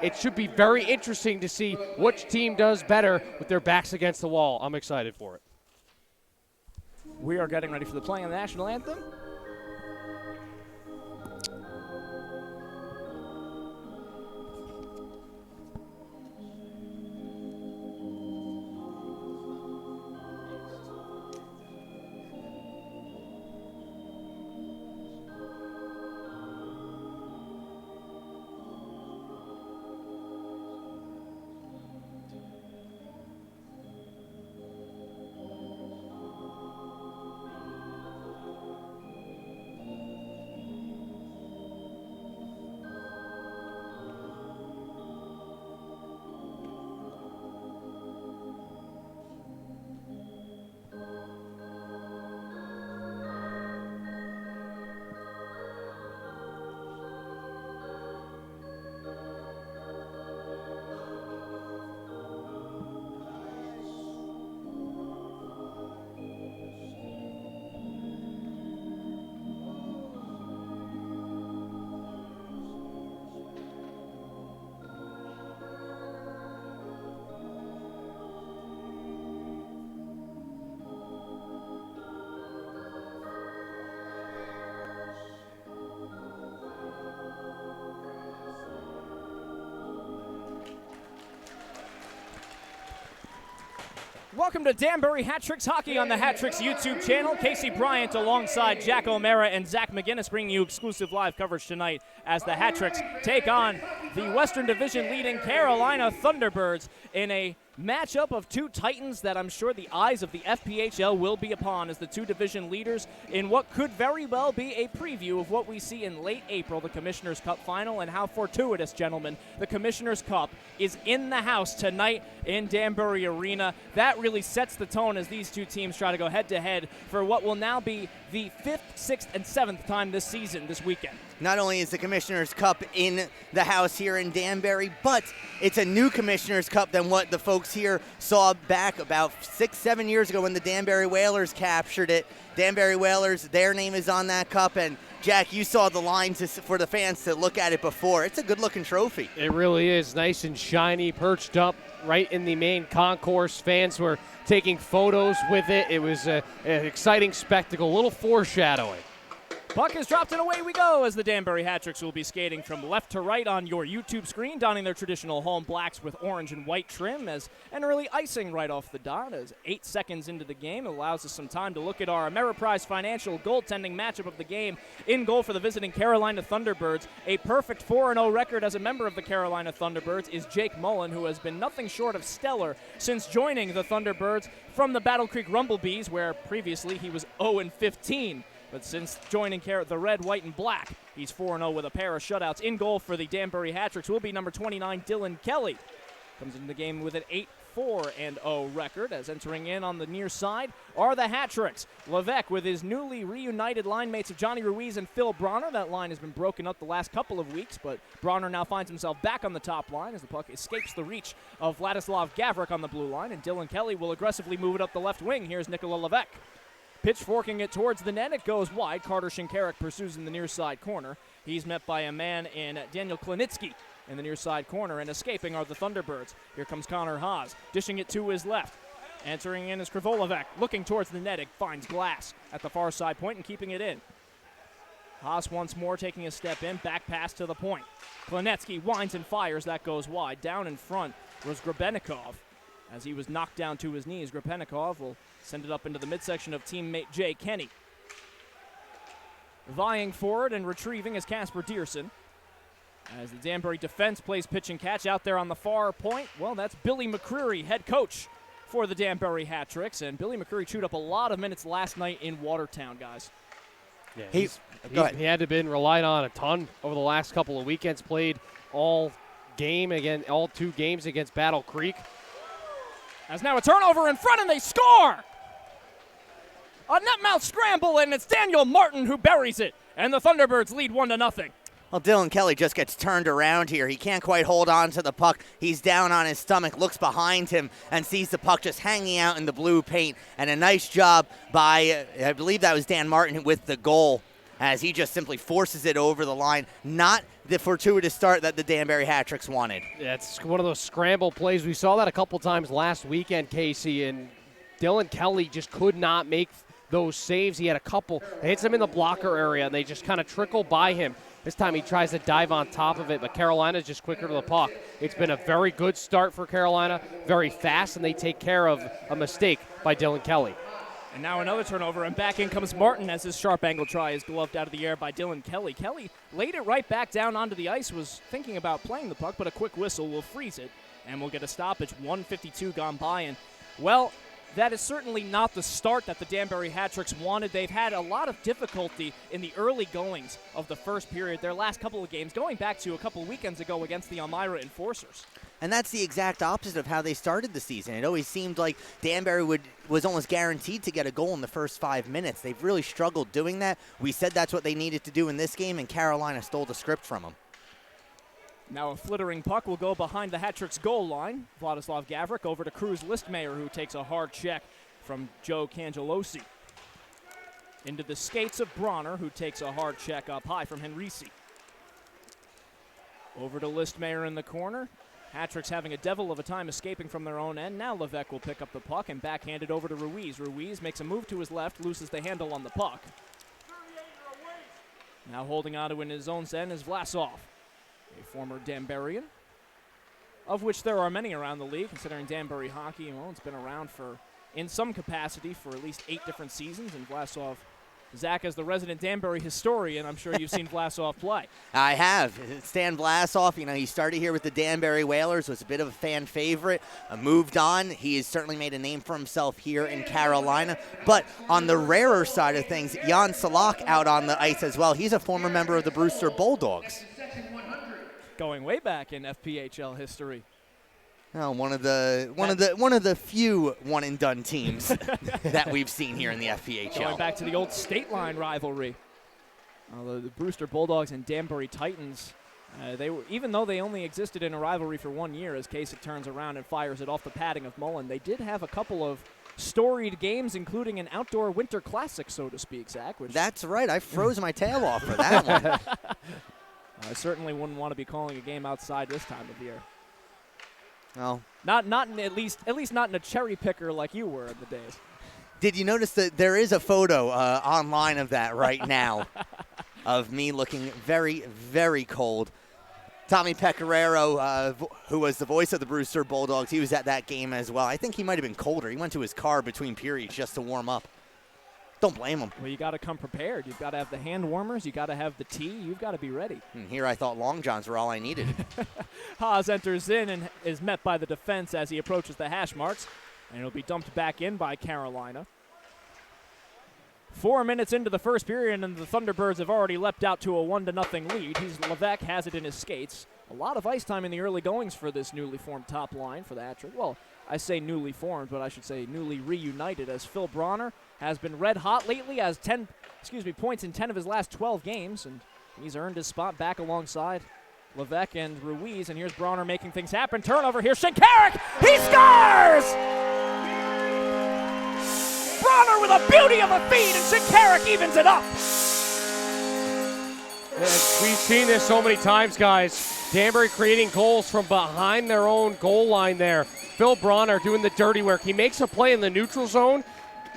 It should be very interesting to see which team does better with their backs against the wall. I'm excited for it. We are getting ready for the playing of the national anthem. Welcome to Danbury Hat Tricks Hockey on the Hat Tricks YouTube channel. Casey Bryant alongside Jack O'Mara and Zach McGinnis bringing you exclusive live coverage tonight as the Hat Tricks take on the Western Division leading Carolina Thunderbirds in a matchup of two titans that I'm sure the eyes of the FPHL will be upon as the two division leaders in what could very well be a preview of what we see in late April, the Commissioner's Cup final, and how fortuitous, gentlemen, the Commissioner's Cup is in the house tonight in Danbury Arena. That really sets the tone as these two teams try to go head-to-head for what will now be the 5th, 6th, and 7th time this season, this weekend. Not only is the Commissioner's Cup in the house here in Danbury, but it's a new Commissioner's Cup than what the folks here saw back about 6-7 years ago when the Danbury Whalers captured it. Danbury Whalers, their name is on that cup, and Jack, you saw the lines for the fans to look at it before. It's a good-looking trophy. It really is nice and shiny, perched up right in the main concourse. Fans were taking photos with it. It was an exciting spectacle, a little foreshadowing. Puck is dropped and away we go as the Danbury Hat Tricks will be skating from left to right on your YouTube screen, donning their traditional home blacks with orange and white trim and early icing right off the dot as 8 seconds into the game. It allows us some time to look at our Ameriprise Financial goaltending matchup of the game. In goal for the visiting Carolina Thunderbirds, a perfect 4-0 record as a member of the Carolina Thunderbirds is Jake Mullen, who has been nothing short of stellar since joining the Thunderbirds from the Battle Creek Rumblebees, where previously he was 0-15. But since joining the red, white, and black, he's 4-0 with a pair of shutouts. In goal for the Danbury Hat Tricks will be number 29, Dylan Kelly. Comes into the game with an 8-4-0 record, as entering in on the near side are the Hat Tricks. Levesque with his newly reunited line mates of Johnny Ruiz and Phil Bronner. That line has been broken up the last couple of weeks, but Bronner now finds himself back on the top line as the puck escapes the reach of Vladislav Gavrik on the blue line, and Dylan Kelly will aggressively move it up the left wing. Here's Nikola Levesque. Pitchforking it towards the net, it goes wide. Carter Shinkarik pursues in the near side corner. He's met by a man in Daniel Klinitsky in the near side corner, and escaping are the Thunderbirds. Here comes Connor Haas, dishing it to his left. Entering in is Krivolovac, looking towards the net. It finds Glass at the far side point and keeping it in. Haas once more taking a step in, back pass to the point. Klinetsky winds and fires, that goes wide. Down in front was Grebenikov. As he was knocked down to his knees, Grebenikov will send it up into the midsection of teammate Jay Kenny. Vying forward and retrieving is Casper Dierson. As the Danbury defense plays pitch and catch out there on the far point, well, that's Billy McCreary, head coach for the Danbury Hat Tricks. And Billy McCreary chewed up a lot of minutes last night in Watertown, guys. Yeah, he had to been relied on a ton over the last couple of weekends. Played all 2 games against Battle Creek. As now a turnover in front, and they score! A net mouth scramble, and it's Daniel Martin who buries it. And the Thunderbirds lead 1-0. Well, Dylan Kelly just gets turned around here. He can't quite hold on to the puck. He's down on his stomach, looks behind him, and sees the puck just hanging out in the blue paint. And a nice job by, I believe that was Dan Martin with the goal. as he just simply forces it over the line. Not the fortuitous start that the Danbury Hat-Tricks wanted. Yeah, it's one of those scramble plays. We saw that a couple times last weekend, Casey, and Dylan Kelly just could not make those saves. He had a couple. It hits him in the blocker area, and they just kind of trickle by him. This time he tries to dive on top of it, but Carolina's just quicker to the puck. It's been a very good start for Carolina, very fast, and they take care of a mistake by Dylan Kelly. And now another turnover, and back in comes Martin as his sharp angle try is gloved out of the air by Dylan Kelly. Kelly laid it right back down onto the ice, was thinking about playing the puck, but a quick whistle will freeze it, and we'll get a stoppage. 1:52 gone by, and, well, that is certainly not the start that the Danbury Hat-Tricks wanted. They've had a lot of difficulty in the early goings of the first period, their last couple of games, going back to a couple of weekends ago against the Elmira Enforcers. And that's the exact opposite of how they started the season. It always seemed like Danbury was almost guaranteed to get a goal in the first 5 minutes. They've really struggled doing that. We said that's what they needed to do in this game, and Carolina stole the script from them. Now a flittering puck will go behind the Hat-Tricks goal line. Vladislav Gavrik over to Cruz Listmayer, who takes a hard check from Joe Cangelosi. Into the skates of Bronner, who takes a hard check up high from Henrici. Over to Listmayer in the corner. Hat-Tricks having a devil of a time escaping from their own end. Now Levesque will pick up the puck and backhand it over to Ruiz. Ruiz makes a move to his left, loses the handle on the puck. Now holding on to in his own end is Vlasov, a former Danburian, of which there are many around the league, considering Danbury hockey, well, it's been around for, in some capacity, for at least 8 different seasons, and Vlasov, Zach, as the resident Danbury historian, I'm sure you've seen Vlasov play. I have. Stan Vlasov, he started here with the Danbury Whalers, was a bit of a fan favorite, moved on. He has certainly made a name for himself here in Carolina. But on the rarer side of things, Jan Salak out on the ice as well. He's a former member of the Brewster Bulldogs. Going way back in FPHL history. Oh, one of the few one and done teams that we've seen here in the FPHL. Going back to the old state line rivalry. The Brewster Bulldogs and Danbury Titans, even though they only existed in a rivalry for 1 year, as Kasich turns around and fires it off the padding of Mullen, they did have a couple of storied games, including an outdoor winter classic, so to speak, Zach. That's right. I froze my tail off for that one. I certainly wouldn't want to be calling a game outside this time of year. No. Not in at least not in a cherry picker like you were in the days. Did you notice that there is a photo online of that right now of me looking very, very cold? Tommy Pecoraro, who was the voice of the Brewster Bulldogs, he was at that game as well. I think he might have been colder. He went to his car between periods just to warm up. Don't blame him. Well, you got to come prepared. You've got to have the hand warmers. You got to have the tea. You've got to be ready. And here I thought Long Johns were all I needed. Haas enters in and is met by the defense as he approaches the hash marks, and it'll be dumped back in by Carolina. 4 minutes into the first period, and the Thunderbirds have already leapt out to a 1-0 lead. Levesque has it in his skates. A lot of ice time in the early goings for this newly formed top line for the Hat-Trick. Well, I say newly formed, but I should say newly reunited, as Phil Bronner has been red hot lately, has points in 10 of his last 12 games, and he's earned his spot back alongside Levesque and Ruiz. And here's Bronner making things happen. Turnover here. Shinkarik, he scores! Bronner with a beauty of a feed, and Shinkarik evens it up. And we've seen this so many times, guys. Danbury creating goals from behind their own goal line there. Phil Bronner doing the dirty work. He makes a play in the neutral zone,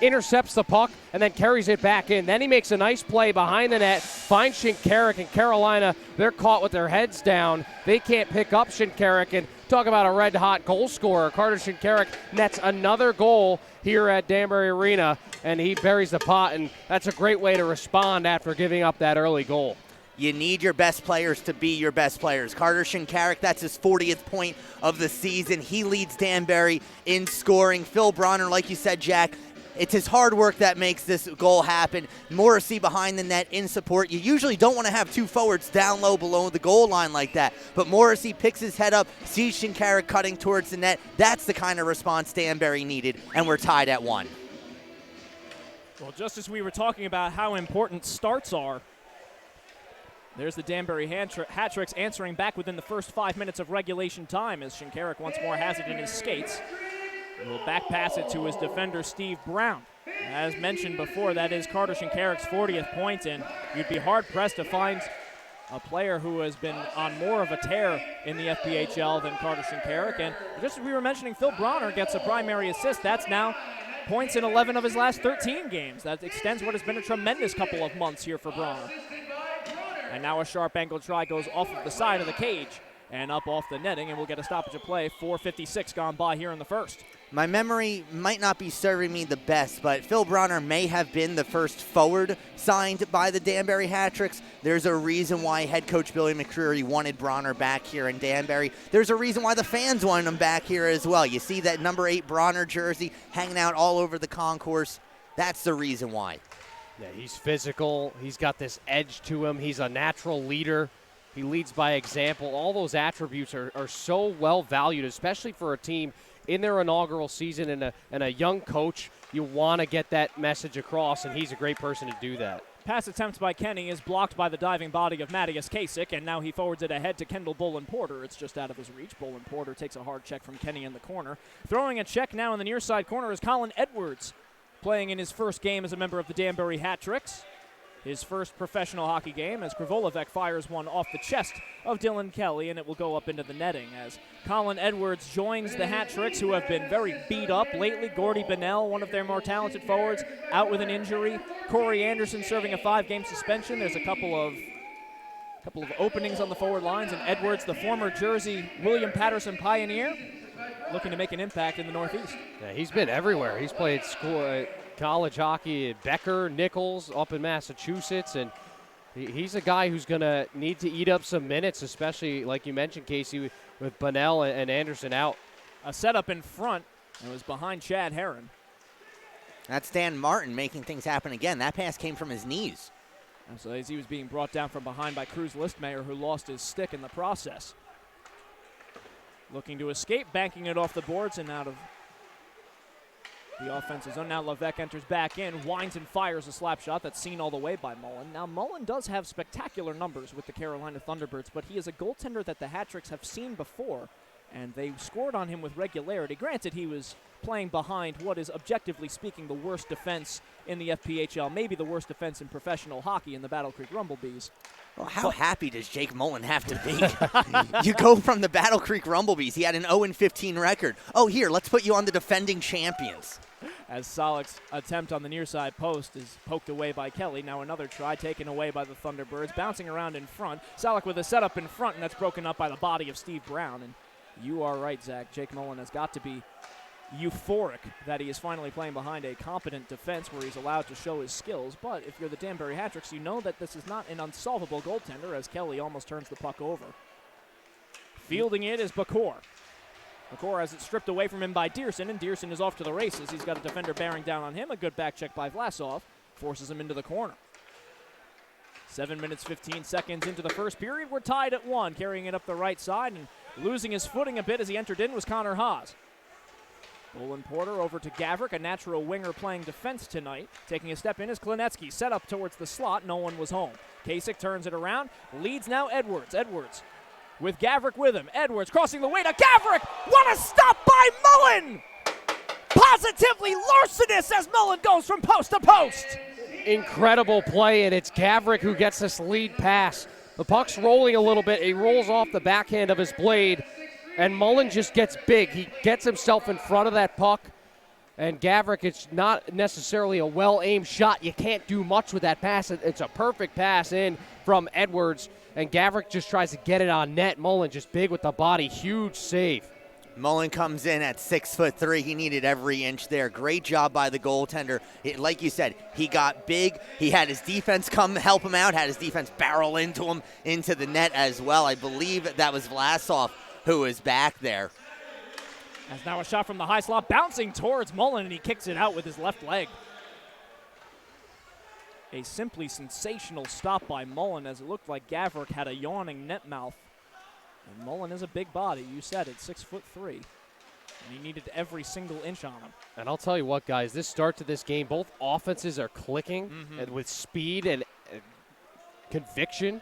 intercepts the puck, and then carries it back in. Then he makes a nice play behind the net, finds Shinkarik, and Carolina, they're caught with their heads down. They can't pick up Shinkarik, and talk about a red-hot goal scorer. Carter Shinkarik nets another goal here at Danbury Arena, and he buries the pot, and that's a great way to respond after giving up that early goal. You need your best players to be your best players. Carter Shinkarik, that's his 40th point of the season. He leads Danbury in scoring. Phil Bronner, like you said, Jack, it's his hard work that makes this goal happen. Morrissey behind the net in support. You usually don't want to have two forwards down low below the goal line like that, but Morrissey picks his head up, sees Shinkarik cutting towards the net. That's the kind of response Danbury needed, and we're tied at 1. Well, just as we were talking about how important starts are, there's the Danbury Hat-Tricks answering back within the first 5 minutes of regulation time, as Shinkarik once more has it in his skates. He will back pass it to his defender, Steve Brown. As mentioned before, that is Carter Shinkarik's 40th point, and you'd be hard-pressed to find a player who has been on more of a tear in the FPHL than Carter Shinkarik. And just as we were mentioning, Phil Bronner gets a primary assist. That's now points in 11 of his last 13 games. That extends what has been a tremendous couple of months here for Bronner. And now a sharp angle try goes off of the side of the cage and up off the netting, and we'll get a stoppage of play. 4:56 gone by here in the first. My memory might not be serving me the best, but Phil Bronner may have been the first forward signed by the Danbury Hat-Tricks. There's a reason why head coach Billy McCreary wanted Bronner back here in Danbury. There's a reason why the fans wanted him back here as well. You see that number 8 Bronner jersey hanging out all over the concourse. That's the reason why. Yeah, he's physical. He's got this edge to him. He's a natural leader. He leads by example. All those attributes are so well valued, especially for a team in their inaugural season and a young coach. You want to get that message across, and he's a great person to do that. Pass attempt by Kenny is blocked by the diving body of Matthias Kasich, and now he forwards it ahead to Kendall Bolin-Porter. It's just out of his reach. Bolin-Porter takes a hard check from Kenny in the corner. Throwing a check now in the near side corner is Colin Edwards, playing in his first game as a member of the Danbury Hat-Tricks. His first professional hockey game as Krivolovec fires one off the chest of Dylan Kelly, and it will go up into the netting as Colin Edwards joins the Hat-Tricks, who have been very beat up lately. Gordy Bennell, one of their more talented forwards, out with an injury. Corey Anderson serving a 5-game suspension. There's a couple of openings on the forward lines, and Edwards, the former Jersey William Patterson Pioneer, looking to make an impact in the Northeast. Yeah, he's been everywhere. He's played college hockey at Becker, Nichols, up in Massachusetts, and he's a guy who's going to need to eat up some minutes, especially, like you mentioned, Casey, with Bonnell and Anderson out. A setup in front, and was behind Chad Herron. That's Dan Martin making things happen again. That pass came from his knees. And so as he was being brought down from behind by Cruz Listmayer, who lost his stick in the process. Looking to escape, banking it off the boards and out of the offensive zone. Now Levesque enters back in, winds and fires a slap shot that's seen all the way by Mullen. Now Mullen does have spectacular numbers with the Carolina Thunderbirds, but he is a goaltender that the Hat-Tricks have seen before, and they scored on him with regularity. Granted, he was playing behind what is, objectively speaking, the worst defense in the FPHL, maybe the worst defense in professional hockey in the Battle Creek Rumblebees. Well, how happy does Jake Mullen have to be? You go from the Battle Creek Rumblebees. He had an 0-15 record. Oh, here, let's put you on the defending champions. As Solik's attempt on the near side post is poked away by Kelly. Now another try taken away by the Thunderbirds, bouncing around in front. Solik with a setup in front, and that's broken up by the body of Steve Brown. And you are right, Zach. Jake Mullen has got to be euphoric that he is finally playing behind a competent defense where he's allowed to show his skills. But if you're the Danbury Hat-Tricks, you know that this is not an unsolvable goaltender, as Kelly almost turns the puck over. Fielding it is Bakor. Bakor has it stripped away from him by Dearson, and Dearson is off to the races. He's got a defender bearing down on him. A good back check by Vlasov forces him into the corner. 7 minutes, 15 seconds into the first period. We're tied at 1. Carrying it up the right side and losing his footing a bit as he entered in was Connor Haas. Bolin-Porter over to Gavrik, a natural winger playing defense tonight. Taking a step in is Klinetsky, set up towards the slot. No one was home. Kasich turns it around. Leads now Edwards. Edwards with Gavrik with him. Edwards crossing the way to Gavrik. What a stop by Mullen! Positively larcenous as Mullen goes from post to post. Incredible play, and it's Gavrik who gets this lead pass. The puck's rolling a little bit. He rolls off the backhand of his blade, and Mullen just gets big. He gets himself in front of that puck, and Gavrik, it's not necessarily a well-aimed shot. You can't do much with that pass. It's a perfect pass in from Edwards, and Gavrik just tries to get it on net. Mullen just big with the body. Huge save. Mullen comes in at 6'3". He needed every inch there. Great job by the goaltender. Like you said, he got big. He had his defense come help him out, had his defense barrel into him, into the net as well. I believe that was Vlasov who was back there. As now a shot from the high slot, bouncing towards Mullen, and he kicks it out with his left leg. A simply sensational stop by Mullen, as it looked like Gavrik had a yawning net mouth. And Mullen is a big body, you said it, 6'3", and he needed every single inch on him. And I'll tell you what, guys, this start to this game, both offenses are clicking and with speed and conviction.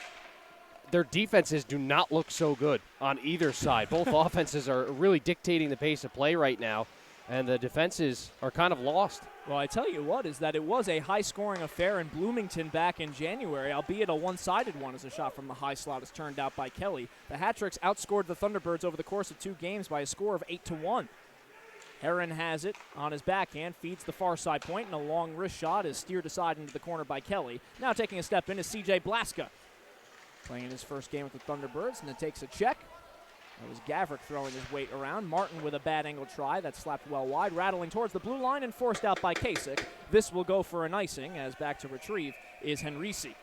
Their defenses do not look so good on either side. Both offenses are really dictating the pace of play right now. and the defenses are kind of lost. Well, I tell you what, is that it was a high-scoring affair in Bloomington back in January, albeit a one-sided one as a shot from the high slot is turned out by Kelly. The Hat-Tricks outscored the Thunderbirds over the course of 2 games by a score of 8-1. Heron has it on his backhand, feeds the far side point, and a long wrist shot is steered aside into the corner by Kelly. Now taking a step in is C.J. Blaska, playing in his first game with the Thunderbirds, and it takes a check. That was Gavrick throwing his weight around. Martin with a bad angle try that slapped well wide, rattling towards the blue line and forced out by Kasich. This will go for an icing, as back to retrieve is Henrici.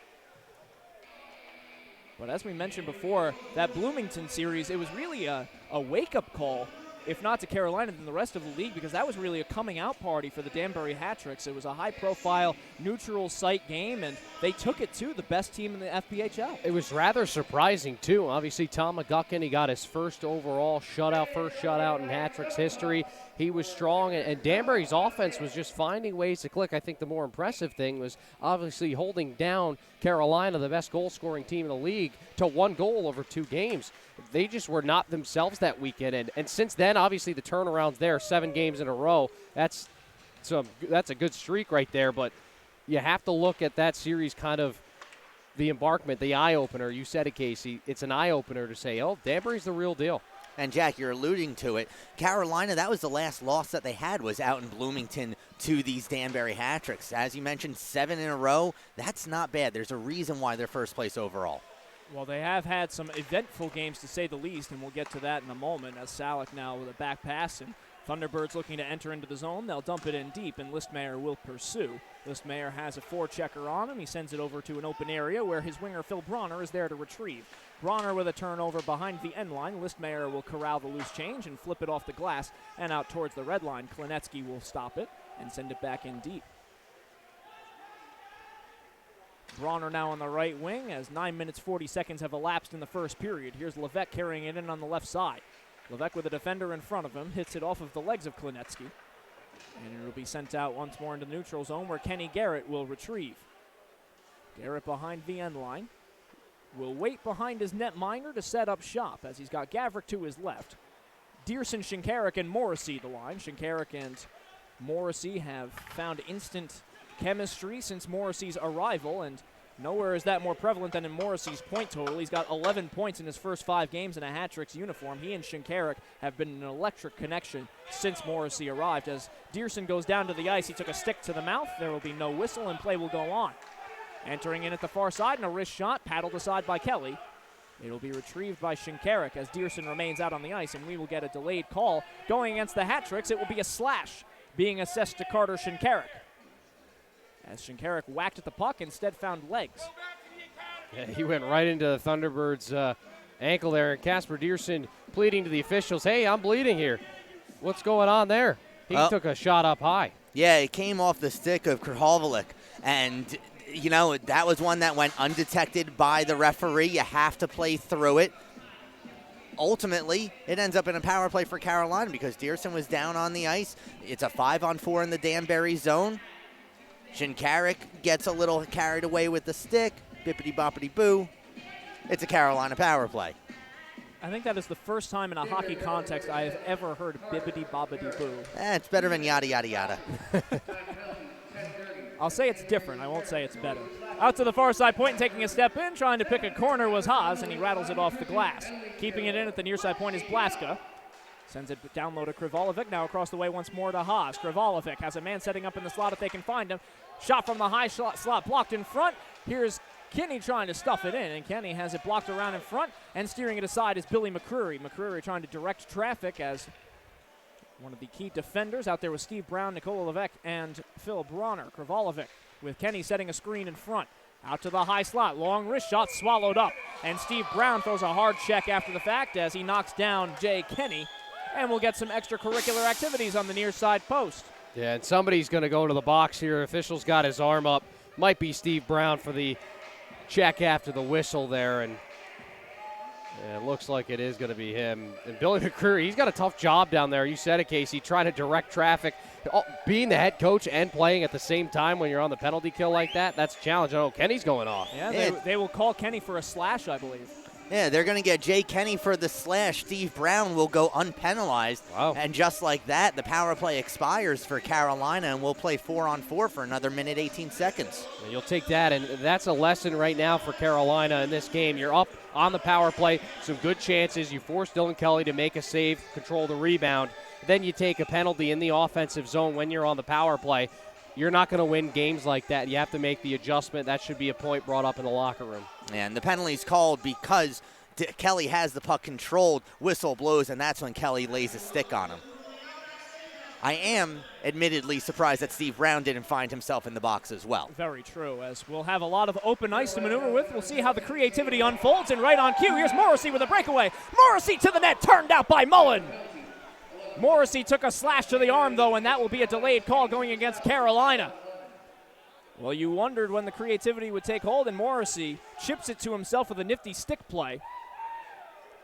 But as we mentioned before, that Bloomington series, it was really a wake-up call, if not to Carolina, then the rest of the league, because that was really a coming-out party for the Danbury Hat-Tricks. It was a high-profile, neutral site game, and they took it to the best team in the FBHL. It was rather surprising, too. Obviously, Tom McGuckin, he got his first overall first shutout in Hat-Tricks history. He was strong, and Danbury's offense was just finding ways to click. I think the more impressive thing was obviously holding down Carolina, the best goal-scoring team in the league, to 1 goal over 2 games. They just were not themselves that weekend, and since then, obviously, the turnaround's there, 7 games in a row. That's a good streak right there, but you have to look at that series kind of the embarkment, the eye-opener. You said it, Casey. It's an eye-opener to say, oh, Danbury's the real deal. And, Jack, you're alluding to it. Carolina, that was the last loss that they had, was out in Bloomington to these Danbury Hat-Tricks. As you mentioned, 7 in a row. That's not bad. There's a reason why they're first place overall. Well, they have had some eventful games, to say the least, and we'll get to that in a moment, as Salek now with a back pass, and Thunderbirds looking to enter into the zone. They'll dump it in deep, and Listmeyer will pursue. Listmeyer has a forechecker on him. He sends it over to an open area where his winger, Phil Bronner, is there to retrieve. Bronner with a turnover behind the end line. Listmeyer will corral the loose change and flip it off the glass and out towards the red line. Klinetsky will stop it and send it back in deep. Bronner now on the right wing as 9 minutes 40 seconds have elapsed in the first period. Here's Levesque carrying it in on the left side. Levesque with a defender in front of him, hits it off of the legs of Klinetsky. And it will be sent out once more into the neutral zone where Kenny Garrett will retrieve. Garrett behind the end line. Will wait behind his net minor to set up shop as he's got Gavrick to his left. Dearson, Shinkarik, and Morrissey the line. Shinkarik and Morrissey have found instant chemistry since Morrissey's arrival, and nowhere is that more prevalent than in Morrissey's point total. He's got 11 points in his first 5 games in a Hat-Tricks uniform. He and Shinkarik have been an electric connection since Morrissey arrived. As Dearson goes down to the ice, he took a stick to the mouth. There will be no whistle, and play will go on. Entering in at the far side, and a wrist shot paddled aside by Kelly. It will be retrieved by Shinkarik as Dearson remains out on the ice, and we will get a delayed call. Going against the Hat-Tricks, it will be a slash being assessed to Carter Shinkarik. As Shinkarik whacked at the puck, instead found legs. Yeah, he went right into the Thunderbirds' ankle there, and Casper Dearson pleading to the officials, hey, I'm bleeding here. What's going on there? He took a shot up high. Yeah, it came off the stick of Krahalovic, and you know, that was one that went undetected by the referee. You have to play through it. Ultimately, it ends up in a power play for Carolina because Dearson was down on the ice. It's a 5-on-4 in the Danbury zone. Shinkarik gets a little carried away with the stick. Bippity-boppity-boo. It's a Carolina power play. I think that is the first time in a hockey context I have ever heard bippity-boppity-boo. It's better than yada, yada, yada. I'll say it's different. I won't say it's better. Out to the far side point and taking a step in, trying to pick a corner was Haas, and he rattles it off the glass. Keeping it in at the near side point is Blaska. Sends it down low to Krivalovic. Now across the way once more to Haas. Krivalovic has a man setting up in the slot if they can find him. Shot from the high slot blocked in front. Here's Kenny trying to stuff it in, and Kenny has it blocked around in front, and steering it aside is Billy McCreary. McCreary trying to direct traffic as one of the key defenders out there with Steve Brown, Nikola Levesque, and Phil Bronner. Krivalovic with Kenny setting a screen in front. Out to the high slot. Long wrist shot swallowed up. And Steve Brown throws a hard check after the fact as he knocks down Jay Kenny. And we'll get some extracurricular activities on the near side post. Yeah, and somebody's going to go to the box here. Official's got his arm up. Might be Steve Brown for the check after the whistle there. And it looks like it is going to be him. And Billy McCreary, he's got a tough job down there. You said it, Casey, trying to direct traffic. Being the head coach and playing at the same time when you're on the penalty kill like that, that's a challenge. I know Kenny's going off. Yeah, they will call Kenny for a slash, I believe. Yeah, they're going to get Jay Kenny for the slash. Steve Brown will go unpenalized. Wow. And just like that, the power play expires for Carolina, and we'll play 4-on-4 for another minute, 18 seconds. You'll take that, and that's a lesson right now for Carolina in this game. You're up on the power play, some good chances. You force Dylan Kelly to make a save, control the rebound. Then you take a penalty in the offensive zone when you're on the power play. You're not going to win games like that. You have to make the adjustment. That should be a point brought up in the locker room. And the penalty's called because Kelly has the puck controlled. Whistle blows, and that's when Kelly lays a stick on him. I am admittedly surprised that Steve Brown didn't find himself in the box as well. Very true, as we'll have a lot of open ice to maneuver with. We'll see how the creativity unfolds, and right on cue, here's Morrissey with a breakaway. Morrissey to the net, turned out by Mullen. Morrissey took a slash to the arm, though, and that will be a delayed call going against Carolina. Well, you wondered when the creativity would take hold, and Morrissey chips it to himself with a nifty stick play.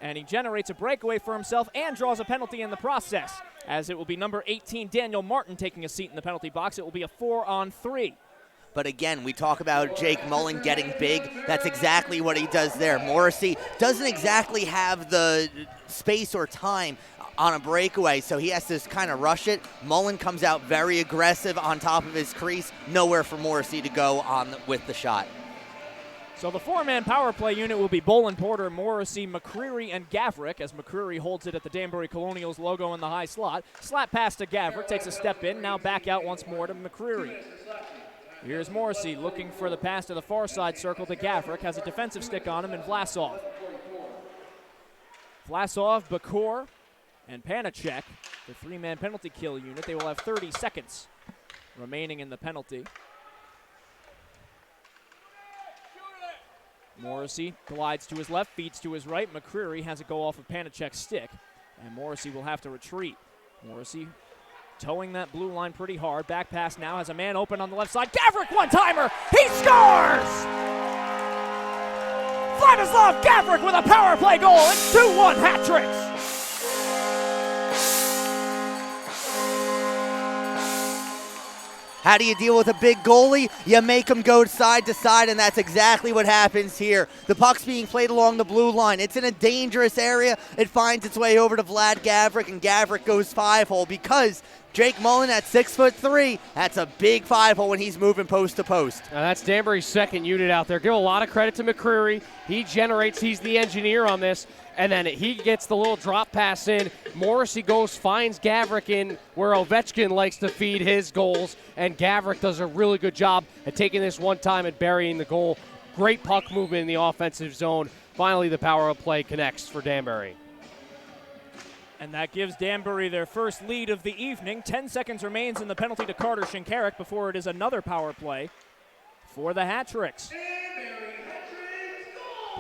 And he generates a breakaway for himself and draws a penalty in the process, as it will be number 18, Daniel Martin, taking a seat in the penalty box. It will be a 4-on-3. But again, we talk about Jake Mullen getting big. That's exactly what he does there. Morrissey doesn't exactly have the space or time on a breakaway, so he has to kind of rush it. Mullen comes out very aggressive on top of his crease. Nowhere for Morrissey to go on with the shot. So the four-man power play unit will be Bolin, Porter, Morrissey, McCreary, and Gavrick, as McCreary holds it at the Danbury Colonials logo in the high slot. Slap pass to Gavrick, takes a step in, now back out once more to McCreary. Here's Morrissey looking for the pass to the far side circle to Gavrick, has a defensive stick on him, and Vlasov. Vlasov, Bakor, and Panacek, the three-man penalty kill unit. They will have 30 seconds remaining in the penalty. Morrissey glides to his left, feeds to his right. McCreary has it go off of Panacek's stick, and Morrissey will have to retreat. Morrissey towing that blue line pretty hard. Back pass now has a man open on the left side. Gavrick, one-timer! He scores! Vladislav Gavrick with a power play goal. It's 2-1 hat tricks. How do you deal with a big goalie? You make him go side to side, and that's exactly what happens here. The puck's being played along the blue line. It's in a dangerous area. It finds its way over to Vlad Gavrick, and Gavrick goes 5-hole because Jake Mullen at 6'3", that's a big 5-hole when he's moving post to post. Now that's Danbury's second unit out there. Give a lot of credit to McCreary. He's the engineer on this. And then he gets the little drop pass in. Morrissey goes, finds Gavrick in where Ovechkin likes to feed his goals. And Gavrick does a really good job at taking this one time and burying the goal. Great puck movement in the offensive zone. Finally, the power play connects for Danbury. And that gives Danbury their first lead of the evening. 10 seconds remains in the penalty to Carter Shinkaruk before it is another power play for the Hat Tricks.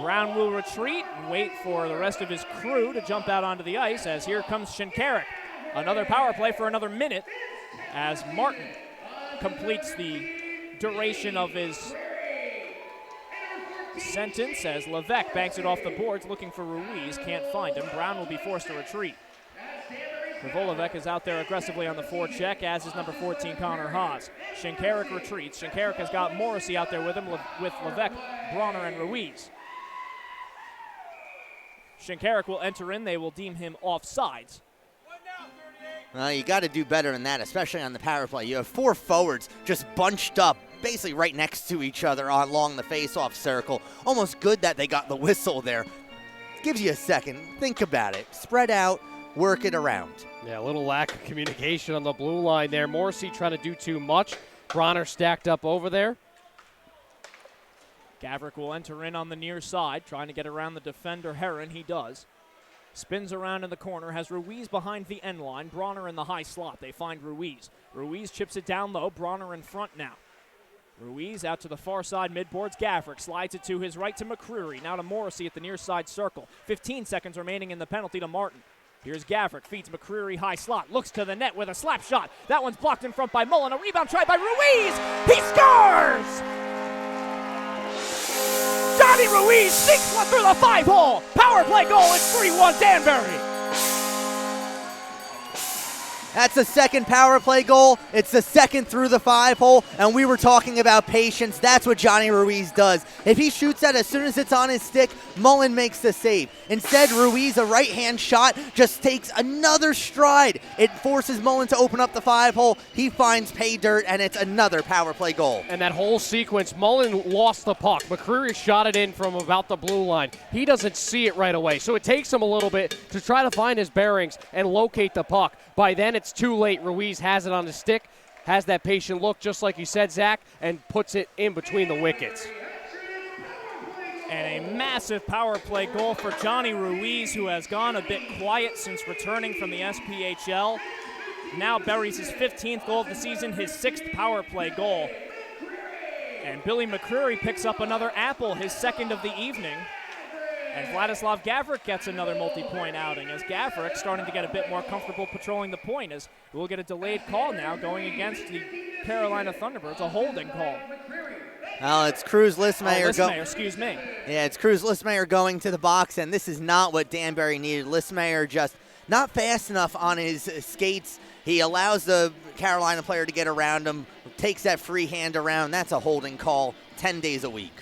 Brown will retreat and wait for the rest of his crew to jump out onto the ice, as here comes Shinkaruk. Another power play for another minute as Martin completes the duration of his sentence, as Levesque banks it off the boards looking for Ruiz, can't find him. Brown will be forced to retreat. Krivolovic is out there aggressively on the forecheck, as is number 14, Connor Haas. Shinkaruk retreats. Shinkaruk has got Morrissey out there with him, with Levesque, Bronner, and Ruiz. Shinkaruk will enter in. They will deem him offsides. Well, you got to do better than that, especially on the power play. You have four forwards just bunched up, basically right next to each other along the face-off circle. Almost good that they got the whistle there. Gives you a second. Think about it. Spread out, work it around. Yeah, a little lack of communication on the blue line there. Morrissey trying to do too much. Bronner stacked up over there. Gavrick will enter in on the near side, trying to get around the defender, Heron. He does. Spins around in the corner, has Ruiz behind the end line. Bronner in the high slot. They find Ruiz. Ruiz chips it down low. Bronner in front now. Ruiz out to the far side midboards. Gavrick slides it to his right to McCreary. Now to Morrissey at the near side circle. 15 seconds remaining in the penalty to Martin. Here's Gavrick, feeds McCreary high slot, looks to the net with a slap shot. That one's blocked in front by Mullen. A rebound tried by Ruiz. He scores! Johnny Ruiz sinks one through the 5-hole. Power play goal. It's 3-1 Danbury. That's the second power play goal. It's the second through the 5-hole, and we were talking about patience. That's what Johnny Ruiz does. If he shoots that as soon as it's on his stick, Mullen makes the save. Instead, Ruiz, a right-hand shot, just takes another stride. It forces Mullen to open up the 5-hole. He finds pay dirt, and it's another power play goal. And that whole sequence, Mullen lost the puck. McCreary shot it in from about the blue line. He doesn't see it right away, so it takes him a little bit to try to find his bearings and locate the puck. By then, it's too late. Ruiz has it on the stick, has that patient look, just like you said, Zach, and puts it in between the wickets. And a massive power play goal for Johnny Ruiz, who has gone a bit quiet since returning from the SPHL. Now buries his 15th goal of the season, his 6th power play goal. And Billy McCreary picks up another apple, his 2nd of the evening. And Vladislav Gavrik gets another multi-point outing, as Gavrik starting to get a bit more comfortable patrolling the point, as we'll get a delayed call now going against the Carolina Thunderbirds, a holding call. Well, it's Cruz Listmayer. Excuse me. Yeah, it's Cruz Listmayer going to the box, and this is not what Danbury needed. Listmayer just not fast enough on his skates. He allows the Carolina player to get around him, takes that free hand around. That's a holding call 10 days a week.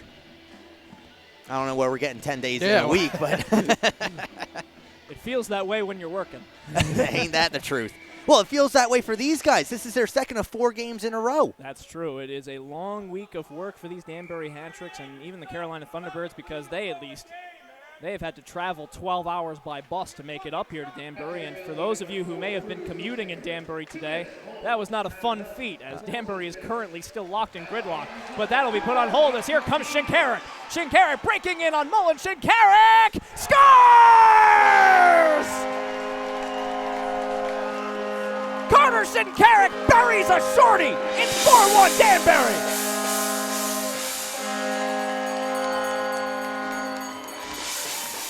I don't know where we're getting 10 days in a week, but it feels that way when you're working. Ain't that the truth? Well, it feels that way for these guys. This is their 2nd of 4 games in a row. That's true. It is a long week of work for these Danbury Hat-Tricks and even the Carolina Thunderbirds, because they have had to travel 12 hours by bus to make it up here to Danbury. And for those of you who may have been commuting in Danbury today, that was not a fun feat, as Danbury is currently still locked in gridlock. But that'll be put on hold as here comes Shinkarik. Shinkarik breaking in on Mullen. Shinkarik scores! Carter Shinkarik buries a shorty. It's 4-1 Danbury.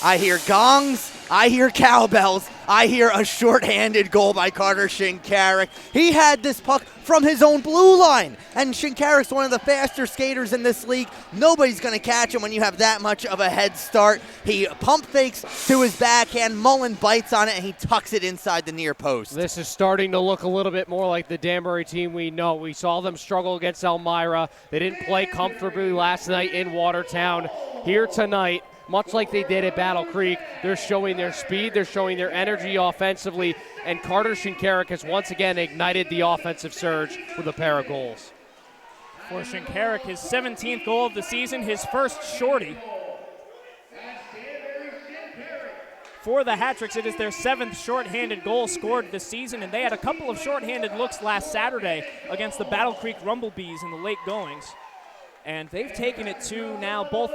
I hear gongs, I hear cowbells, I hear a shorthanded goal by Carter Shinkarik. He had this puck from his own blue line, and Shinkarik's one of the faster skaters in this league. Nobody's going to catch him when you have that much of a head start. He pump fakes to his backhand, Mullen bites on it, and he tucks it inside the near post. This is starting to look a little bit more like the Danbury team we know. We saw them struggle against Elmira. They didn't play comfortably last night in Watertown. Here tonight, much like they did at Battle Creek, they're showing their speed, they're showing their energy offensively, and Carter Shinkarik has once again ignited the offensive surge with a pair of goals. For Shinkarik, his 17th goal of the season, his first shorty. For the Hat-Tricks, it is their 7th shorthanded goal scored this season, and they had a couple of shorthanded looks last Saturday against the Battle Creek Rumblebees in the late goings. And they've taken it to now both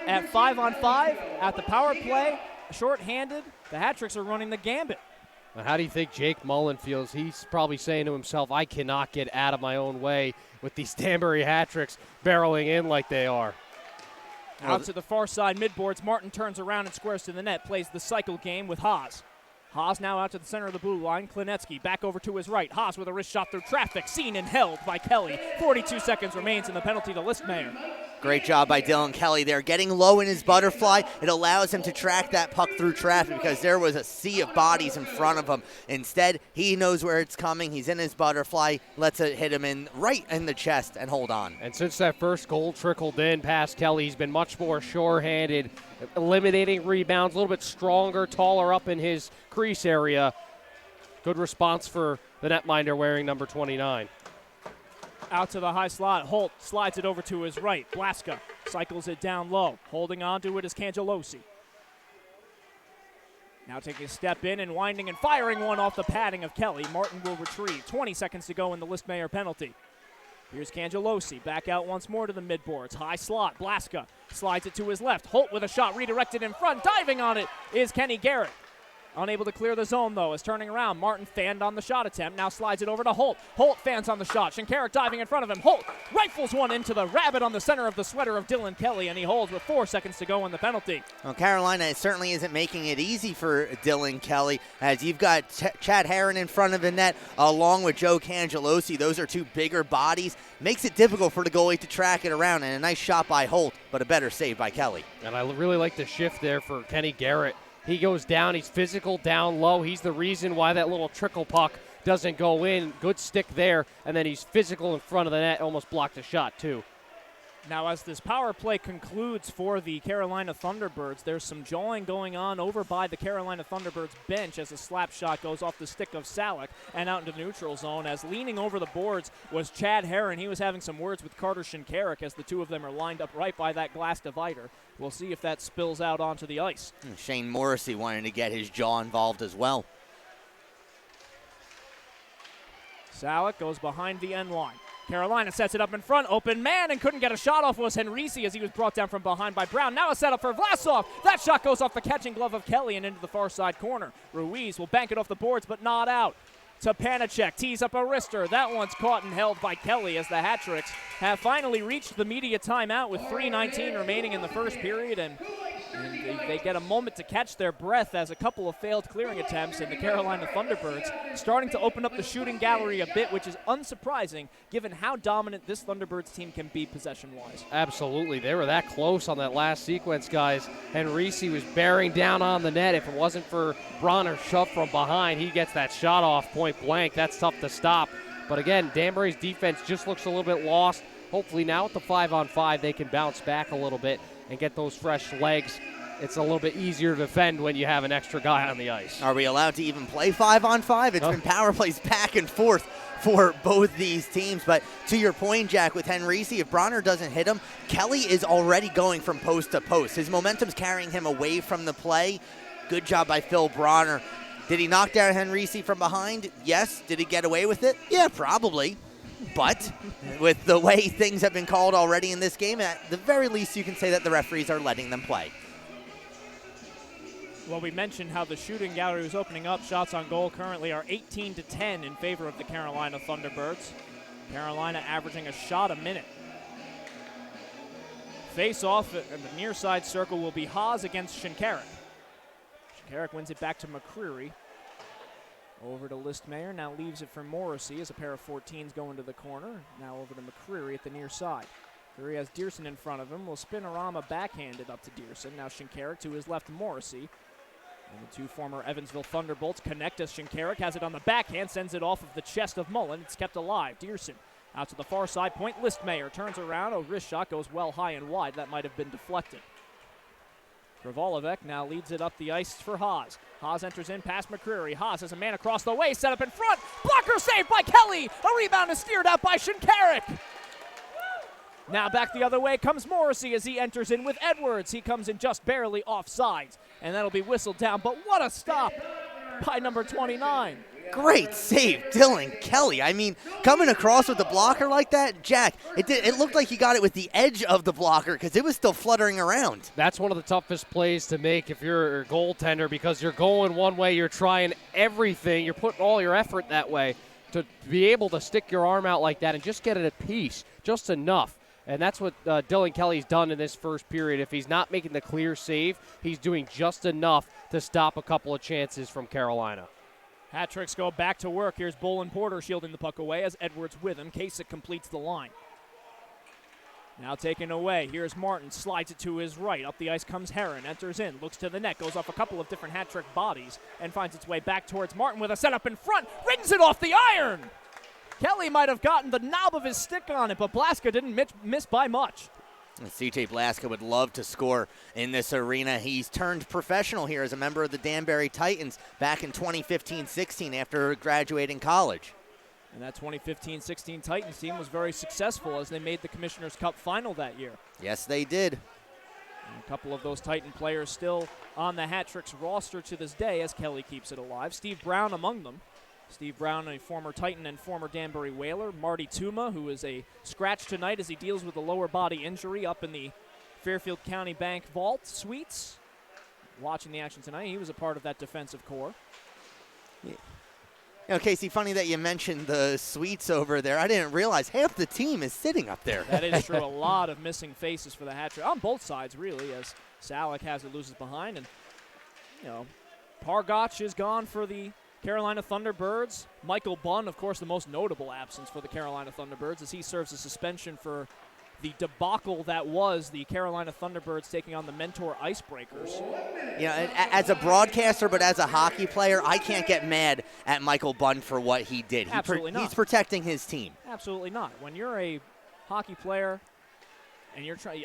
at 5-on-5, at the power play, shorthanded. The Hat-Tricks are running the gambit. Now, how do you think Jake Mullen feels? He's probably saying to himself, I cannot get out of my own way with these Danbury Hat-Tricks barreling in like they are. Out to the far side midboards, Martin turns around and squares to the net, plays the cycle game with Haas. Haas now out to the center of the blue line. Klinetsky back over to his right. Haas with a wrist shot through traffic. Seen and held by Kelly. 42 seconds remains in the penalty to Listmayer. Great job by Dylan Kelly there. Getting low in his butterfly, it allows him to track that puck through traffic because there was a sea of bodies in front of him. Instead, he knows where it's coming. He's in his butterfly, lets it hit him in right in the chest and hold on. And since that first goal trickled in past Kelly, he's been much more sure-handed, eliminating rebounds, a little bit stronger, taller up in his crease area. Good response for the netminder wearing number 29. Out to the high slot. Holt slides it over to his right. Blaska cycles it down low. Holding on to it is Cangelosi. Now taking a step in and winding and firing one off the padding of Kelly. Martin will retrieve. 20 seconds to go in the Listmayer penalty. Here's Cangelosi. Back out once more to the midboards. High slot. Blaska slides it to his left. Holt with a shot redirected in front. Diving on it is Kenny Garrett. Unable to clear the zone, though, as turning around. Martin fanned on the shot attempt, now slides it over to Holt. Holt fans on the shot. Shinkarik diving in front of him. Holt rifles one into the rabbit on the center of the sweater of Dylan Kelly, and he holds with 4 seconds to go in the penalty. Well, Carolina certainly isn't making it easy for Dylan Kelly, as you've got Chad Herron in front of the net, along with Joe Cangelosi. Those are two bigger bodies. Makes it difficult for the goalie to track it around, and a nice shot by Holt, but a better save by Kelly. And I really like the shift there for Kenny Garrett. He goes down, he's physical, down low. He's the reason why that little trickle puck doesn't go in. Good stick there, and then he's physical in front of the net, almost blocked a shot too. Now, as this power play concludes for the Carolina Thunderbirds, there's some jawing going on over by the Carolina Thunderbirds bench as a slap shot goes off the stick of Salek and out into the neutral zone. As leaning over the boards was Chad Herron. He was having some words with Carter Shinkarik as the two of them are lined up right by that glass divider. We'll see if that spills out onto the ice. Shane Morrissey wanting to get his jaw involved as well. Salek goes behind the end line. Carolina sets it up in front, open man, and couldn't get a shot off was Henrici as he was brought down from behind by Brown. Now a setup for Vlasov. That shot goes off the catching glove of Kelly and into the far side corner. Ruiz will bank it off the boards, but not out. To Panicek, tees up a wrister. That one's caught and held by Kelly as the Hat-Tricks have finally reached the media timeout with 3:19 remaining in the first period, and they get a moment to catch their breath as a couple of failed clearing attempts, and the Carolina Thunderbirds starting to open up the shooting gallery a bit, which is unsurprising given how dominant this Thunderbirds team can be possession-wise. Absolutely. They were that close on that last sequence, guys. Henrici was bearing down on the net. If it wasn't for Bronner's shove from behind, he gets that shot off point blank. That's tough to stop. But again, Danbury's defense just looks a little bit lost. Hopefully now with the 5-on-5, they can bounce back a little bit and get those fresh legs. It's a little bit easier to defend when you have an extra guy on the ice. Are we allowed to even play 5-on-5? It's been power plays back and forth for both these teams. But to your point, Jack, with Henrici, if Bronner doesn't hit him, Kelly is already going from post to post. His momentum's carrying him away from the play. Good job by Phil Bronner. Did he knock down Henrici from behind? Yes. Did he get away with it? Yeah, probably. But with the way things have been called already in this game, at the very least you can say that the referees are letting them play. Well, we mentioned how the shooting gallery was opening up. Shots on goal currently are 18-10 in favor of the Carolina Thunderbirds. Carolina averaging a shot a minute. Face-off in the near side circle will be Haas against Shinkarik. Shinkarik wins it back to McCreary. Over to Listmayer, now leaves it for Morrissey as a pair of 14s go into the corner. Now over to McCreary at the near side. McCreary has Dearson in front of him. Will Spinorama backhanded up to Dearson. Now Shinkarik to his left, Morrissey. And the two former Evansville Thunderbolts connect as Shinkarik has it on the backhand, sends it off of the chest of Mullen. It's kept alive. Dearson out to the far side point. Listmayer turns around. A wrist shot goes well high and wide. That might have been deflected. Gravolovec now leads it up the ice for Haas. Haas enters in past McCreary. Haas has a man across the way, set up in front. Blocker saved by Kelly. A rebound is steered out by Shinkarik. Now back the other way comes Morrissey as he enters in with Edwards. He comes in just barely offsides, and that'll be whistled down. But what a stop by number 29. Great save, Dylan Kelly. I mean, coming across with the blocker like that, Jack, it looked like he got it with the edge of the blocker because it was still fluttering around. That's one of the toughest plays to make if you're a goaltender because you're going one way, you're trying everything, you're putting all your effort that way to be able to stick your arm out like that and just get it a piece, just enough. And that's what Dylan Kelly's done in this first period. If he's not making the clear save, he's doing just enough to stop a couple of chances from Carolina. Hat-Tricks go back to work. Here's Bolin Porter shielding the puck away as Edwards with him. Kasich completes the line. Now taken away. Here's Martin. Slides it to his right. Up the ice comes Herron. Enters in. Looks to the net. Goes off a couple of different Hat-Trick bodies and finds its way back towards Martin with a setup in front. Rings it off the iron. Kelly might have gotten the knob of his stick on it, but Blaska didn't miss by much. CJ Blaska would love to score in this arena. He's turned professional here as a member of the Danbury Titans back in 2015-16 after graduating college. And that 2015-16 Titans team was very successful as they made the Commissioner's Cup final that year. Yes, they did. And a couple of those Titan players still on the Hat-Tricks roster to this day as Kelly keeps it alive. Steve Brown among them. Steve Brown, a former Titan and former Danbury Whaler. Marty Tuma, who is a scratch tonight as he deals with a lower body injury up in the Fairfield County Bank Vault Suites. Watching the action tonight, he was a part of that defensive core. Yeah. You know, Casey, funny that you mentioned the suites over there. I didn't realize half the team is sitting up there. That is true. A lot of missing faces for the Hat-Trick on both sides, really, as Salek has it, loses behind. And, you know, Pargach is gone for the Carolina Thunderbirds. Michael Bunn, of course, the most notable absence for the Carolina Thunderbirds as he serves a suspension for the debacle that was the Carolina Thunderbirds taking on the Mentor Icebreakers. You know, as a broadcaster, but as a hockey player, I can't get mad at Michael Bunn for what he did. Absolutely not. He's protecting his team. Absolutely not. When you're a hockey player and you're trying,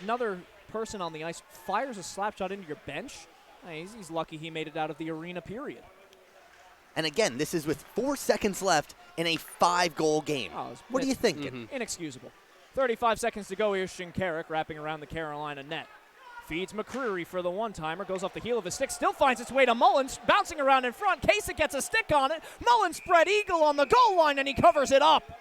another person on the ice fires a slap shot into your bench, he's lucky he made it out of the arena, period. And again, this is with 4 seconds left in a 5-goal game. What are you thinking? Inexcusable. 35 seconds to go. Here's Shinkarik wrapping around the Carolina net. Feeds McCreary for the one-timer. Goes off the heel of his stick. Still finds its way to Mullins. Bouncing around in front. Kasich gets a stick on it. Mullins spread eagle on the goal line, and he covers it up.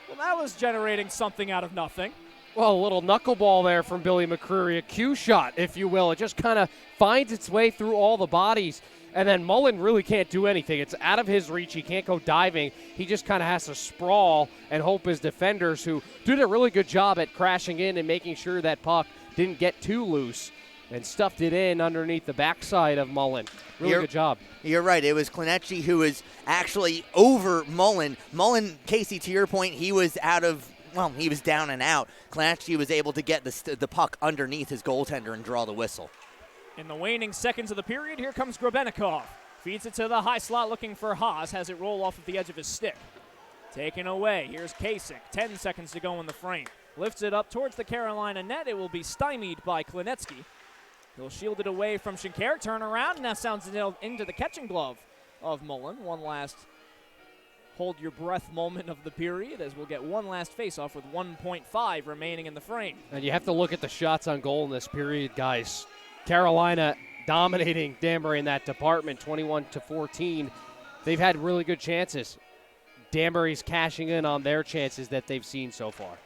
Well, that was generating something out of nothing. Well, a little knuckleball there from Billy McCreary. A cue shot, if you will. It just kind of finds its way through all the bodies. And then Mullen really can't do anything. It's out of his reach. He can't go diving. He just kind of has to sprawl and hope his defenders, who did a really good job at crashing in and making sure that puck didn't get too loose, and stuffed it in underneath the backside of Mullen. Really good job. You're right. It was Klinecki who was actually over Mullen. Mullen, Casey, to your point, he was he was down and out. Klinecki was able to get the puck underneath his goaltender and draw the whistle. In the waning seconds of the period, here comes Grebennikov. Feeds it to the high slot looking for Haas. Has it roll off of the edge of his stick. Taken away. Here's Kasich. 10 seconds to go in the frame. Lifts it up towards the Carolina net. It will be stymied by Klinecki. He'll shield it away from Shinkarik. Turn around. Now sounds into the catching glove of Mullen. One last hold your breath moment of the period, as we'll get one last face-off with 1.5 remaining in the frame. And you have to look at the shots on goal in this period, guys. Carolina dominating Danbury in that department, 21-14. They've had really good chances. Danbury's cashing in on their chances that they've seen so far.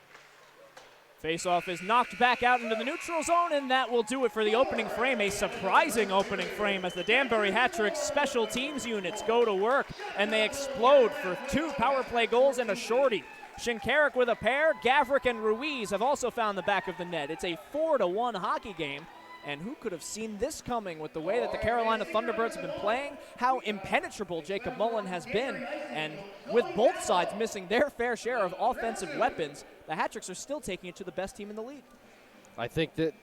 Face-off is knocked back out into the neutral zone, and that will do it for the opening frame. A surprising opening frame as the Danbury Hat-Trick special teams units go to work, and they explode for 2 power play goals and a shorty. Shinkarik with a pair. Gavrik and Ruiz have also found the back of the net. It's a 4-1 hockey game. And who could have seen this coming with the way that the Carolina Thunderbirds have been playing, how impenetrable Jacob Mullen has been, and with both sides missing their fair share of offensive weapons, the Hat-Tricks are still taking it to the best team in the league. I think that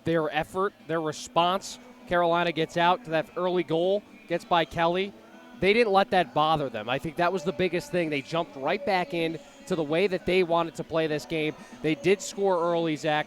their effort, their response, Carolina gets out to that early goal, gets by Kelly. They didn't let that bother them. I think that was the biggest thing. They jumped right back in to the way that they wanted to play this game. They did score early, Zach.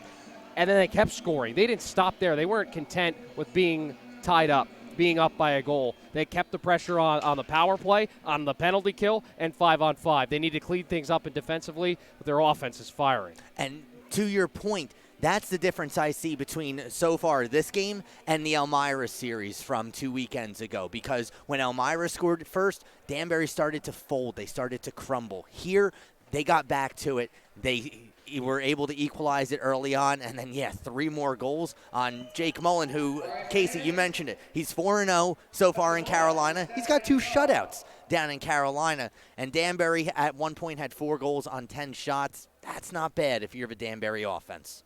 And then they kept scoring. They didn't stop there. They weren't content with being tied up, being up by a goal. They kept the pressure on the power play, on the penalty kill, and 5-on-5. They need to clean things up and defensively, but their offense is firing. And to your point, that's the difference I see between so far this game and the Elmira series from 2 weekends ago. Because when Elmira scored first, Danbury started to fold. They started to crumble. Here, they got back to it. They were able to equalize it early on, and then, 3 more goals on Jake Mullen, who, Casey, you mentioned it. He's 4-0 so far in Carolina. He's got 2 shutouts down in Carolina, and Danbury at one point had 4 goals on 10 shots. That's not bad if you're the Danbury offense.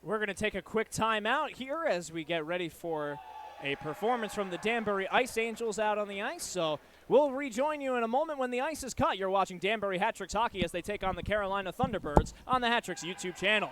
We're going to take a quick timeout here as we get ready for a performance from the Danbury Ice Angels out on the ice. So we'll rejoin you in a moment when the ice is cut. You're watching Danbury Hat-Tricks hockey as they take on the Carolina Thunderbirds on the Hat-Tricks YouTube channel.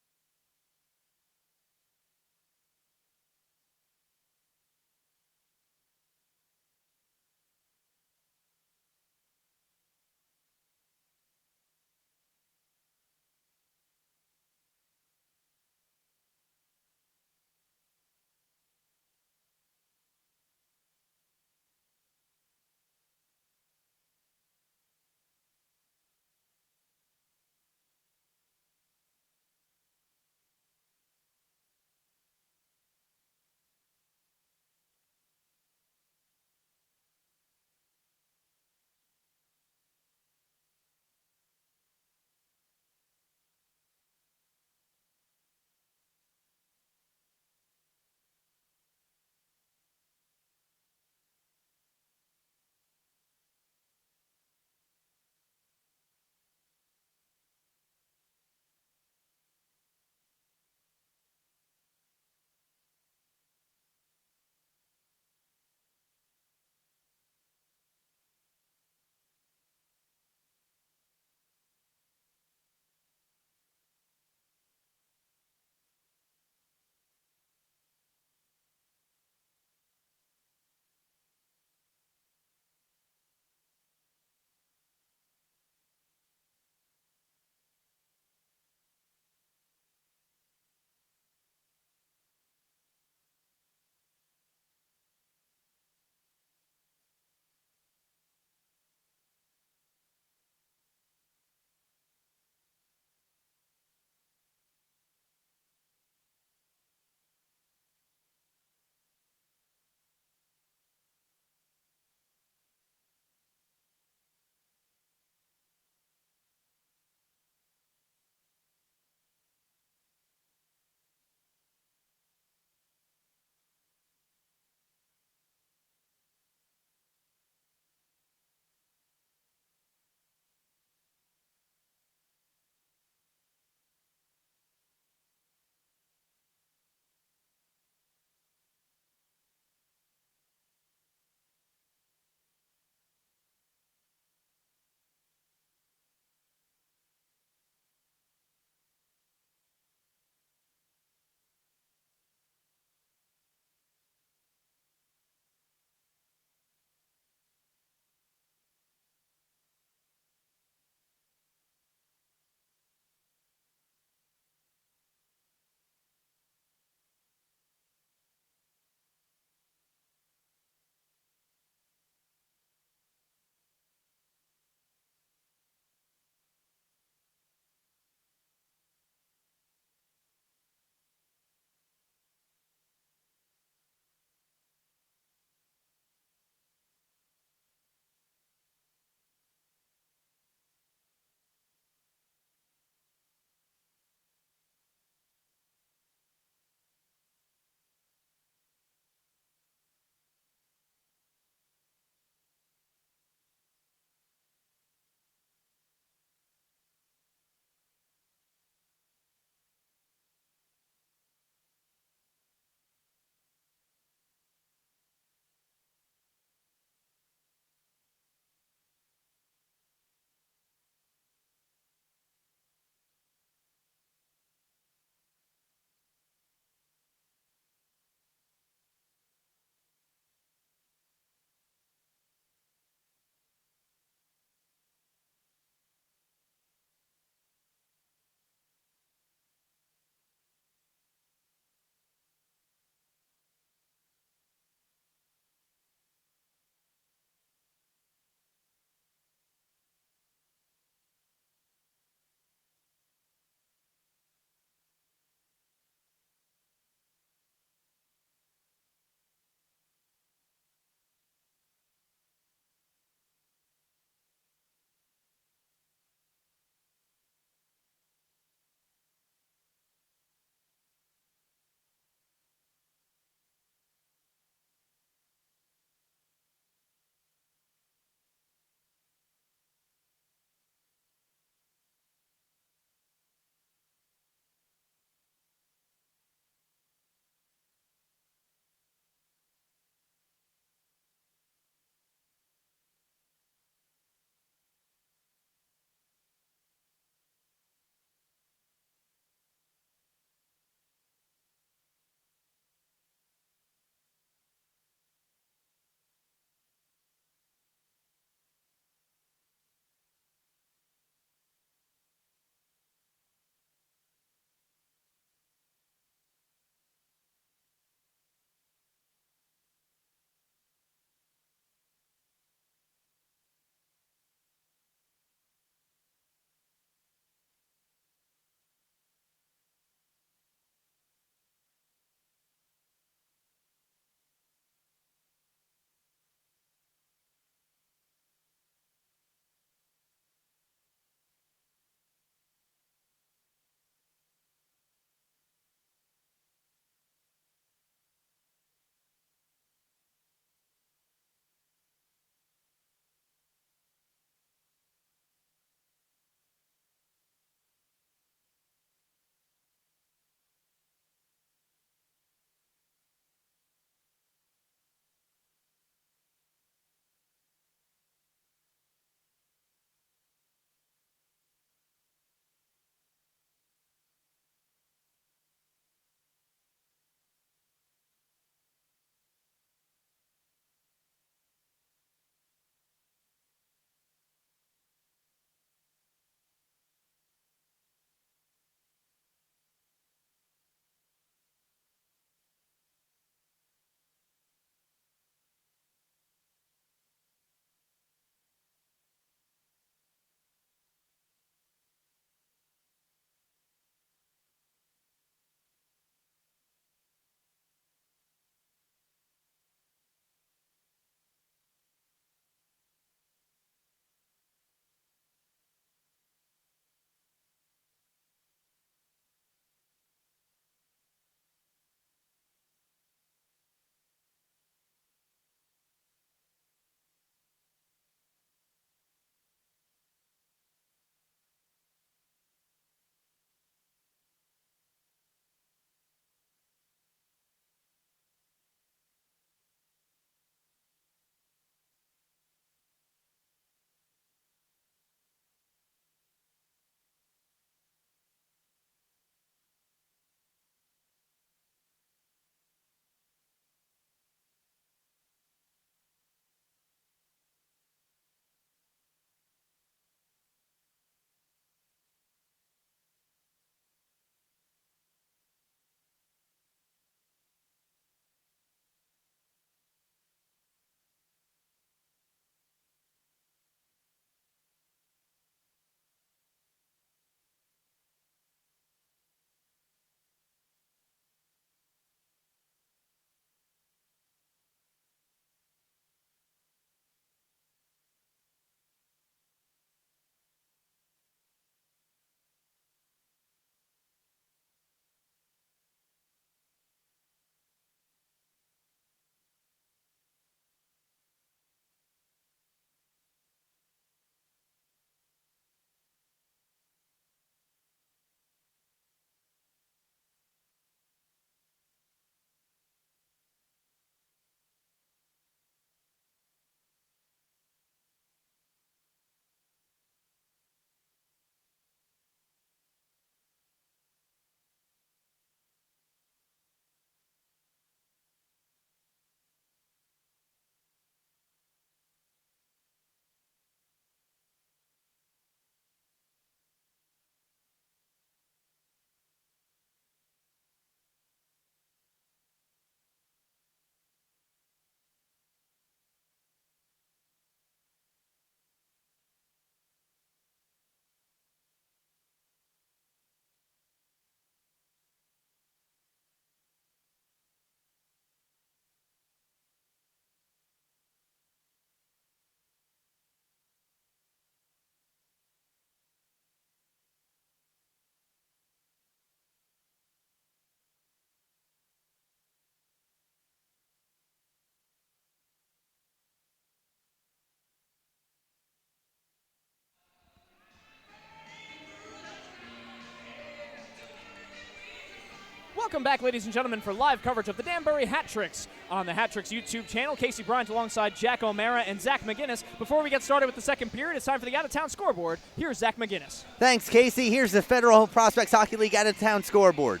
Welcome back, ladies and gentlemen, for live coverage of the Danbury Hat Tricks on the Hat Tricks YouTube channel. Casey Bryant alongside Jack O'Mara and Zach McGinnis. Before we get started with the second period, it's time for the out-of-town scoreboard. Here's Zach McGinnis. Thanks, Casey. Here's the Federal Prospects Hockey League out-of-town scoreboard.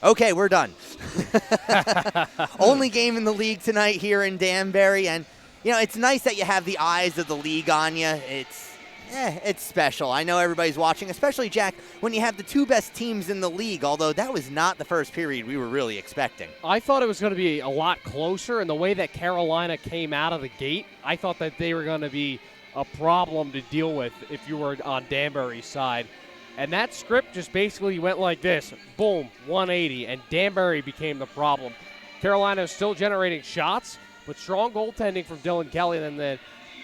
Okay, we're done. Only game in the league tonight here in Danbury, and you know it's nice that you have the eyes of the league on you. It's special. I know everybody's watching, especially Jack, when you have the two best teams in the league, although that was not the first period we were really expecting. I thought it was going to be a lot closer, and the way that Carolina came out of the gate, I thought that they were going to be a problem to deal with if you were on Danbury's side. And that script just basically went like this. Boom, 180, and Danbury became the problem. Carolina is still generating shots, but strong goaltending from Dylan Kelly, and then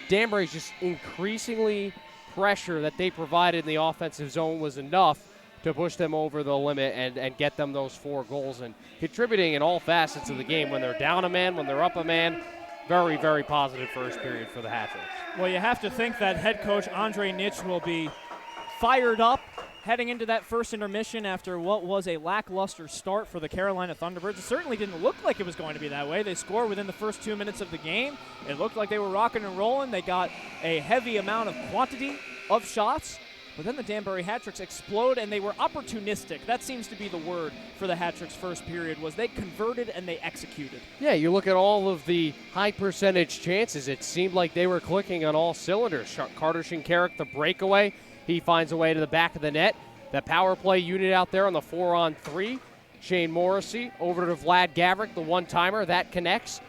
Danbury's just increasingly pressure that they provided in the offensive zone was enough to push them over the limit and get them those 4 goals, and contributing in all facets of the game. When they're down a man, when they're up a man, very, very positive first period for the Hat Tricks. Well, you have to think that head coach Andre Nitsch will be fired up heading into that first intermission after what was a lackluster start for the Carolina Thunderbirds. It certainly didn't look like it was going to be that way. They scored within the first 2 minutes of the game. It looked like they were rocking and rolling. They got a heavy amount of quantity of shots, but then the Danbury Hat Tricks explode, and they were opportunistic. That seems to be the word for the Hat Tricks' first period, was they converted and they executed. Yeah, you look at all of the high percentage chances. It seemed like they were clicking on all cylinders. Carter Shinkarik, the breakaway, he finds a way to the back of the net. The power play unit out there on the 4-on-3. Shane Morrissey over to Vlad Gavrik, the one-timer. That connects.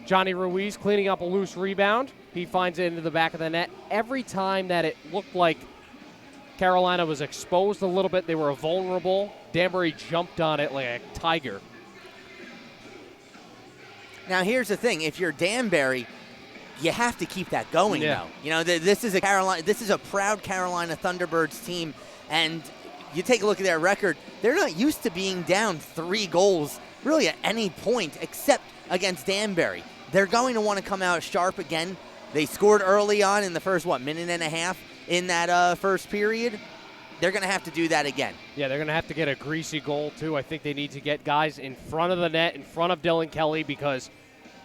Johnny Ruiz cleaning up a loose rebound. He finds it into the back of the net. Every time that it looked like Carolina was exposed a little bit, they were vulnerable, Danbury jumped on it like a tiger. Now, here's the thing. If you're Danbury, you have to keep that going, though. You know, this is a proud Carolina Thunderbirds team, and you take a look at their record, they're not used to being down 3 goals really at any point except against Danbury. They're going to want to come out sharp again. They scored early on in the first, minute and a half in that first period. They're going to have to do that again. Yeah, they're going to have to get a greasy goal, too. I think they need to get guys in front of the net, in front of Dylan Kelly, because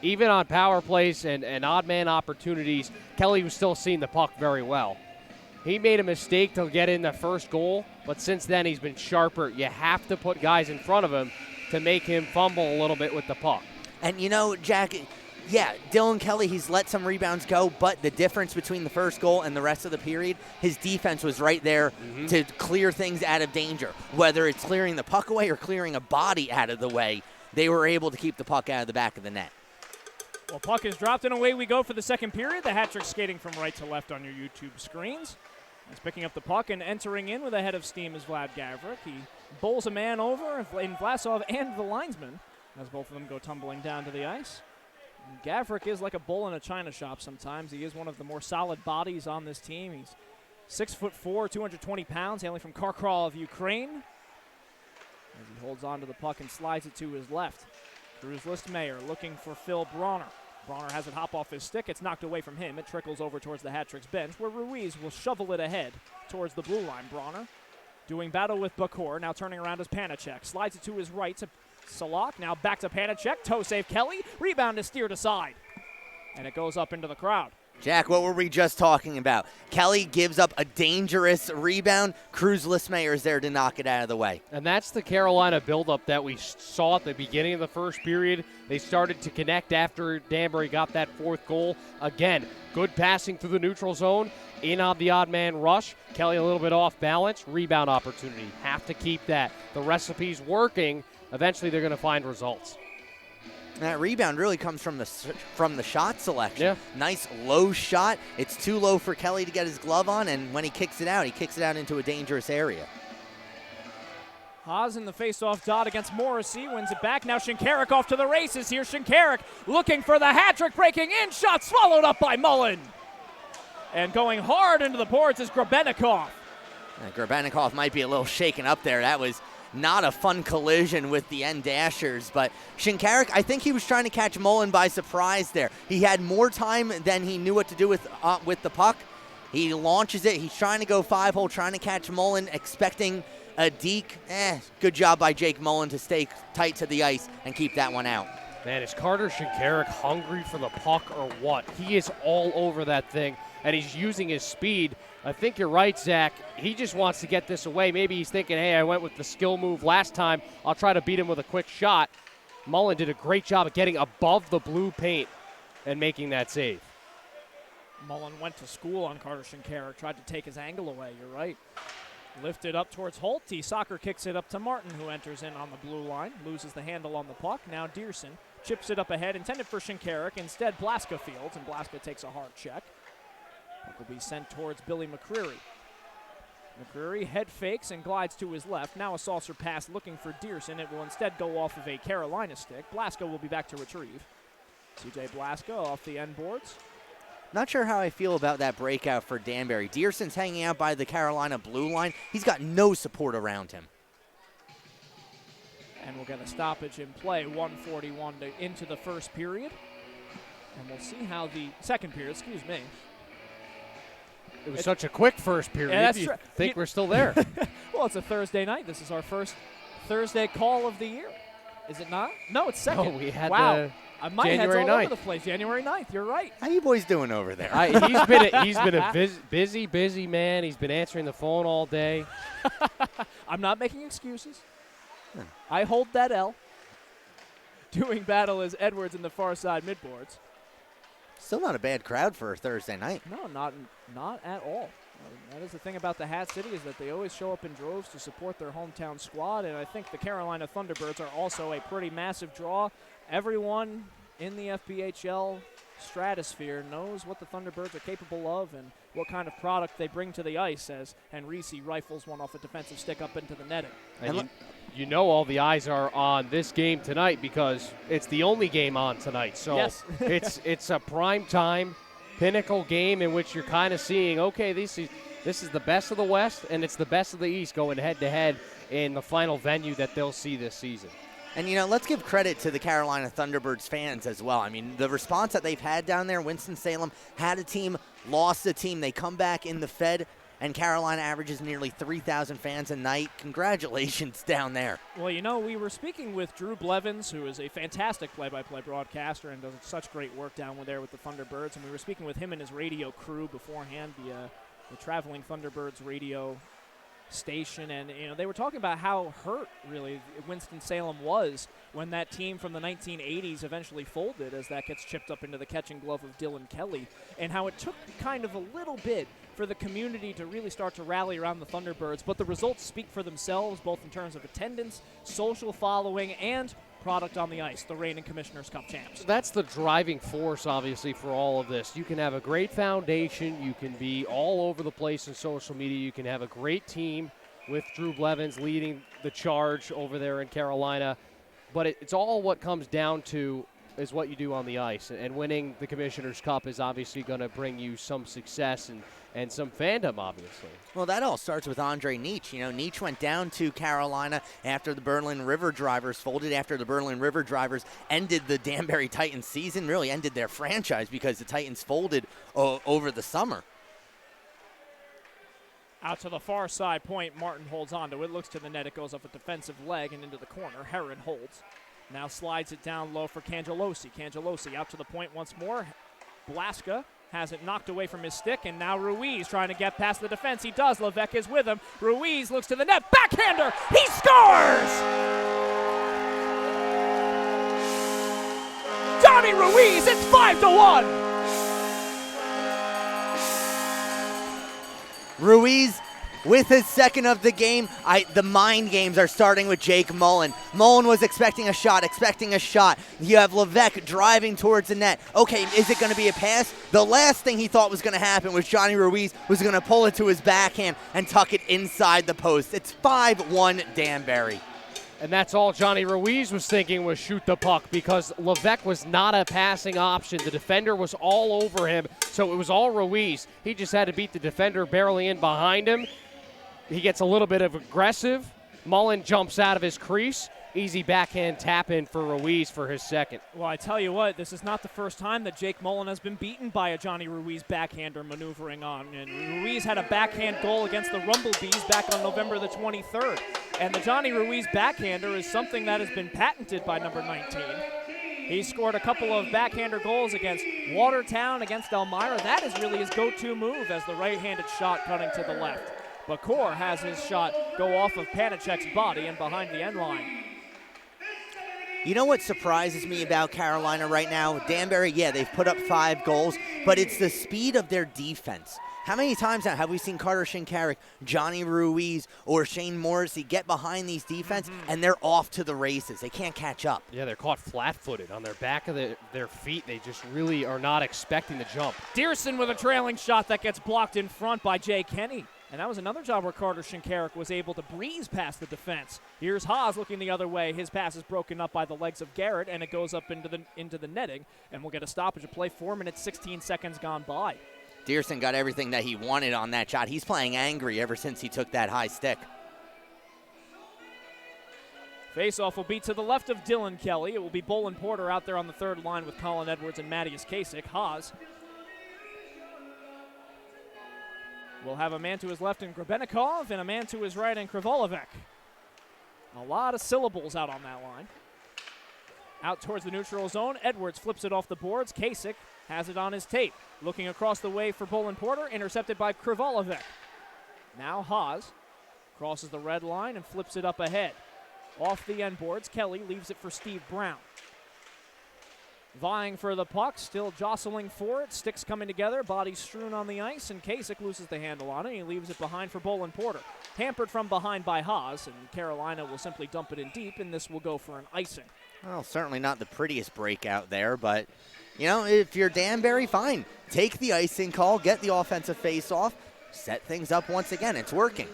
even on power plays and odd man opportunities, Kelly was still seeing the puck very well. He made a mistake to get in the first goal, but since then he's been sharper. You have to put guys in front of him to make him fumble a little bit with the puck. And, you know, Jack, yeah, Dylan Kelly, he's let some rebounds go, but the difference between the first goal and the rest of the period, his defense was right there to clear things out of danger. Whether it's clearing the puck away or clearing a body out of the way, they were able to keep the puck out of the back of the net. Well, puck is dropped, and away we go for the second period. The Hat Tricks skating from right to left on your YouTube screens. He's picking up the puck and entering in with a head of steam is Vlad Gavrik. He bowls a man over in Vlasov and the linesman as both of them go tumbling down to the ice. And Gavrik is like a bull in a china shop sometimes. He is one of the more solid bodies on this team. He's 6'4", 220 pounds, hailing from Kharkov, Ukraine. As he holds on to the puck and slides it to his left. Cruz Listmayer looking for Phil Bronner. Bronner has it hop off his stick. It's knocked away from him. It trickles over towards the Hat Tricks bench, where Ruiz will shovel it ahead towards the blue line. Bronner doing battle with Bakor. Now turning around is Panacek. Slides it to his right to Salak. Now back to Panacek. Toe save Kelly. Rebound is steered aside. And it goes up into the crowd. Jack, what were we just talking about? Kelly gives up a dangerous rebound. Cruz Listmayer is there to knock it out of the way. And that's the Carolina buildup that we saw at the beginning of the first period. They started to connect after Danbury got that 4th goal. Again, good passing through the neutral zone. In on the odd man rush. Kelly a little bit off balance. Rebound opportunity. Have to keep that. The recipe's working. Eventually they're going to find results. That rebound really comes from the shot selection. Yeah. Nice low shot. It's too low for Kelly to get his glove on, and when he kicks it out into a dangerous area. Haas in the face-off dot against Morrissey, wins it back. Now Shinkarik off to the races here. Shinkarik looking for the hat trick, breaking in. Shot swallowed up by Mullen. And going hard into the boards is Grebennikov. Grebennikov might be a little shaken up there. That was not a fun collision with the end dashers, but Shinkarik, I think he was trying to catch Mullen by surprise there. He had more time than he knew what to do with the puck. He launches it. He's trying to go 5-hole, trying to catch Mullen, expecting a deke. Good job by Jake Mullen to stay tight to the ice and keep that one out. Man, is Carter Shinkarik hungry for the puck or what? He is all over that thing, and he's using his speed. I think you're right, Zach. He just wants to get this away. Maybe he's thinking, hey, I went with the skill move last time. I'll try to beat him with a quick shot. Mullen did a great job of getting above the blue paint and making that save. Mullen went to school on Carter Shinkarik, tried to take his angle away. You're right. Lifted up towards Holte. Soccer kicks it up to Martin, who enters in on the blue line, loses the handle on the puck. Now Dearson chips it up ahead, intended for Shinkarik. Instead, Blaska fields, and Blaska takes a hard check. Puck will be sent towards Billy McCreary. McCreary head fakes and glides to his left. Now a saucer pass looking for Dearson. It will instead go off of a Carolina stick. Blaska will be back to retrieve. CJ Blaska off the end boards. Not sure how I feel about that breakout for Danbury. Dearson's hanging out by the Carolina blue line. He's got no support around him. And we'll get a stoppage in play, 1:41 into the first period. And we'll see how the second period, excuse me. It was such a quick first period. Yeah, that's you true. think we're still there. Well, it's a Thursday night. This is our first Thursday call of the year. Is it not? No, it's second. No, we had wow. My head's January all 9th. over the place. January 9th. You're right. How you boys doing over there? He's been a busy man. He's been answering the phone all day. I'm not making excuses. I hold that L. Doing battle is Edwards in the far side midboards. Still not a bad crowd for a Thursday night. No, not at all. That is the thing about the Hat City, is that they always show up in droves to support their hometown squad, and I think the Carolina Thunderbirds are also a pretty massive draw. Everyone in the FPHL stratosphere knows what the Thunderbirds are capable of and what kind of product they bring to the ice, as Henrici rifles one off a defensive stick up into the netting. And you know all the eyes are on this game tonight because it's the only game on tonight. So yes. it's a prime time pinnacle game in which you're kind of seeing, okay, this is the best of the West and it's the best of the East going head-to-head in the final venue that they'll see this season. And, let's give credit to the Carolina Thunderbirds fans as well. I mean, the response that they've had down there, Winston-Salem had a team, lost a team. They come back in the Fed, and Carolina averages nearly 3,000 fans a night. Congratulations down there. Well, we were speaking with Drew Blevins, who is a fantastic play-by-play broadcaster and does such great work down there with the Thunderbirds, and we were speaking with him and his radio crew beforehand, the traveling Thunderbirds radio station, and they were talking about how hurt really Winston-Salem was when that team from the 1980s eventually folded, as that gets chipped up into the catching glove of Dylan Kelly, and how it took kind of a little bit for the community to really start to rally around the Thunderbirds, but the results speak for themselves, both in terms of attendance, social following, and product on the ice, the reigning Commissioner's Cup champs. That's the driving force, obviously, for all of this. You can have a great foundation. You can be all over the place in social media. You can have a great team with Drew Blevins leading the charge over there in Carolina. But it's all what comes down to is what you do on the ice. And winning the Commissioner's Cup is obviously going to bring you some success and some fandom, obviously. Well, that all starts with Andre Nietzsche. Nietzsche went down to Carolina after the Berlin River Drivers folded, after the Berlin River Drivers ended the Danbury Titans season, really ended their franchise because the Titans folded over the summer. Out to the far side point, Martin holds on to it, looks to the net, it goes off a defensive leg and into the corner. Heron holds. Now slides it down low for Cangelosi. Cangelosi out to the point once more. Blaska has it knocked away from his stick, and now Ruiz trying to get past the defense. He does. Levesque is with him. Ruiz looks to the net. Backhander. He scores! Johnny Ruiz, it's 5-1. Ruiz with his second of the game. The mind games are starting with Jake Mullen. Mullen was expecting a shot. You have Levesque driving towards the net. Okay, is it going to be a pass? The last thing he thought was going to happen was Johnny Ruiz was going to pull it to his backhand and tuck it inside the post. It's 5-1 Danbury. And that's all Johnny Ruiz was thinking, was shoot the puck, because Levesque was not a passing option. The defender was all over him, so it was all Ruiz. He just had to beat the defender barely in behind him. He gets a little bit of aggressive. Mullen jumps out of his crease, easy backhand tap in for Ruiz for his second. Well, I tell you what, this is not the first time that Jake Mullen has been beaten by a Johnny Ruiz backhander maneuvering on. And Ruiz had a backhand goal against the Rumblebees back on November the 23rd. And the Johnny Ruiz backhander is something that has been patented by number 19. He scored a couple of backhander goals against Watertown, against Elmira. That is really his go-to move as the right-handed shot cutting to the left. Bakur has his shot go off of Panicek's body and behind the end line. You know what surprises me about Carolina right now? Danbury, yeah, they've put up 5 goals, but it's the speed of their defense. How many times now have we seen Carter Shinkarik, Johnny Ruiz, or Shane Morrissey get behind these defense, and they're off to the races? They can't catch up. Yeah, they're caught flat-footed on their back of their feet. They just really are not expecting the jump. Dearson with a trailing shot that gets blocked in front by Jay Kenny. And that was another job where Carter Shinkarik was able to breeze past the defense. Here's Haas looking the other way. His pass is broken up by the legs of Garrett, and it goes up into the netting. And we'll get a stoppage of play. 4 minutes, 16 seconds gone by. Dearson got everything that he wanted on that shot. He's playing angry ever since he took that high stick. Faceoff will be to the left of Dylan Kelly. It will be Bolin Porter out there on the third line with Colin Edwards and Mattias Kasich. Haas will have a man to his left in Grebenikov and a man to his right in Krivolovec. A lot of syllables out on that line. Out towards the neutral zone, Edwards flips it off the boards. Kasich has it on his tape. Looking across the way for Bolin Porter, intercepted by Krivolovec. Now Haas crosses the red line and flips it up ahead. Off the end boards, Kelly leaves it for Steve Brown. Vying for the puck, still jostling for it. Sticks coming together, bodies strewn on the ice, and Kasich loses the handle on it. He leaves it behind for Bolin Porter. Hampered from behind by Haas, and Carolina will simply dump it in deep, and this will go for an icing. Well, certainly not the prettiest breakout there, but, you know, if you're Danbury, fine. Take the icing call, get the offensive face-off, set things up once again. It's working.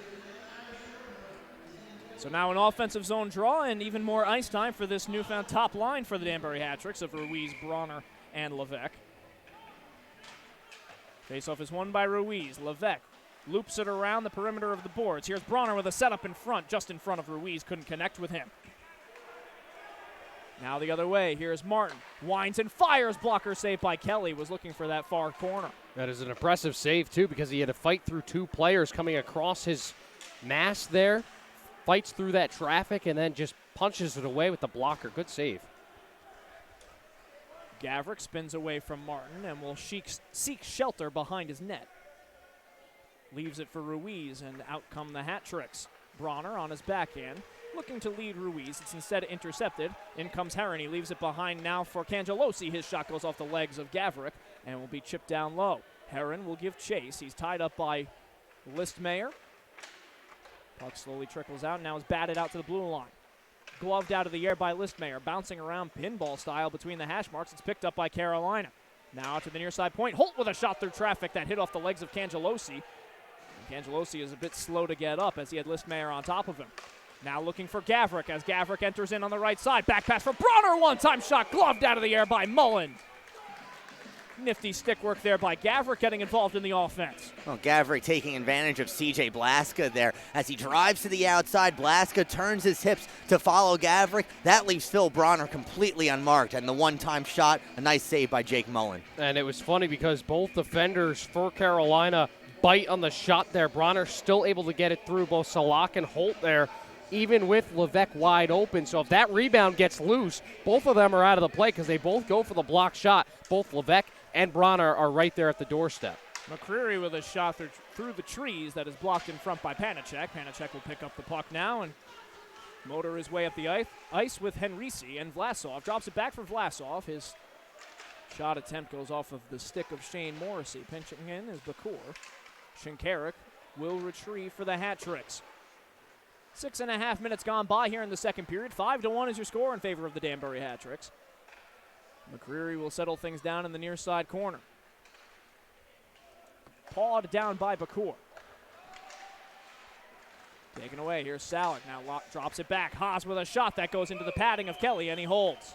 So now an offensive zone draw and even more ice time for this newfound top line for the Danbury Hat-Tricks of Ruiz, Bronner, and Levesque. Faceoff is won by Ruiz. Levesque loops it around the perimeter of the boards. Here's Bronner with a setup in front, just in front of Ruiz. Couldn't connect with him. Now the other way. Here's Martin. Winds and fires. Blocker save by Kelly. Was looking for that far corner. That is an impressive save, too, because he had to fight through 2 players coming across his mass there. Fights through that traffic and then just punches it away with the blocker. Good save. Gavrik spins away from Martin and will seek shelter behind his net. Leaves it for Ruiz, and out come the Hat-Tricks. Bronner on his backhand, looking to lead Ruiz. It's instead intercepted. In comes Herron. He leaves it behind now for Cangelosi. His shot goes off the legs of Gavrik and will be chipped down low. Herron will give chase. He's tied up by Listmayer. Puck slowly trickles out, now is batted out to the blue line. Gloved out of the air by Listmayer, bouncing around pinball style between the hash marks. It's picked up by Carolina. Now out to the near side point. Holt with a shot through traffic that hit off the legs of Cangelosi. Cangelosi is a bit slow to get up as he had Listmayer on top of him. Now looking for Gavrik as Gavrik enters in on the right side. Back pass for Bronner, one-time shot gloved out of the air by Mullen. Nifty stick work there by Gavrik getting involved in the offense. Well, Gavrik taking advantage of C.J. Blaska there. As he drives to the outside, Blaska turns his hips to follow Gavrik. That leaves Phil Bronner completely unmarked. And the one-time shot, a nice save by Jake Mullen. And it was funny because both defenders for Carolina bite on the shot there. Bronner still able to get it through both Salak and Holt there, even with Levesque wide open. So if that rebound gets loose, both of them are out of the play because they both go for the block shot. Both Levesque and Bronner are right there at the doorstep. McCreary with a shot through the trees that is blocked in front by Panicek. Panicek will pick up the puck now and motor his way up the ice with Henrici, and Vlasov drops it back for Vlasov. His shot attempt goes off of the stick of Shane Morrissey. Pinching in is Bakur. Shinkarik will retrieve for the Hat-Tricks. 6.5 minutes gone by here in the second period. 5-1 is your score in favor of the Danbury Hat-Tricks. McCreary will settle things down in the near side corner. Pawed down by Bakur. Taken away. Here's Salek. Now drops it back. Haas with a shot that goes into the padding of Kelly, and he holds.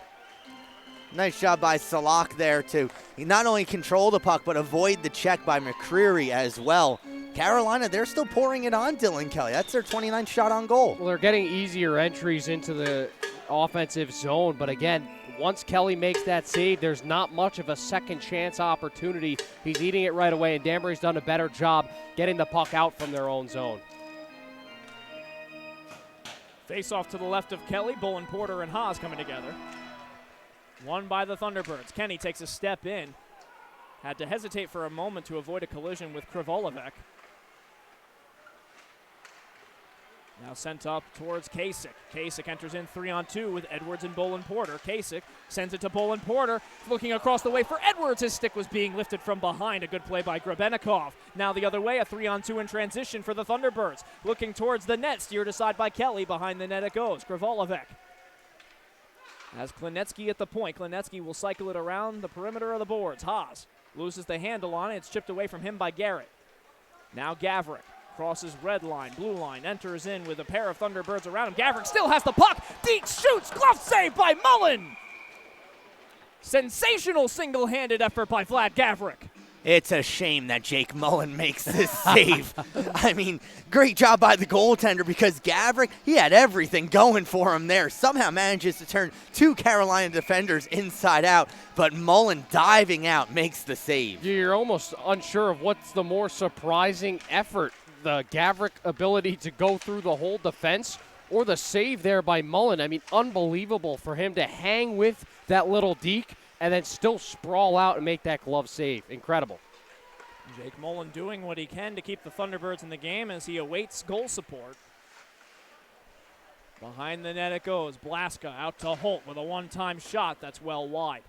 Nice job by Salak there to not only control the puck, but avoid the check by McCreary as well. Carolina, they're still pouring it on Dylan Kelly. That's their 29th shot on goal. Well, they're getting easier entries into the offensive zone. But again, once Kelly makes that save, there's not much of a second chance opportunity. He's eating it right away, and Danbury's done a better job getting the puck out from their own zone. Face off to the left of Kelly. Bolin Porter and Haas coming together. Won by the Thunderbirds. Kenny takes a step in. Had to hesitate for a moment to avoid a collision with Krivolovec. Now sent up towards Kasich. Kasich enters in 3-on-2 with Edwards and Bolin Porter. Kasich sends it to Bolin Porter. Looking across the way for Edwards. His stick was being lifted from behind. A good play by Grebennikov. Now the other way, a 3-on-2 in transition for the Thunderbirds. Looking towards the net, steered aside by Kelly. Behind the net it goes. Krivolovec has Klinetsky at the point. Klinetsky will cycle it around the perimeter of the boards. Haas loses the handle on it. It's chipped away from him by Garrett. Now Gavrik. Crosses red line, blue line, enters in with a pair of Thunderbirds around him. Gavrik still has the puck. Deek shoots. Glove save by Mullen. Sensational single-handed effort by Vlad Gavrik. It's a shame that Jake Mullen makes this save. I mean, great job by the goaltender because Gavrik, he had everything going for him there. Somehow manages to turn two Carolina defenders inside out, but Mullen diving out makes the save. You're almost unsure of what's the more surprising effort, the Gavrik ability to go through the whole defense or the save there by Mullen. I mean, unbelievable for him to hang with that little deke and then still sprawl out and make that glove save. Incredible. Jake Mullen doing what he can to keep the Thunderbirds in the game as he awaits goal support. Behind the net it goes. Blaska out to Holt with a one-time shot that's well wide.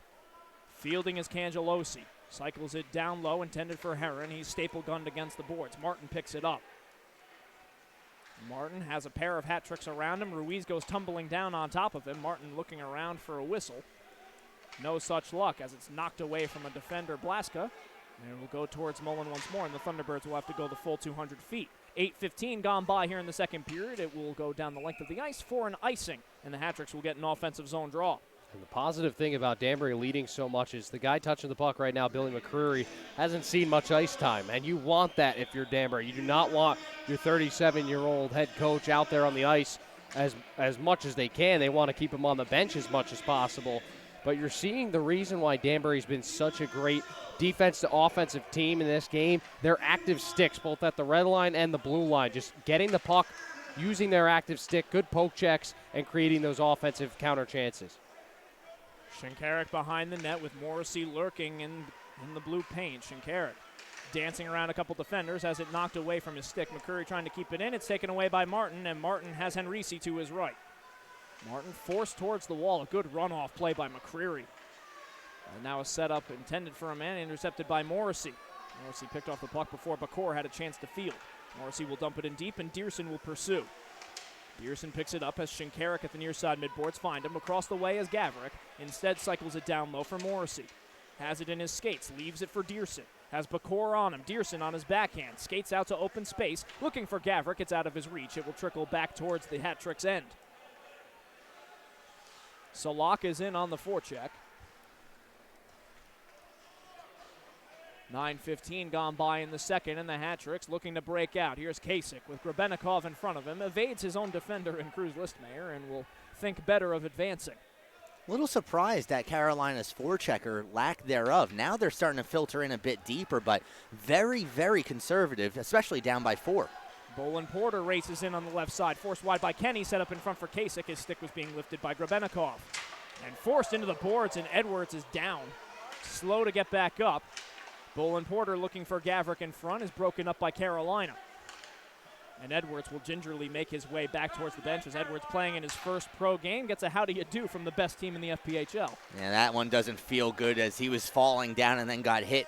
Fielding is Cangelosi. Cycles it down low, intended for Heron. He's staple gunned against the boards. Martin picks it up. Martin has a pair of hat tricks around him. Ruiz goes tumbling down on top of him. Martin looking around for a whistle. No such luck as it's knocked away from a defender, Blaska. And it will go towards Mullen once more, and the Thunderbirds will have to go the full 200 feet. 8:15 gone by here in the second period. It will go down the length of the ice for an icing, and the hat tricks will get an offensive zone draw. And the positive thing about Danbury leading so much is the guy touching the puck right now, Billy McCreary, hasn't seen much ice time. And you want that if you're Danbury. You do not want your 37-year-old head coach out there on the ice as much as they can. They want to keep him on the bench as much as possible. But you're seeing the reason why Danbury's been such a great defense to offensive team in this game. Their active sticks, both at the red line and the blue line, just getting the puck, using their active stick, good poke checks, and creating those offensive counter chances. Shinkarik behind the net with Morrissey lurking in the blue paint. Shinkarik dancing around a couple defenders, has it knocked away from his stick. McCurry trying to keep it in. It's taken away by Martin, and Martin has Henrici to his right. Martin forced towards the wall. A good runoff play by McCreary. And now a setup intended for a man, intercepted by Morrissey. Morrissey picked off the puck before Bakor had a chance to field. Morrissey will dump it in deep, and Dearson will pursue. Dearson picks it up as Shinkarik at the near side midboards find him. Across the way is Gavrik. Instead cycles it down low for Morrissey. Has it in his skates, leaves it for Dearson. Has Bakor on him. Dearson on his backhand. Skates out to open space. Looking for Gavrik. It's out of his reach. It will trickle back towards the hat trick's end. Salak is in on the forecheck. 9:15 gone by in the second, and the hat-tricks looking to break out. Here's Kasich with Grebennikov in front of him. Evades his own defender in Cruz Listmayer and will think better of advancing. A little surprised at Carolina's forecheck or lack thereof. Now they're starting to filter in a bit deeper, but very, very conservative, especially down by 4. Bolin Porter races in on the left side. Forced wide by Kenny, set up in front for Kasich. His stick was being lifted by Grebennikov. And forced into the boards, and Edwards is down. Slow to get back up. Bolin Porter looking for Gavrik in front is broken up by Carolina. And Edwards will gingerly make his way back towards the bench as Edwards, playing in his first pro game, gets a how do you do from the best team in the FPHL. Yeah, that one doesn't feel good as he was falling down and then got hit.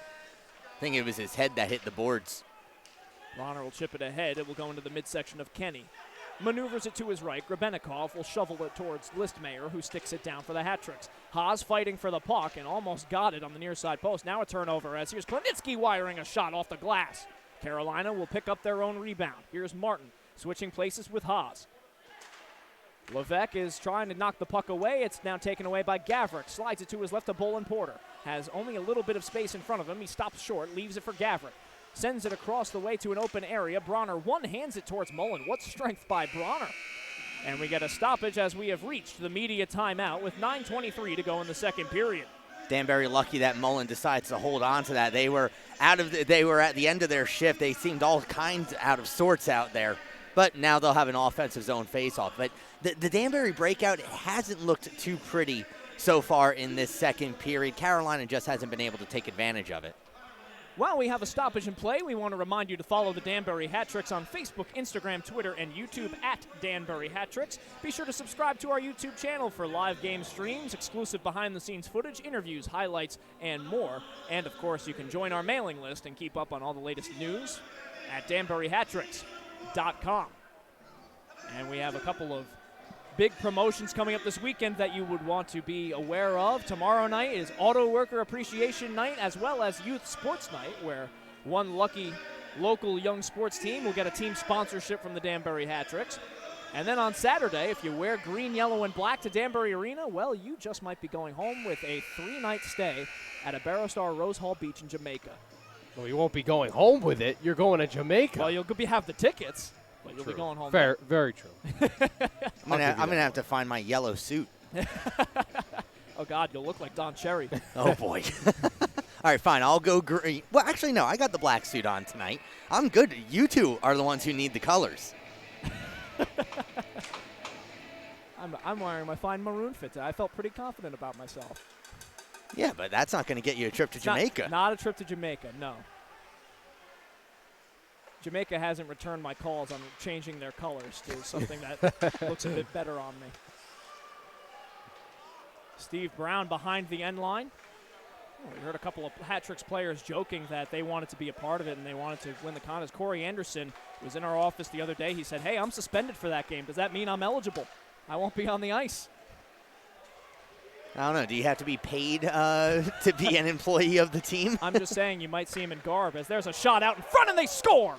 I think it was his head that hit the boards. Bronner will chip it ahead. It will go into the midsection of Kenny. Maneuvers it to his right. Grebennikov will shovel it towards Listmayer, who sticks it down for the hat-tricks. Haas fighting for the puck and almost got it on the near side post. Now a turnover as here's Klinitsky wiring a shot off the glass. Carolina will pick up their own rebound. Here's Martin switching places with Haas. Levesque is trying to knock the puck away. It's now taken away by Gavrik. Slides it to his left to Bolin Porter. Has only a little bit of space in front of him. He stops short, leaves it for Gavrik. Sends it across the way to an open area. Bronner one-hands it towards Mullen. What strength by Bronner. And we get a stoppage as we have reached the media timeout with 9:23 to go in the second period. Danbury lucky that Mullen decides to hold on to that. They were at the end of their shift. They seemed all kinds out of sorts out there. But now they'll have an offensive zone faceoff. But the Danbury breakout hasn't looked too pretty so far in this second period. Carolina just hasn't been able to take advantage of it. While we have a stoppage in play, we want to remind you to follow the Danbury Hat Tricks on Facebook, Instagram, Twitter, and YouTube at Danbury Hat Tricks. Be sure to subscribe to our YouTube channel for live game streams, exclusive behind-the-scenes footage, interviews, highlights, and more. And, of course, you can join our mailing list and keep up on all the latest news at DanburyHatTricks.com. And we have a couple of big promotions coming up this weekend that you would want to be aware of. Tomorrow night is Auto Worker Appreciation Night as well as Youth Sports Night, where one lucky local young sports team will get a team sponsorship from the Danbury Hat Tricks. And then on Saturday, if you wear green, yellow, and black to Danbury Arena, well, you just might be going home with a 3-night stay at a Barrowstar Rose Hall Beach in Jamaica. Well, you won't be going home with it. You're going to Jamaica. Well, you'll have the tickets. But you'll be going home. Fair, very true. I'm gonna have to find my yellow suit. Oh God, you'll look like Don Cherry. Oh boy. All right, fine. I'll go green. Well, actually, no. I got the black suit on tonight. I'm good. You two are the ones who need the colors. I'm wearing my fine maroon fit today. I felt pretty confident about myself. Yeah, but that's not going to get you a trip to Jamaica. Not a trip to Jamaica, no. Jamaica hasn't returned my calls on changing their colors to something that looks a bit better on me. Steve Brown behind the end line. Oh, we heard a couple of Hat Tricks players joking that they wanted to be a part of it and they wanted to win the contest. Corey Anderson was in our office the other day. He said, hey, I'm suspended for that game. Does that mean I'm eligible? I won't be on the ice. I don't know. Do you have to be paid to be an employee of the team? I'm just saying you might see him in garb as there's a shot out in front and they score.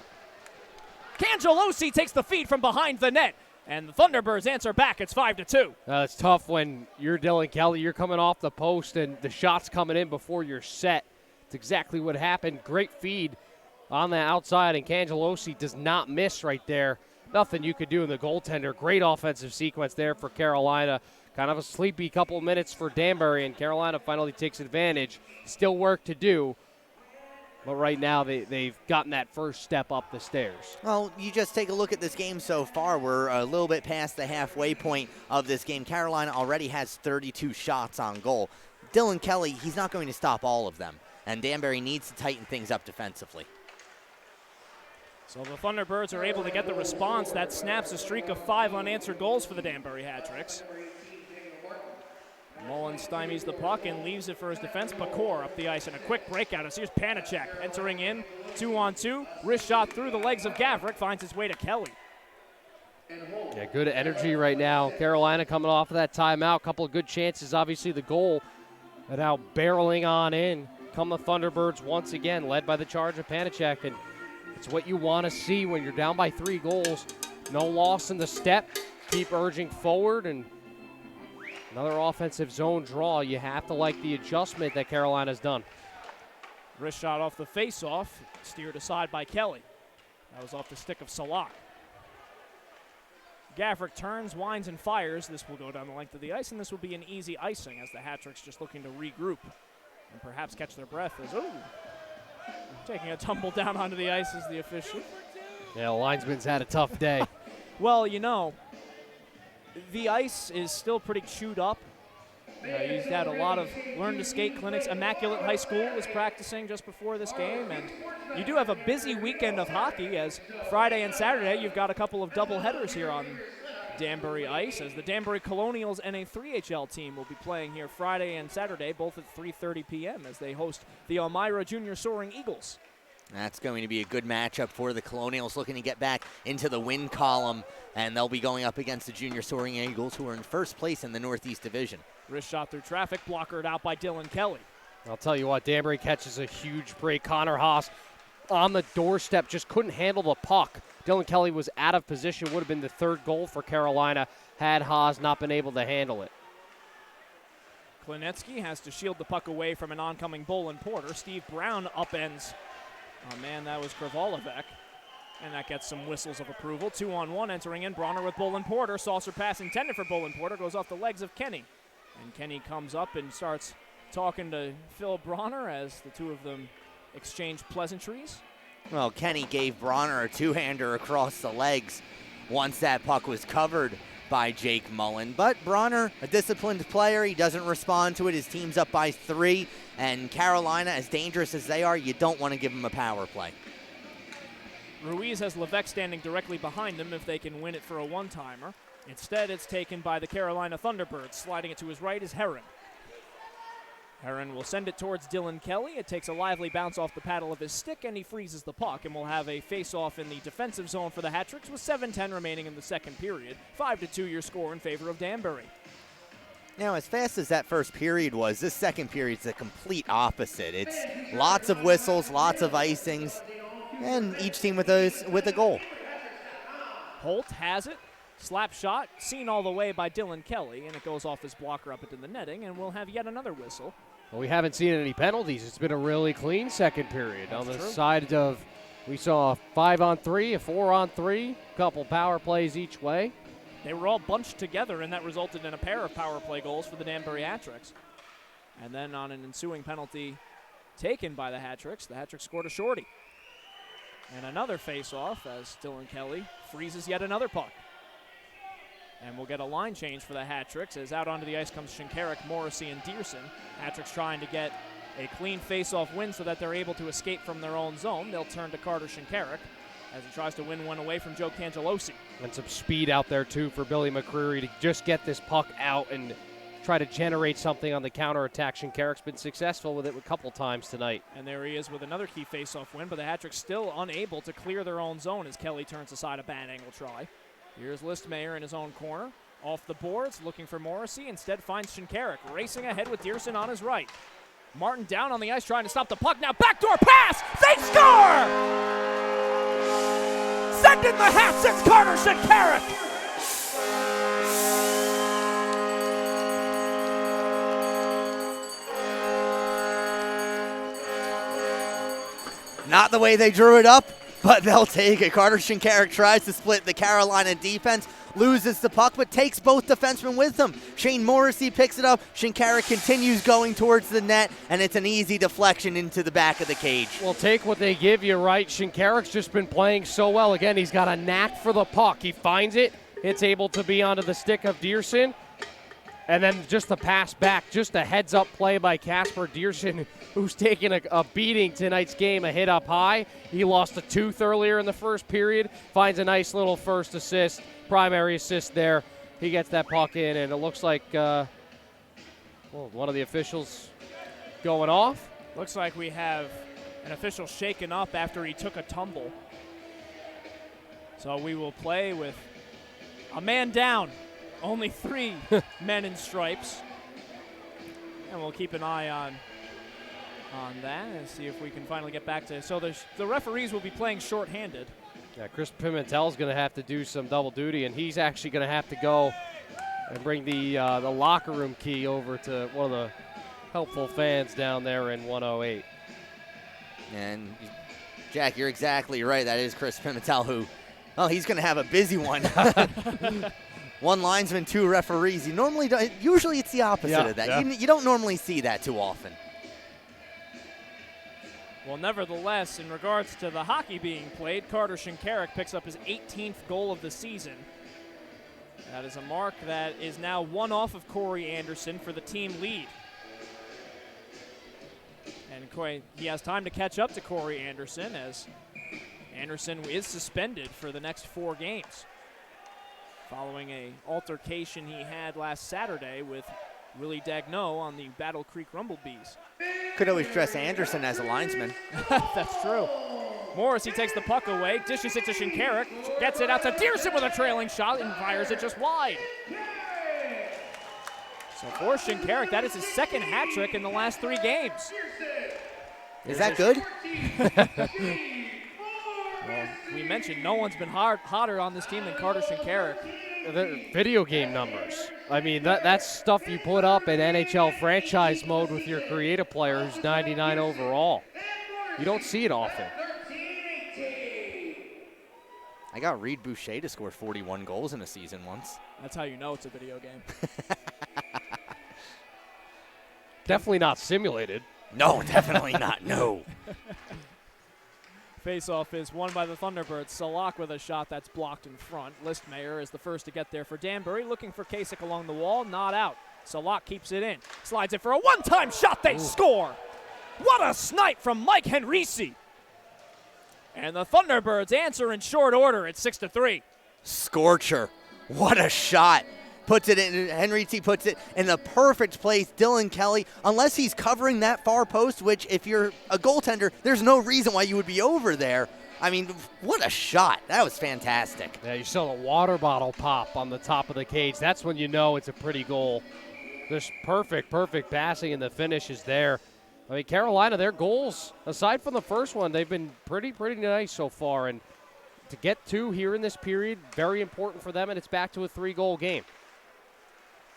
Cangelosi takes the feed from behind the net, and the Thunderbirds answer back. It's 5-2. It's tough when you're Dylan Kelly. You're coming off the post, and the shot's coming in before you're set. It's exactly what happened. Great feed on the outside, and Cangelosi does not miss right there. Nothing you could do in the goaltender. Great offensive sequence there for Carolina. Kind of a sleepy couple of minutes for Danbury, and Carolina finally takes advantage. Still work to do. But right now, they've gotten that first step up the stairs. Well, you just take a look at this game so far. We're a little bit past the halfway point of this game. Carolina already has 32 shots on goal. Dylan Kelly, he's not going to stop all of them. And Danbury needs to tighten things up defensively. So the Thunderbirds are able to get the response that snaps a streak of 5 unanswered goals for the Danbury Hat Tricks. Mullen stymies the puck and leaves it for his defense. Pacor up the ice and a quick breakout as here's Panicek entering in 2-on-2. Wrist shot through the legs of Gavrik finds its way to Kelly. Yeah, good energy right now. Carolina coming off of that timeout. Couple of good chances. Obviously the goal, and now barreling on in come the Thunderbirds once again, led by the charge of Panicek. And it's what you want to see when you're down by 3 goals. No loss in the step. Keep urging forward, and another offensive zone draw. You have to like the adjustment that Carolina's done. Wrist shot off the faceoff, steered aside by Kelly. That was off the stick of Salak. Gavrik turns, winds, and fires. This will go down the length of the ice, and this will be an easy icing as the Hat Tricks just looking to regroup and perhaps catch their breath as, taking a tumble down onto the ice is the official. Yeah, the linesman's had a tough day. Well, you know, the ice is still pretty chewed up. He's had a lot of learn-to-skate clinics. Immaculate High School was practicing just before this game, and you do have a busy weekend of hockey as Friday and Saturday you've got a couple of doubleheaders here on Danbury ice as the Danbury Colonials and a 3HL team will be playing here Friday and Saturday, both at 3:30 p.m. as they host the Elmira Junior Soaring Eagles. That's going to be a good matchup for the Colonials, looking to get back into the win column, and they'll be going up against the Junior Soaring Eagles, who are in first place in the Northeast Division. Wrist shot through traffic, blockered out by Dylan Kelly. I'll tell you what, Danbury catches a huge break. Connor Haas on the doorstep, just couldn't handle the puck. Dylan Kelly was out of position, would have been the 3rd goal for Carolina had Haas not been able to handle it. Klinetsky has to shield the puck away from an oncoming Bolin Porter. Steve Brown upends. Oh man, that was Krivolovic. And that gets some whistles of approval. 2-on-1 entering in. Bronner with Bolin Porter. Saucer pass intended for Bolin Porter. Goes off the legs of Kenny. And Kenny comes up and starts talking to Phil Bronner as the two of them exchange pleasantries. Well, Kenny gave Bronner a two-hander across the legs once that puck was covered by Jake Mullen. But Bronner, a disciplined player, he doesn't respond to it. His team's up by 3. And Carolina, as dangerous as they are, you don't want to give them a power play. Ruiz has Levesque standing directly behind him if they can win it for a one-timer. Instead, it's taken by the Carolina Thunderbirds. Sliding it to his right is Heron. Heron will send it towards Dylan Kelly. It takes a lively bounce off the paddle of his stick, and he freezes the puck, and we'll have a face-off in the defensive zone for the Hat-Tricks with 7:10 remaining in the second period. 5-2 your score in favor of Danbury. Now, as fast as that first period was, this second period's the complete opposite. It's lots of whistles, lots of icings, and each team with a goal. Holt has it. Slap shot, seen all the way by Dylan Kelly, and it goes off his blocker up into the netting, and we'll have yet another whistle. Well, we haven't seen any penalties. It's been a really clean second period. That's on the true. side of, we saw a 5-on-3, a 4-on-3, couple power plays each way. They were all bunched together, and that resulted in a pair of power play goals for the Danbury Hat-Tricks. And then on an ensuing penalty taken by the Hat-Tricks scored a shorty. And another face-off as Dylan Kelly freezes yet another puck. And we'll get a line change for the Hat-Tricks as out onto the ice comes Shinkarik, Morrissey, and Dearson. Hat-Tricks trying to get a clean face-off win so that they're able to escape from their own zone. They'll turn to Carter Shinkarik as he tries to win one away from Joe Cangelosi. And some speed out there, too, for Billy McCreary to just get this puck out and try to generate something on the counterattack. Shinkarik's been successful with it a couple times tonight. And there he is with another key face-off win, but the Hat-Tricks still unable to clear their own zone as Kelly turns aside a bad angle try. Here's Listmayer in his own corner. Off the boards, looking for Morrissey. Instead finds Shinkarik, racing ahead with Dearson on his right. Martin down on the ice trying to stop the puck. Now backdoor pass! They score! Send in the hats, it's Carter Shinkarik! Not the way they drew it up, but they'll take it. Carter Shinkarik tries to split the Carolina defense, loses the puck, but takes both defensemen with him. Shane Morrissey picks it up. Shinkarik continues going towards the net, and it's an easy deflection into the back of the cage. Well, take what they give you, right? Shinkarik's just been playing so well. Again, he's got a knack for the puck. He finds it. It's able to be onto the stick of Dearson. And then just the pass back, just a heads-up play by Casper Dearson, who's taken a beating tonight's game, a hit up high. He lost a tooth earlier in the first period, finds a nice little first assist, primary assist there. He gets that puck in, and it looks like one of the officials going off. Looks like we have an official shaken up after he took a tumble. So we will play with a man down. Only 3 men in stripes. And we'll keep an eye on that and see if we can finally get back to. So the referees will be playing shorthanded. Yeah, Chris Pimentel's going to have to do some double duty, and he's actually going to have to go and bring the locker room key over to one of the helpful fans down there in 108. And, Jack, you're exactly right. That is Chris Pimentel, who, well, he's going to have a busy one. 1 linesman, 2 referees. Usually it's the opposite of that. Yeah. You don't normally see that too often. Well, nevertheless, in regards to the hockey being played, Carter Shinkarik picks up his 18th goal of the season. That is a mark that is now 1 off of Corey Anderson for the team lead. And he has time to catch up to Corey Anderson as Anderson is suspended for the next 4 games. Following an altercation he had last Saturday with Willie Dagneau on the Battle Creek Rumblebees. Could always dress Anderson as a linesman. That's true. Morrissey takes the puck away, dishes it to Shinkarik, gets it out to Dearson with a trailing shot and fires it just wide. So for Shinkarik, that is his 2nd hat trick in the last 3 games. Is that good? Well, we mentioned no one's been hotter on this team than Carter Shinkarik. The video game numbers. I mean, that's stuff you put up in NHL franchise mode with your creative player who's 99 overall. You don't see it often. I got Reed Boucher to score 41 goals in a season once. That's how you know it's a video game. Definitely not simulated. No, definitely not. No. Face-off is won by the Thunderbirds. Salak with a shot that's blocked in front. Listmayer is the first to get there for Danbury, looking for Kasich along the wall, not out. Salak keeps it in, slides it for a one-time shot, they score! What a snipe from Mike Henrici! And the Thunderbirds answer in short order at 6-3. Scorcher. What a shot. Puts it in, Henrici puts it in the perfect place. Dylan Kelly, unless he's covering that far post, which if you're a goaltender, there's no reason why you would be over there. I mean, what a shot. That was fantastic. Yeah, you saw the water bottle pop on the top of the cage. That's when you know it's a pretty goal. There's perfect passing, and the finish is there. I mean, Carolina, their goals, aside from the first one, they've been pretty nice so far. And to get 2 here in this period, very important for them, and it's back to a 3-goal game.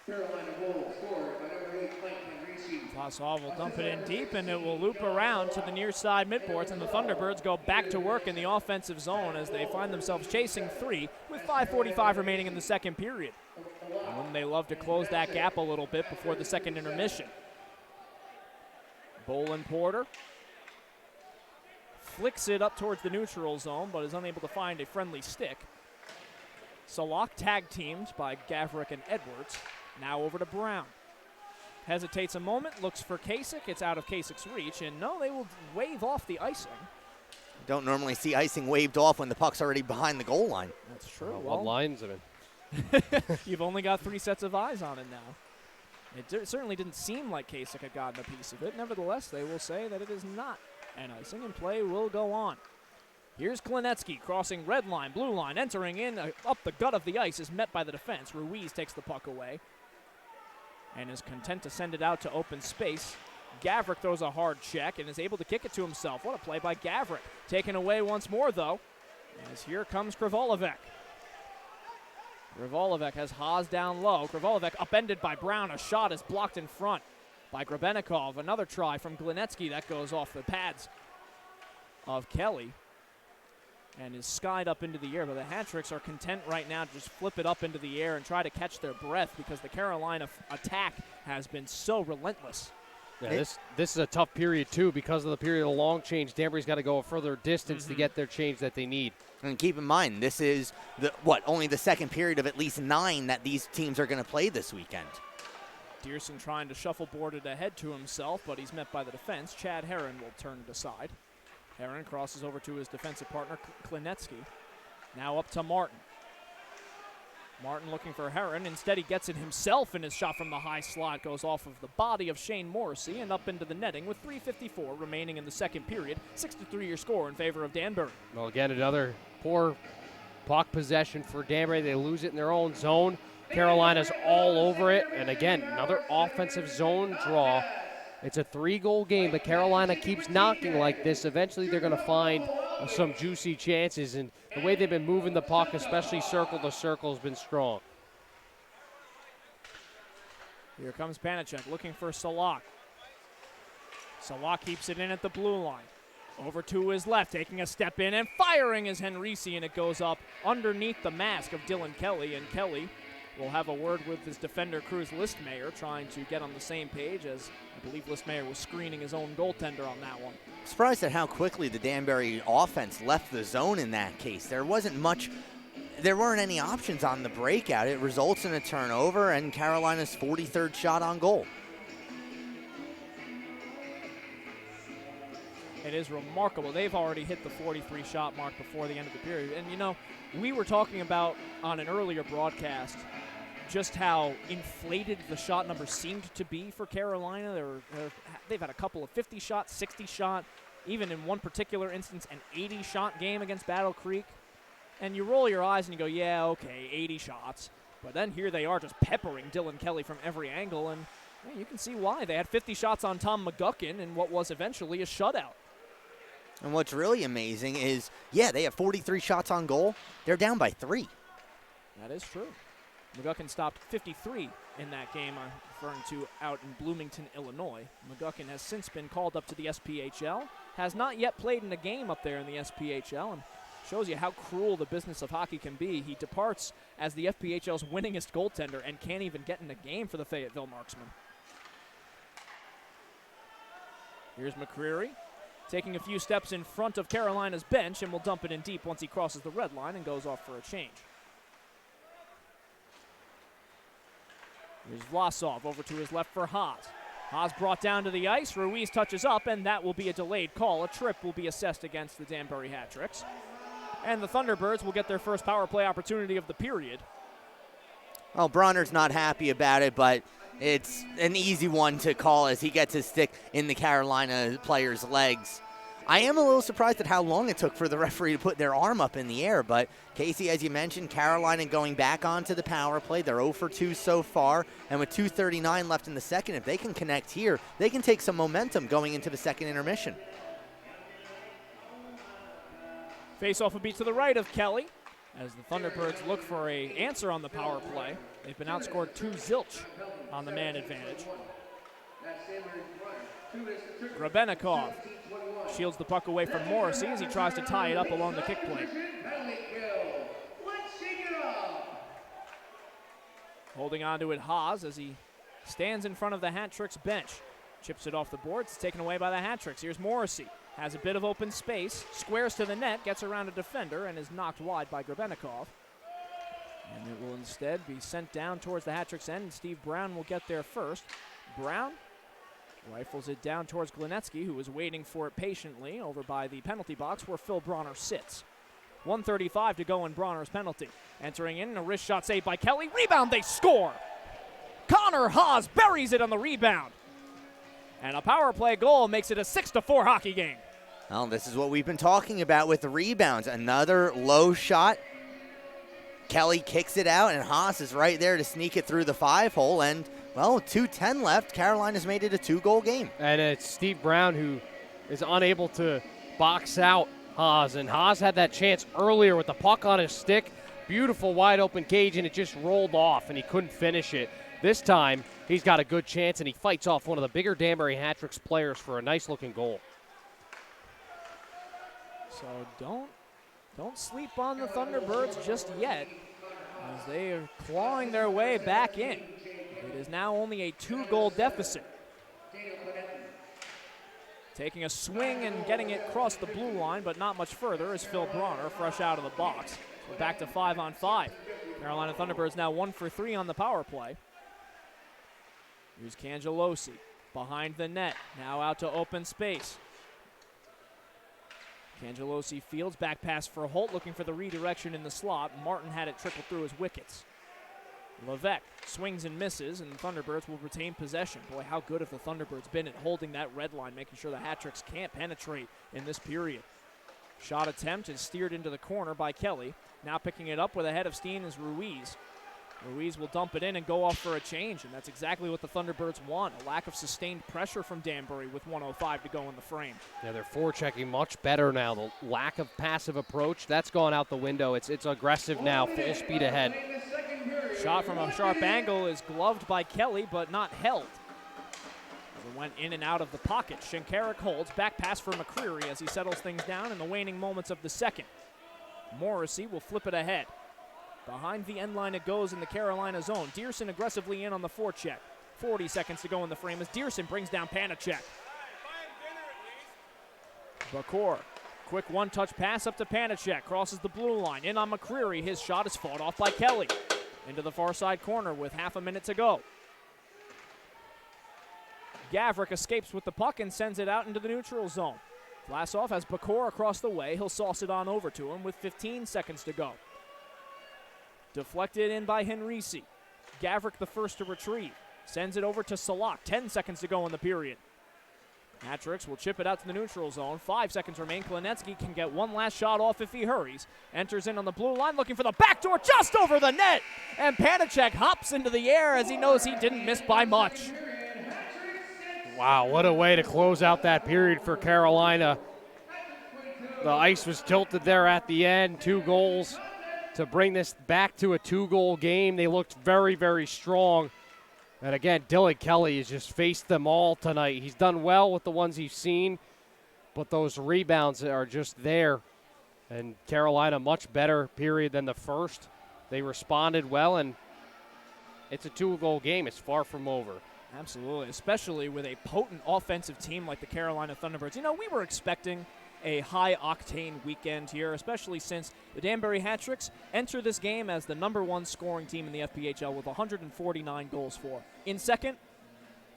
Carolina goal scored by number 8, Mike Henrici. Vlasov will dump it in deep, and it will loop around to the near side midboards, and the Thunderbirds go back to work in the offensive zone as they find themselves chasing 3 with 5:45 remaining in the second period. And wouldn't they love to close that gap a little bit before the second intermission. Bolin Porter flicks it up towards the neutral zone, but is unable to find a friendly stick. Salak tag teamed by Gavrik and Edwards. Now over to Brown. Hesitates a moment, looks for Kasich. It's out of Kasich's reach, and no, they will wave off the icing. Don't normally see icing waved off when the puck's already behind the goal line. That's true. What line's it in? You've only got 3 sets of eyes on it now. It certainly didn't seem like Kasich had gotten a piece of it. Nevertheless, they will say that it is not an icing, and play will go on. Here's Klinetsky crossing red line, blue line, entering in up the gut of the ice, is met by the defense. Ruiz takes the puck away and is content to send it out to open space. Gavrik throws a hard check and is able to kick it to himself. What a play by Gavrik. Taken away once more, though, as here comes Krivolovic. Krivolovic has Haas down low. Krivolovic upended by Brown. A shot is blocked in front by Grebenikov. Another try from Glinetsky that goes off the pads of Kelly and is skied up into the air. But the Hat-Tricks are content right now to just flip it up into the air and try to catch their breath because the Carolina attack has been so relentless. Yeah, this is a tough period, too, because of the period of long change. Danbury's got to go a further distance to get their change that they need. And keep in mind, this is only the second period of at least 9 that these teams are going to play this weekend. Dearson trying to shuffleboard it ahead to himself, but he's met by the defense. Chad Herron will turn it aside. Herron crosses over to his defensive partner, Klinetsky. Now up to Martin. Martin looking for Herron. Instead, he gets it himself, and his shot from the high slot goes off of the body of Shane Morrissey and up into the netting with 3:54 remaining in the second period. 6-3 your score in favor of Danbury. Well, again, another poor puck possession for Danbury. They lose it in their own zone. Carolina's all over it. And again, another offensive zone draw. It's a 3-goal game, but Carolina keeps knocking like this. Eventually, they're going to find some juicy chances. And the way they've been moving the puck, especially circle to circle, has been strong. Here comes Panicek looking for Salak. Salak keeps it in at the blue line. Over to his left, taking a step in and firing is Henrici, and it goes up underneath the mask of Dylan Kelly. And Kelly will have a word with his defender, Cruz Listmayer, trying to get on the same page, as I believe Listmayer was screening his own goaltender on that one. Surprised at how quickly the Danbury offense left the zone in that case. There weren't any options on the breakout. It results in a turnover and Carolina's 43rd shot on goal. It is remarkable. They've already hit the 43 shot mark before the end of the period. And, you know, we were talking about on an earlier broadcast just how inflated the shot number seemed to be for Carolina. They've had a couple of 50 shot, 60 shot, even in one particular instance, an 80 shot game against Battle Creek. And you roll your eyes and you go, yeah, okay, 80 shots. But then here they are just peppering Dylan Kelly from every angle. And well, you can see why. They had 50 shots on Tom McGuckin in what was eventually a shutout. And what's really amazing is, yeah, they have 43 shots on goal. They're down by 3. That is true. McGuckin stopped 53 in that game, I'm referring to out in Bloomington, Illinois. McGuckin has since been called up to the SPHL, has not yet played in a game up there in the SPHL, and Shows you how cruel the business of hockey can be. He departs as the FPHL's winningest goaltender and can't even get in a game for the Fayetteville Marksmen. Here's McCreary taking a few steps in front of Carolina's bench and will dump it in deep once he crosses the red line and goes off for a change. Here's Vlasov over to his left for Haas. Haas brought down to the ice. Ruiz touches up, and that will be a delayed call. A trip will be assessed against the Danbury Hat-Tricks. And the Thunderbirds will get their first power play opportunity of the period. Well, Bronner's not happy about it, but it's an easy one to call as he gets his stick in the Carolina player's legs. I am a little surprised at how long it took for the referee to put their arm up in the air, but Casey, as you mentioned, Carolina going back onto the power play. They're 0 for 2 so far, and with 2:39 left in the second, if they can connect here, they can take some momentum going into the second intermission. Face-off will be to the right of Kelly as the Thunderbirds look for an answer on the power play. They've been outscored 2-0 on the man advantage. Grebennikov shields the puck away from Morrissey as he tries to tie it up along the kick plate. Holding on to it, Haas, as he stands in front of the Hat-Tricks bench. Chips it off the boards, taken away by the Hat-Tricks. Here's Morrissey. Has a bit of open space, squares to the net, gets around a defender, and is knocked wide by Grebennikov. And it will instead be sent down towards the Hat-Tricks end, and Steve Brown will get there first. Brown rifles it down towards Glinetsky, who is waiting for it patiently over by the penalty box where Phil Bronner sits. 1:35 to go in Bronner's penalty. Entering in, a wrist shot saved by Kelly. Rebound, they score! Connor Haas buries it on the rebound. And a power play goal makes it a 6-4 hockey game. Well, this is what we've been talking about with the rebounds. Another low shot. Kelly kicks it out, and Haas is right there to sneak it through the 5-hole. And, well, 2:10 left. Carolina's made it a 2-goal game. And it's Steve Brown who is unable to box out Haas. And Haas had that chance earlier with the puck on his stick. Beautiful wide open cage, and it just rolled off, and he couldn't finish it. This time, he's got a good chance, and he fights off one of the bigger Danbury Hat-Tricks players for a nice-looking goal. So don't sleep on the Thunderbirds just yet, as they are clawing their way back in. It is now only a 2-goal deficit. Taking a swing and getting it across the blue line, but not much further, is Phil Bronner, fresh out of the box. We're back to 5-on-5. Carolina Thunderbirds now 1 for 3 on the power play. Here's Cangelosi behind the net, now out to open space. Cangelosi fields, back pass for Holt, looking for the redirection in the slot. Martin had it trickle through his wickets. Levesque swings and misses, and the Thunderbirds will retain possession. Boy, how good have the Thunderbirds been at holding that red line, making sure the Hat-Tricks can't penetrate in this period. Shot attempt is steered into the corner by Kelly. Now picking it up with a head of steam is Ruiz. Ruiz will dump it in and go off for a change, and that's exactly what the Thunderbirds want. A lack of sustained pressure from Danbury with 1:05 to go in the frame. Yeah, they're forechecking much better now. The lack of passive approach, that's gone out the window. It's aggressive now, full speed ahead. Shot from a sharp angle is gloved by Kelly, but not held. It went in and out of the pocket. Shinkarik holds, back pass for McCreary as he settles things down in the waning moments of the second. Morrissey will flip it ahead. Behind the end line it goes in the Carolina zone. Dearson aggressively in on the forecheck. 40 seconds to go in the frame as Dearson brings down Panacek. Bakor, quick one-touch pass up to Panacek. Crosses the blue line. In on McCreary. His shot is fought off by Kelly. Into the far side corner with half a minute to go. Gavrik escapes with the puck and sends it out into the neutral zone. Vlasov has Bakor across the way. He'll sauce it on over to him with 15 seconds to go. Deflected in by Henrici. Gavrik the first to retrieve. Sends it over to Salak. 10 seconds to go in the period. Hat-Tricks will chip it out to the neutral zone. 5 seconds remain. Klinetsky can get one last shot off if he hurries. Enters in on the blue line looking for the backdoor just over the net. And Panacek hops into the air as he knows he didn't miss by much. Wow, what a way to close out that period for Carolina. The ice was tilted there at the end. 2 goals to bring this back to a 2-goal game. They looked very, very strong. And again, Dylan Kelly has just faced them all tonight. He's done well with the ones he's seen, but those rebounds are just there. And Carolina, much better period than the first. They responded well, and it's a 2-goal game. It's far from over. Absolutely, especially with a potent offensive team like the Carolina Thunderbirds. You know, we were expecting a high-octane weekend here, especially since the Danbury Hat-Tricks enter this game as the #1 scoring team in the FPHL with 149 goals for. In second,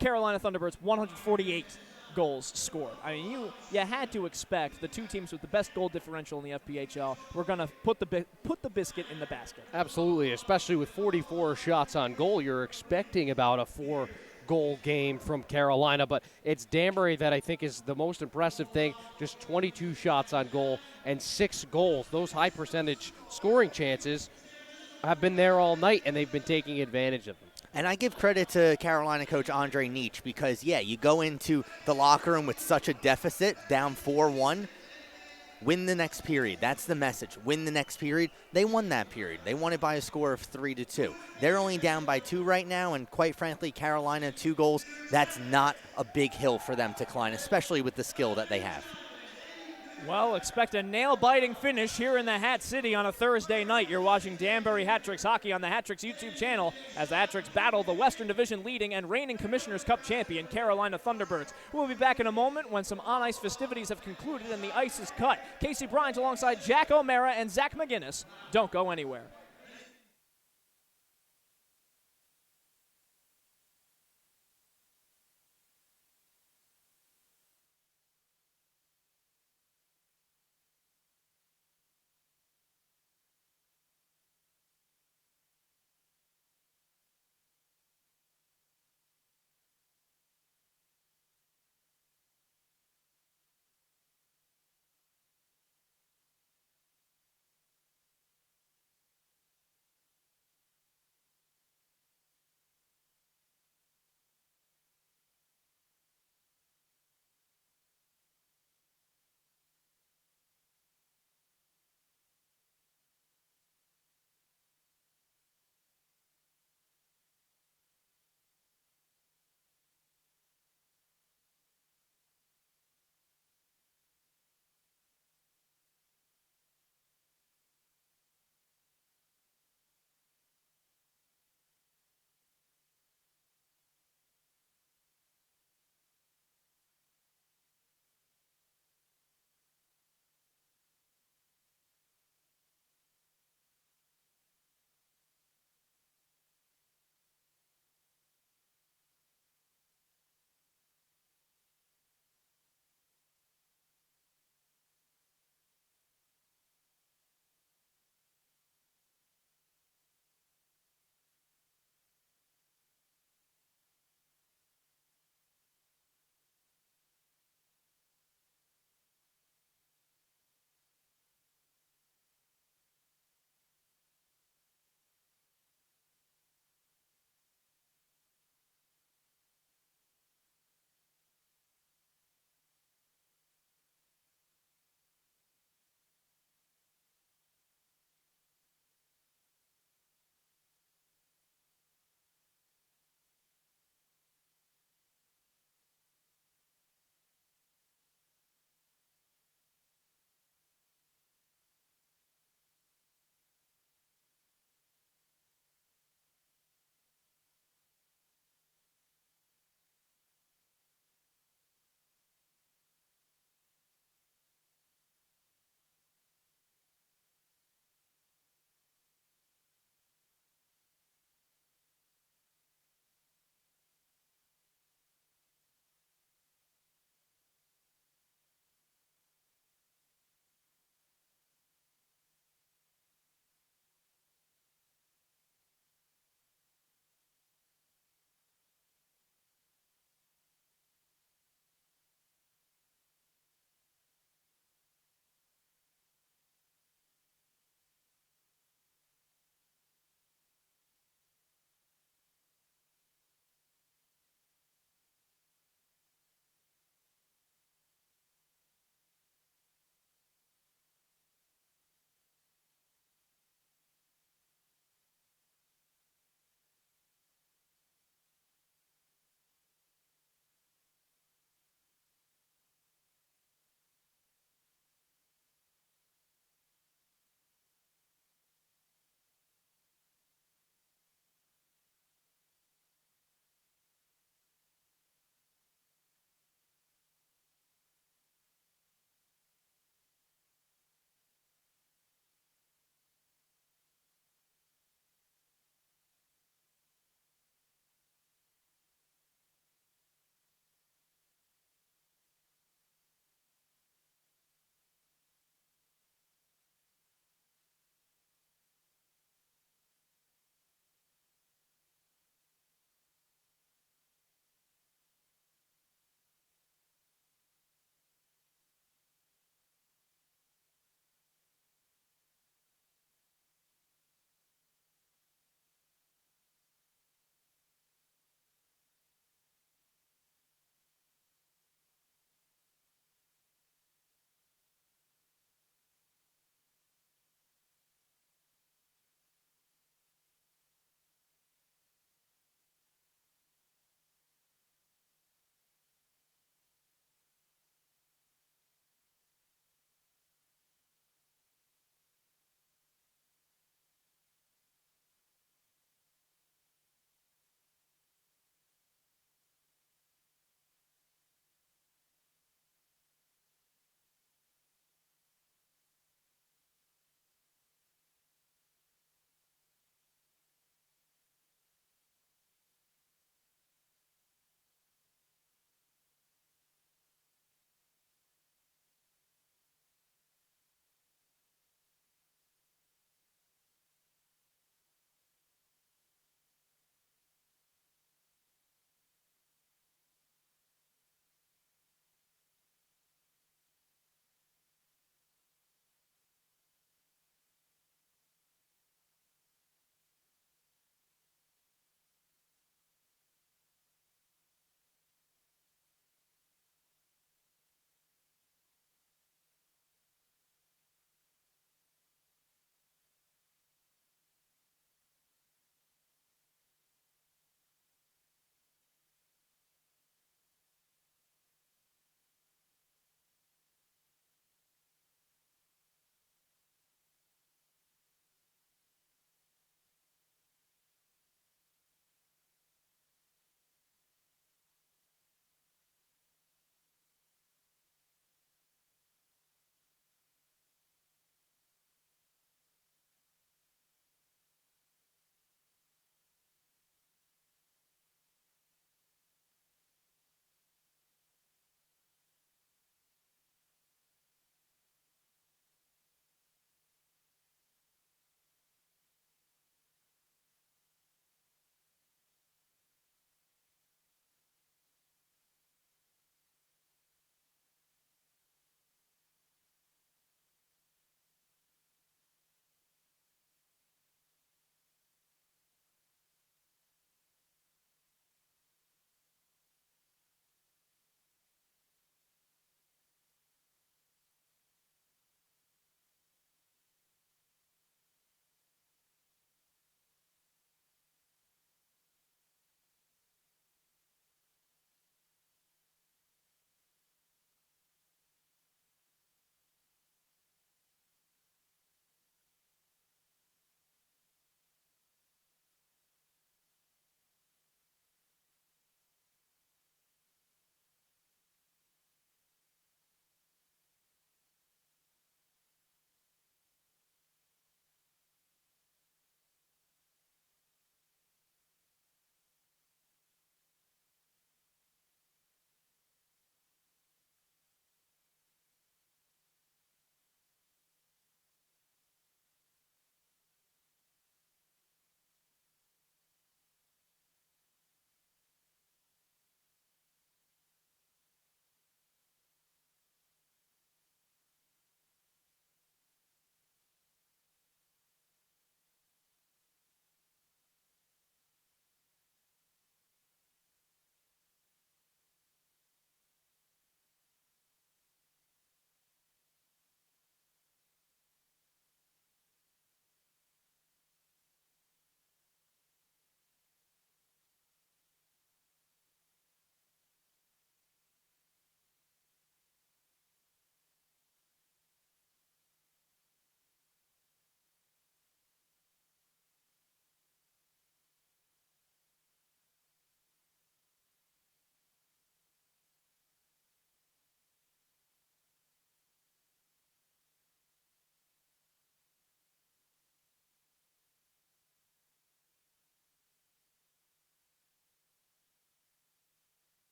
Carolina Thunderbirds, 148 goals scored. I mean, you had to expect the two teams with the best goal differential in the FPHL were going to put the biscuit in the basket. Absolutely, especially with 44 shots on goal. You're expecting about a 4-goal game from Carolina, but it's Danbury that I think is the most impressive thing. Just 22 shots on goal and 6 goals. Those high percentage scoring chances have been there all night, and they've been taking advantage of them. And I give credit to Carolina coach Andre Nietzsche because, yeah, you go into the locker room with such a deficit, down 4-1, win the next period. That's the message. Win the next period. They won that period. They won it by a score of 3-2. They're only down by 2 right now, and quite frankly, Carolina, 2 goals, that's not a big hill for them to climb, especially with the skill that they have. Well, expect a nail-biting finish here in the Hat City on a Thursday night. You're watching Danbury Hat-Tricks hockey on the Hat-Tricks YouTube channel as the Hat-Tricks battle the Western Division leading and reigning Commissioner's Cup champion Carolina Thunderbirds. We'll be back in a moment when some on-ice festivities have concluded and the ice is cut. Casey Bryant alongside Jack O'Mara and Zach McGinnis. Don't go anywhere.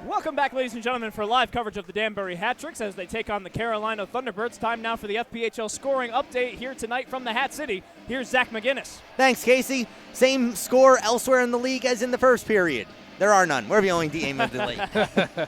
Welcome back, ladies and gentlemen, for live coverage of the Danbury Hat-Tricks as they take on the Carolina Thunderbirds. Time now for the FPHL scoring update here tonight from the Hat City. Here's Zach McGinnis. Thanks, Casey. Same score elsewhere in the league as in the first period. There are none. We're the only team of the league.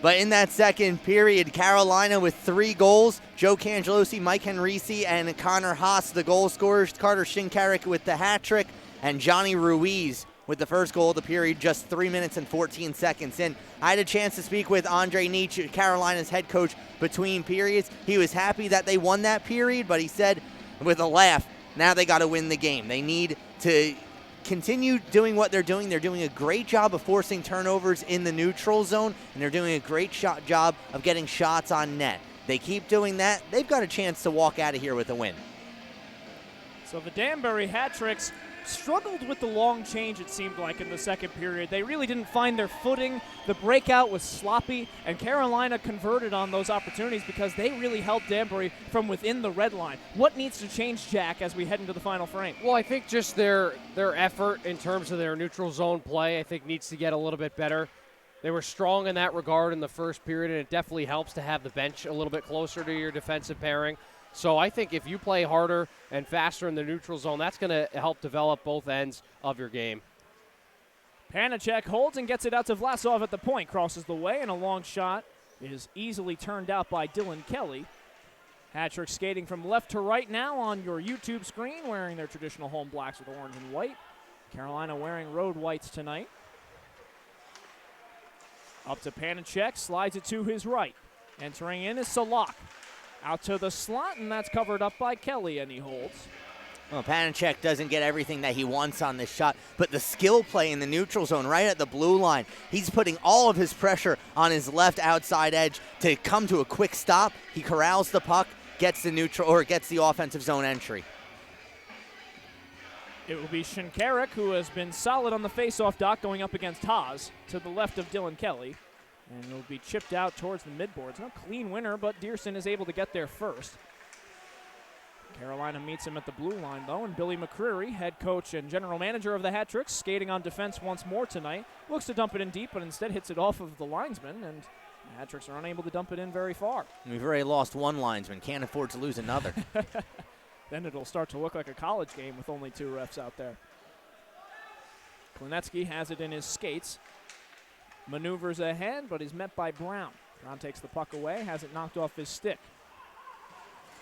But in that second period, Carolina with 3 goals. Joe Cangelosi, Mike Henrici, and Connor Haas, the goal scorers. Carter Shinkarik with the hat trick, and Johnny Ruiz with the first goal of the period just 3 minutes and 14 seconds in. I had a chance to speak with Andre Nietzsche, Carolina's head coach, between periods. He was happy that they won that period, but he said with a laugh, now they got to win the game. They need to continue doing what they're doing. They're doing a great job of forcing turnovers in the neutral zone, and they're doing a great job of getting shots on net. They keep doing that, they've got a chance to walk out of here with a win. So the Danbury Hat-Tricks struggled with the long change, it seemed like, in the second period. They really didn't find their footing. The breakout was sloppy, and Carolina converted on those opportunities because they really held Danbury from within the red line. What needs to change, Jack, as we head into the final frame? Well, I think just their effort in terms of their neutral zone play, I think, needs to get a little bit better. They were strong in that regard in the first period, and it definitely helps to have the bench a little bit closer to your defensive pairing. So I think if you play harder and faster in the neutral zone, that's going to help develop both ends of your game. Panacek holds and gets it out to Vlasov at the point, crosses the way, and a long shot is easily turned out by Dylan Kelly. Hat-Trick skating from left to right now on your YouTube screen, wearing their traditional home blacks with orange and white. Carolina wearing road whites tonight. Up to Panacek, slides it to his right. Entering in is Salak. Out to the slot, and that's covered up by Kelly, and he holds. Well, Panacek doesn't get everything that he wants on this shot, but the skill play in the neutral zone right at the blue line, he's putting all of his pressure on his left outside edge to come to a quick stop. He corrals the puck, gets the offensive zone entry. It will be Shinkarik, who has been solid on the faceoff dot, going up against Haas to the left of Dylan Kelly. And it'll be chipped out towards the midboards. No clean winner, but Dearson is able to get there first. Carolina meets him at the blue line, though, and Billy McCreary, head coach and general manager of the Hat-Tricks, skating on defense once more tonight. Looks to dump it in deep, but instead hits it off of the linesman, and the Hat-Tricks are unable to dump it in very far. We've already lost one linesman. Can't afford to lose another. Then it'll start to look like a college game with only 2 refs out there. Klinetsky has it in his skates. Maneuvers ahead, but is met by Brown. Brown takes the puck away, has it knocked off his stick.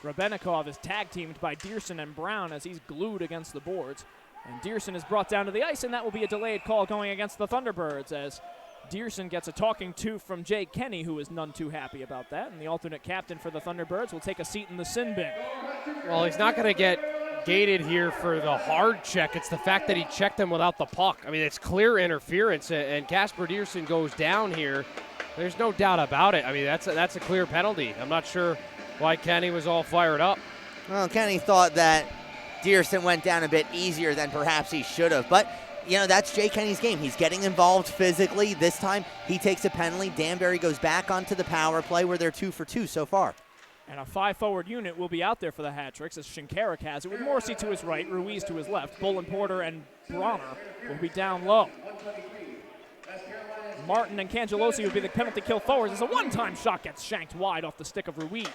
Rabenikov is tag-teamed by Dearson and Brown as he's glued against the boards. And Dearson is brought down to the ice, and that will be a delayed call going against the Thunderbirds as Dearson gets a talking to from Jay Kenny, who is none too happy about that. And the alternate captain for the Thunderbirds will take a seat in the sin bin. Well, he's not going to get gated here for the hard check. It's the fact that he checked him without the puck. I mean, it's clear interference, and Casper Dearson goes down here. There's no doubt about it. I mean, that's a clear penalty. I'm not sure why Kenny was all fired up. Well, Kenny thought that Dearson went down a bit easier than perhaps he should have, but you know, that's Jay Kenny's game. He's getting involved physically. This time he takes a penalty. Danbury goes back onto the power play where they're 2 for 2 so far. And a 5-forward unit will be out there for the Hat-Tricks as Shinkarik has it with Morrissey to his right, Ruiz to his left. Bolin Porter and Bronner will be down low. Martin and Cangelosi will be the penalty kill forwards as a one-time shot gets shanked wide off the stick of Ruiz.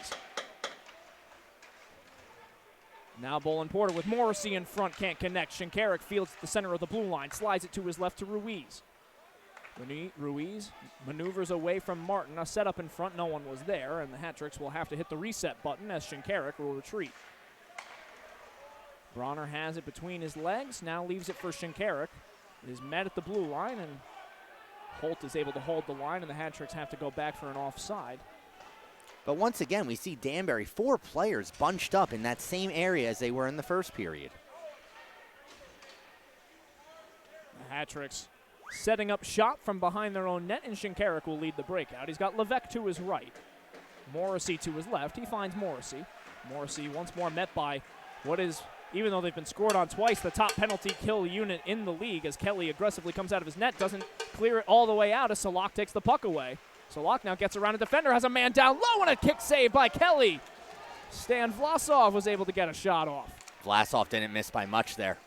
Now Bolin Porter with Morrissey in front, can't connect. Shinkarik fields at the center of the blue line, slides it to his left to Ruiz. Ruiz maneuvers away from Martin. A setup in front, no one was there, and the Hat-Tricks will have to hit the reset button as Shinkarik will retreat. Bronner has it between his legs, now leaves it for Shinkarik. It is met at the blue line, and Holt is able to hold the line, and the Hat-Tricks have to go back for an offside. But once again, we see Danbury, 4 players bunched up in that same area as they were in the first period. The Hat-Tricks setting up shop from behind their own net, and Shinkarik will lead the breakout. He's got Levesque to his right, Morrissey to his left. He finds Morrissey. Morrissey once more met by what is, even though they've been scored on twice, the top penalty kill unit in the league as Kelly aggressively comes out of his net, doesn't clear it all the way out as Salak takes the puck away. Salak now gets around a defender, has a man down low, and a kick save by Kelly. Stan Vlasov was able to get a shot off. Vlasov didn't miss by much there.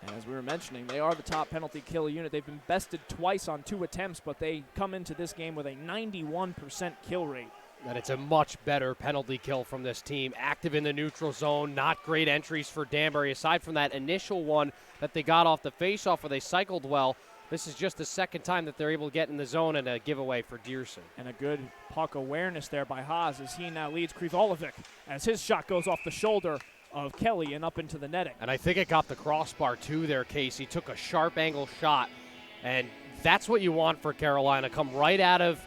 And as we were mentioning, they are the top penalty kill unit. They've been bested twice on 2 attempts, but they come into this game with a 91% kill rate. And it's a much better penalty kill from this team. Active in the neutral zone, not great entries for Danbury. Aside from that initial one that they got off the faceoff where they cycled well, this is just the second time that they're able to get in the zone and a giveaway for Dearson. And a good puck awareness there by Haas as he now leads Krivolovic as his shot goes off the shoulder of Kelly and up into the netting. And I think it got the crossbar too there, Casey. Took a sharp angle shot, and that's what you want for Carolina. Come right out of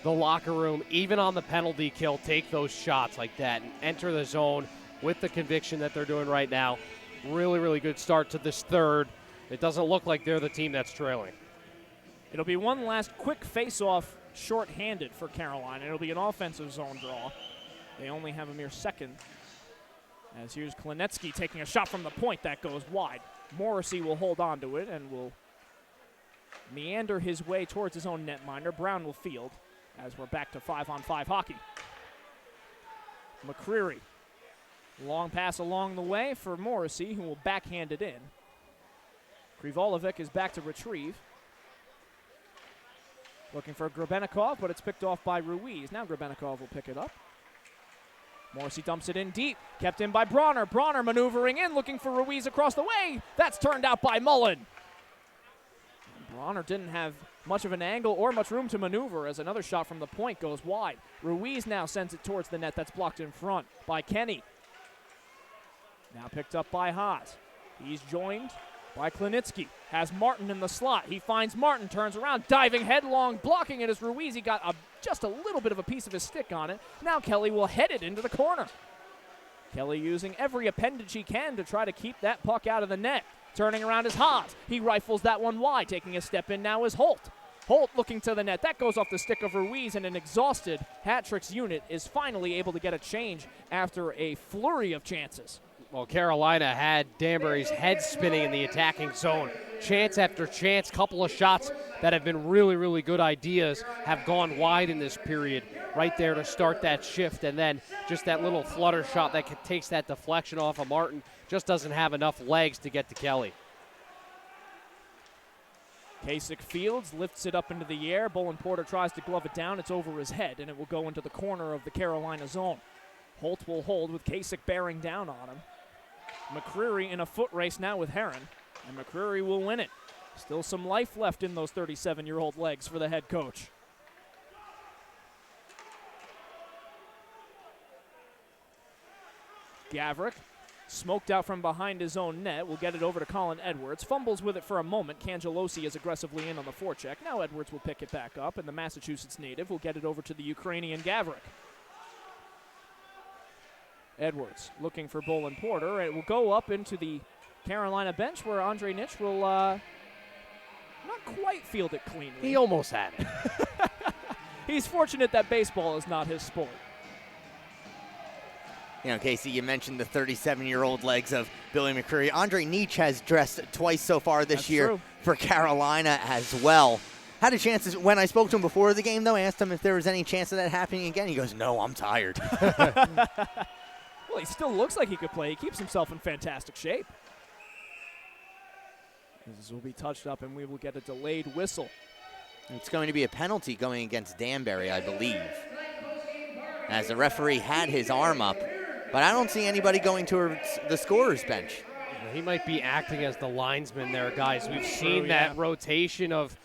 the locker room, even on the penalty kill, take those shots like that and enter the zone with the conviction that they're doing right now. Really, really good start to this third. It doesn't look like they're the team that's trailing. It'll be one last quick face-off shorthanded for Carolina. It'll be an offensive zone draw. They only have a mere second. As here's Klinetsky taking a shot from the point that goes wide. Morrissey will hold on to it and will meander his way towards his own netminder. Brown will field as we're back to 5-on-5 hockey. McCreary. Long pass along the way for Morrissey, who will backhand it in. Krivolovic is back to retrieve. Looking for Grebenikov, but it's picked off by Ruiz. Now Grebenikov will pick it up. Morrissey dumps it in deep, kept in by Bronner. Bronner maneuvering in, looking for Ruiz across the way. That's turned out by Mullen. Bronner didn't have much of an angle or much room to maneuver as another shot from the point goes wide. Ruiz now sends it towards the net that's blocked in front by Kenny. Now picked up by Haas. He's joined by Klinitsky. Has Martin in the slot. He finds Martin, turns around, diving headlong, blocking it as Ruiz. He got just a little bit of a piece of his stick on it. Now Kelly will head it into the corner. Kelly using every appendage he can to try to keep that puck out of the net. Turning around is Haas. He rifles that one wide. Taking a step in now is Holt. Holt looking to the net. That goes off the stick of Ruiz, and an exhausted Hat-Tricks unit is finally able to get a change after a flurry of chances. Well, Carolina had Danbury's head spinning in the attacking zone. Chance after chance, couple of shots that have been really, really good ideas have gone wide in this period right there to start that shift. And then just that little flutter shot that takes that deflection off of Martin just doesn't have enough legs to get to Kelly. Kasich fields, lifts it up into the air. Bolin Porter tries to glove it down. It's over his head, and it will go into the corner of the Carolina zone. Holt will hold with Kasich bearing down on him. McCreary in a foot race now with Heron, and McCreary will win it. Still some life left in those 37-year-old legs for the head coach. Gavrik, smoked out from behind his own net, will get it over to Colin Edwards. Fumbles with it for a moment. Cangelosi is aggressively in on the forecheck. Now Edwards will pick it back up, and the Massachusetts native will get it over to the Ukrainian Gavrik. Edwards looking for Bolin Porter. It will go up into the Carolina bench where Andre Nitsch will not quite field it cleanly. He almost had it. He's fortunate that baseball is not his sport. You know, Casey, you mentioned the 37-year-old legs of Billy McCreary. Andre Nitsch has dressed twice so far this year for Carolina as well. Had a chance, when I spoke to him before the game, though, I asked him if there was any chance of that happening again. He goes, no, I'm tired. Well, he still looks like he could play. He keeps himself in fantastic shape. This will be touched up, and we will get a delayed whistle. It's going to be a penalty going against Danbury, I believe, as the referee had his arm up. But I don't see anybody going to the scorer's bench. He might be acting as the linesman there, guys. We've seen that rotation of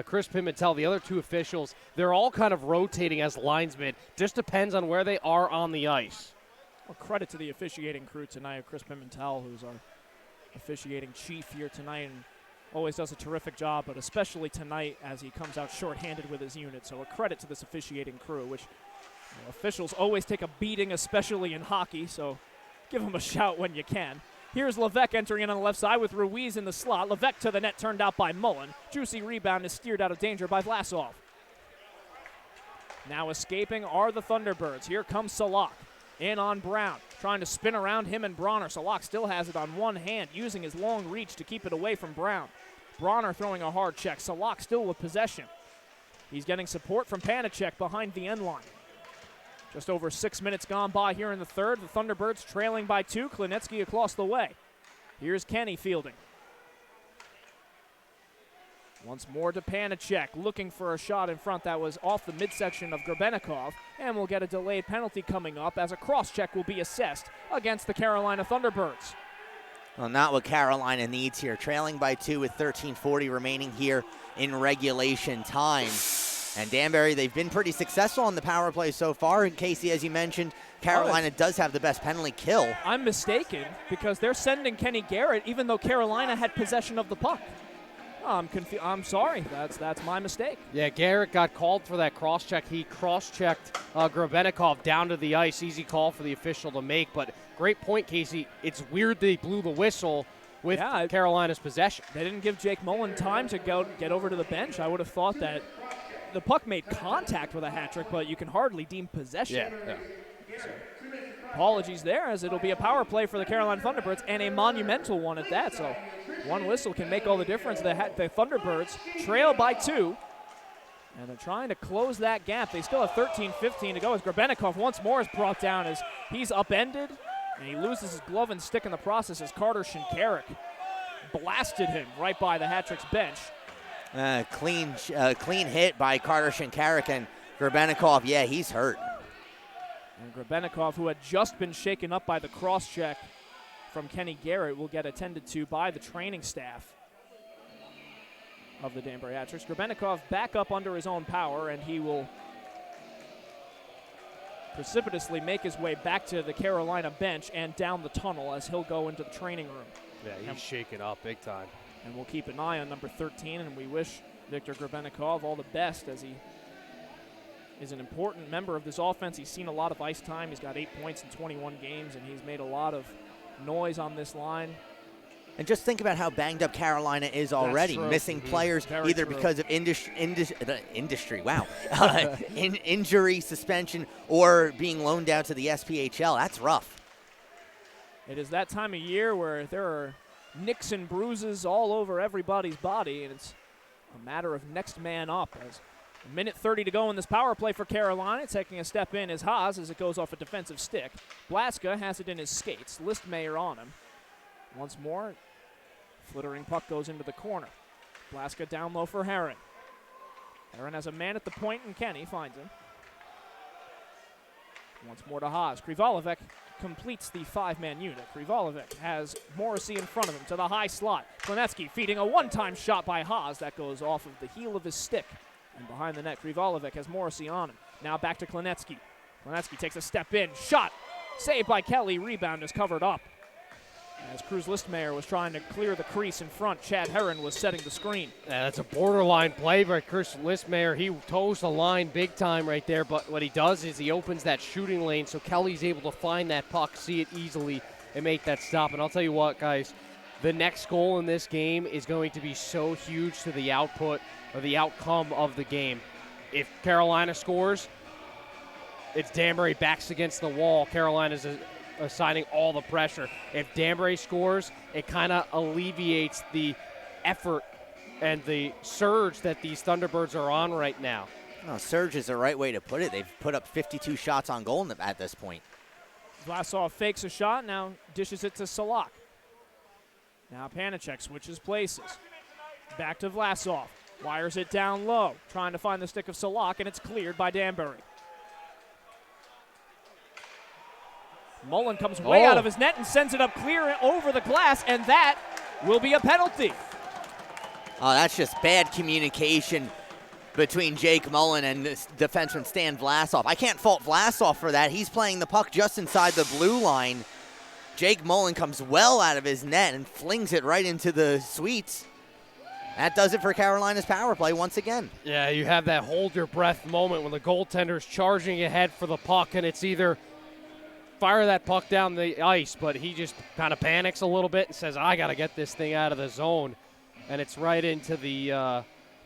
Chris Pimentel, the other two officials. They're all kind of rotating as linesmen. Just depends on where they are on the ice. Well, credit to the officiating crew tonight, Chris Pimentel, who's our officiating chief here tonight and always does a terrific job, but especially tonight as he comes out shorthanded with his unit. So a credit to this officiating crew, which officials always take a beating, especially in hockey, so give them a shout when you can. Here's Levesque entering in on the left side with Ruiz in the slot. Levesque to the net, turned out by Mullen. Juicy rebound is steered out of danger by Vlasov. Now escaping are the Thunderbirds. Here comes Salak. In on Brown, trying to spin around him and Bronner. Salak still has it on one hand, using his long reach to keep it away from Brown. Bronner throwing a hard check. Salak still with possession. He's getting support from Panicek behind the end line. Just over 6 minutes gone by here in the third. The Thunderbirds trailing by 2. Klinetsky across the way. Here's Kenny fielding. Once more to Panacek, looking for a shot in front that was off the midsection of Grebenikov, and we'll get a delayed penalty coming up as a cross-check will be assessed against the Carolina Thunderbirds. Well, not what Carolina needs here. Trailing by 2 with 13:40 remaining here in regulation time. And Danbury, they've been pretty successful on the power play so far. And Casey, as you mentioned, Carolina does have the best penalty kill. I'm mistaken because they're sending Kenny Garrett even though Carolina had possession of the puck. I'm sorry. That's my mistake. Yeah, Garrett got called for that cross-check. He cross-checked Grebenikov down to the ice. Easy call for the official to make, but great point, Casey. It's weird they blew the whistle with Carolina's possession. They didn't give Jake Mullen time to get over to the bench. I would have thought that the puck made contact with a hat trick, but you can hardly deem possession. Yeah. So, apologies there, as it'll be a power play for the Carolina Thunderbirds, and a monumental one at that. So one whistle can make all the difference. The Thunderbirds trail by 2, and they're trying to close that gap. They still have 13:15 to go as Grebenikov once more is brought down as he's upended, and he loses his glove and stick in the process as Carter Shinkarik blasted him right by the hat-trick's bench. Clean hit by Carter Shinkarik, and Grebenikov, yeah, he's hurt. And Grebenikov, who had just been shaken up by the cross-check from Kenny Garrett, will get attended to by the training staff of the Danbury Hat-Tricks. Grebenikov back up under his own power, and he will precipitously make his way back to the Carolina bench and down the tunnel as he'll go into the training room. Yeah, he's shaken up big time. And we'll keep an eye on number 13, and we wish Viktor Grebenikov all the best as he is an important member of this offense. He's seen a lot of ice time. He's got 8 points in 21 games, and he's made a lot of noise on this line. And just think about how banged up Carolina is already. Missing players either because of injury, suspension, or being loaned out to the SPHL. That's rough. It is that time of year where there are nicks and bruises all over everybody's body, and it's a matter of next man up. As a minute 30 to go in this power play for Carolina. Taking a step in is Haas as it goes off a defensive stick. Blaska has it in his skates. Listmayer on him. Once more, flittering puck goes into the corner. Blaska down low for Herron. Herron has a man at the point, and Kenny finds him. Once more to Haas. Krivolovec completes the 5-man unit. Krivolovec has Morrissey in front of him to the high slot. Klinetsky feeding a one-time shot by Haas. That goes off of the heel of his stick. And behind the net, Krivolovec has Morrissey on him. Now back to Klinetsky. Klinetsky takes a step in. Shot. Saved by Kelly. Rebound is covered up. As Cruz Listmayer was trying to clear the crease in front, Chad Herron was setting the screen. Yeah, that's a borderline play by Cruz Listmayer. He toes the line big time right there, but what he does is he opens that shooting lane so Kelly's able to find that puck, see it easily, and make that stop. And I'll tell you what, guys, the next goal in this game is going to be so huge to the output or the outcome of the game. If Carolina scores, it's Danbury backs against the wall. Carolina's assigning all the pressure. If Danbury scores, it kind of alleviates the effort and the surge that these Thunderbirds are on right now. Oh, surge is the right way to put it. They've put up 52 shots on goal at this point. Vlasov fakes a shot, now dishes it to Salak. Now Panacek switches places. Back to Vlasov. Wires it down low, trying to find the stick of Salak, and it's cleared by Danbury. Mullen comes way out of his net and sends it up clear over the glass, and that will be a penalty. Oh, that's just bad communication between Jake Mullen and this defenseman Stan Vlasov. I can't fault Vlasov for that. He's playing the puck just inside the blue line. Jake Mullen comes well out of his net and flings it right into the suites. That does it for Carolina's power play once again. Yeah, you have that hold your breath moment when the goaltender's charging ahead for the puck, and it's either fire that puck down the ice, but he just kind of panics a little bit and says, I got to get this thing out of the zone. And it's right into the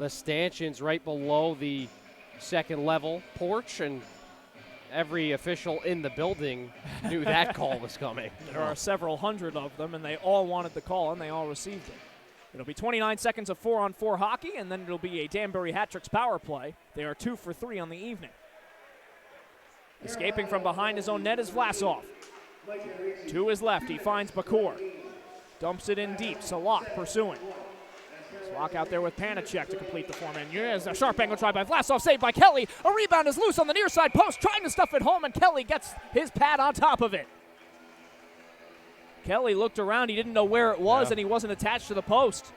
stanchions right below the second level porch, and every official in the building knew that call was coming. There are several hundred of them, and they all wanted the call, and they all received it. It'll be 29 seconds of 4-on-4 hockey, and then it'll be a Danbury Hat-Tricks power play. They are 2 for 3 on the evening. Escaping from behind his own net is Vlasov. To his left, he finds Bakur. Dumps it in deep. Salak pursuing. Slock out there with Panacek to complete the foreman. Here's a sharp angle try by Vlasov, saved by Kelly. A rebound is loose on the near side post, trying to stuff it home, and Kelly gets his pad on top of it. Kelly looked around, he didn't know where it was, and he wasn't attached to the post.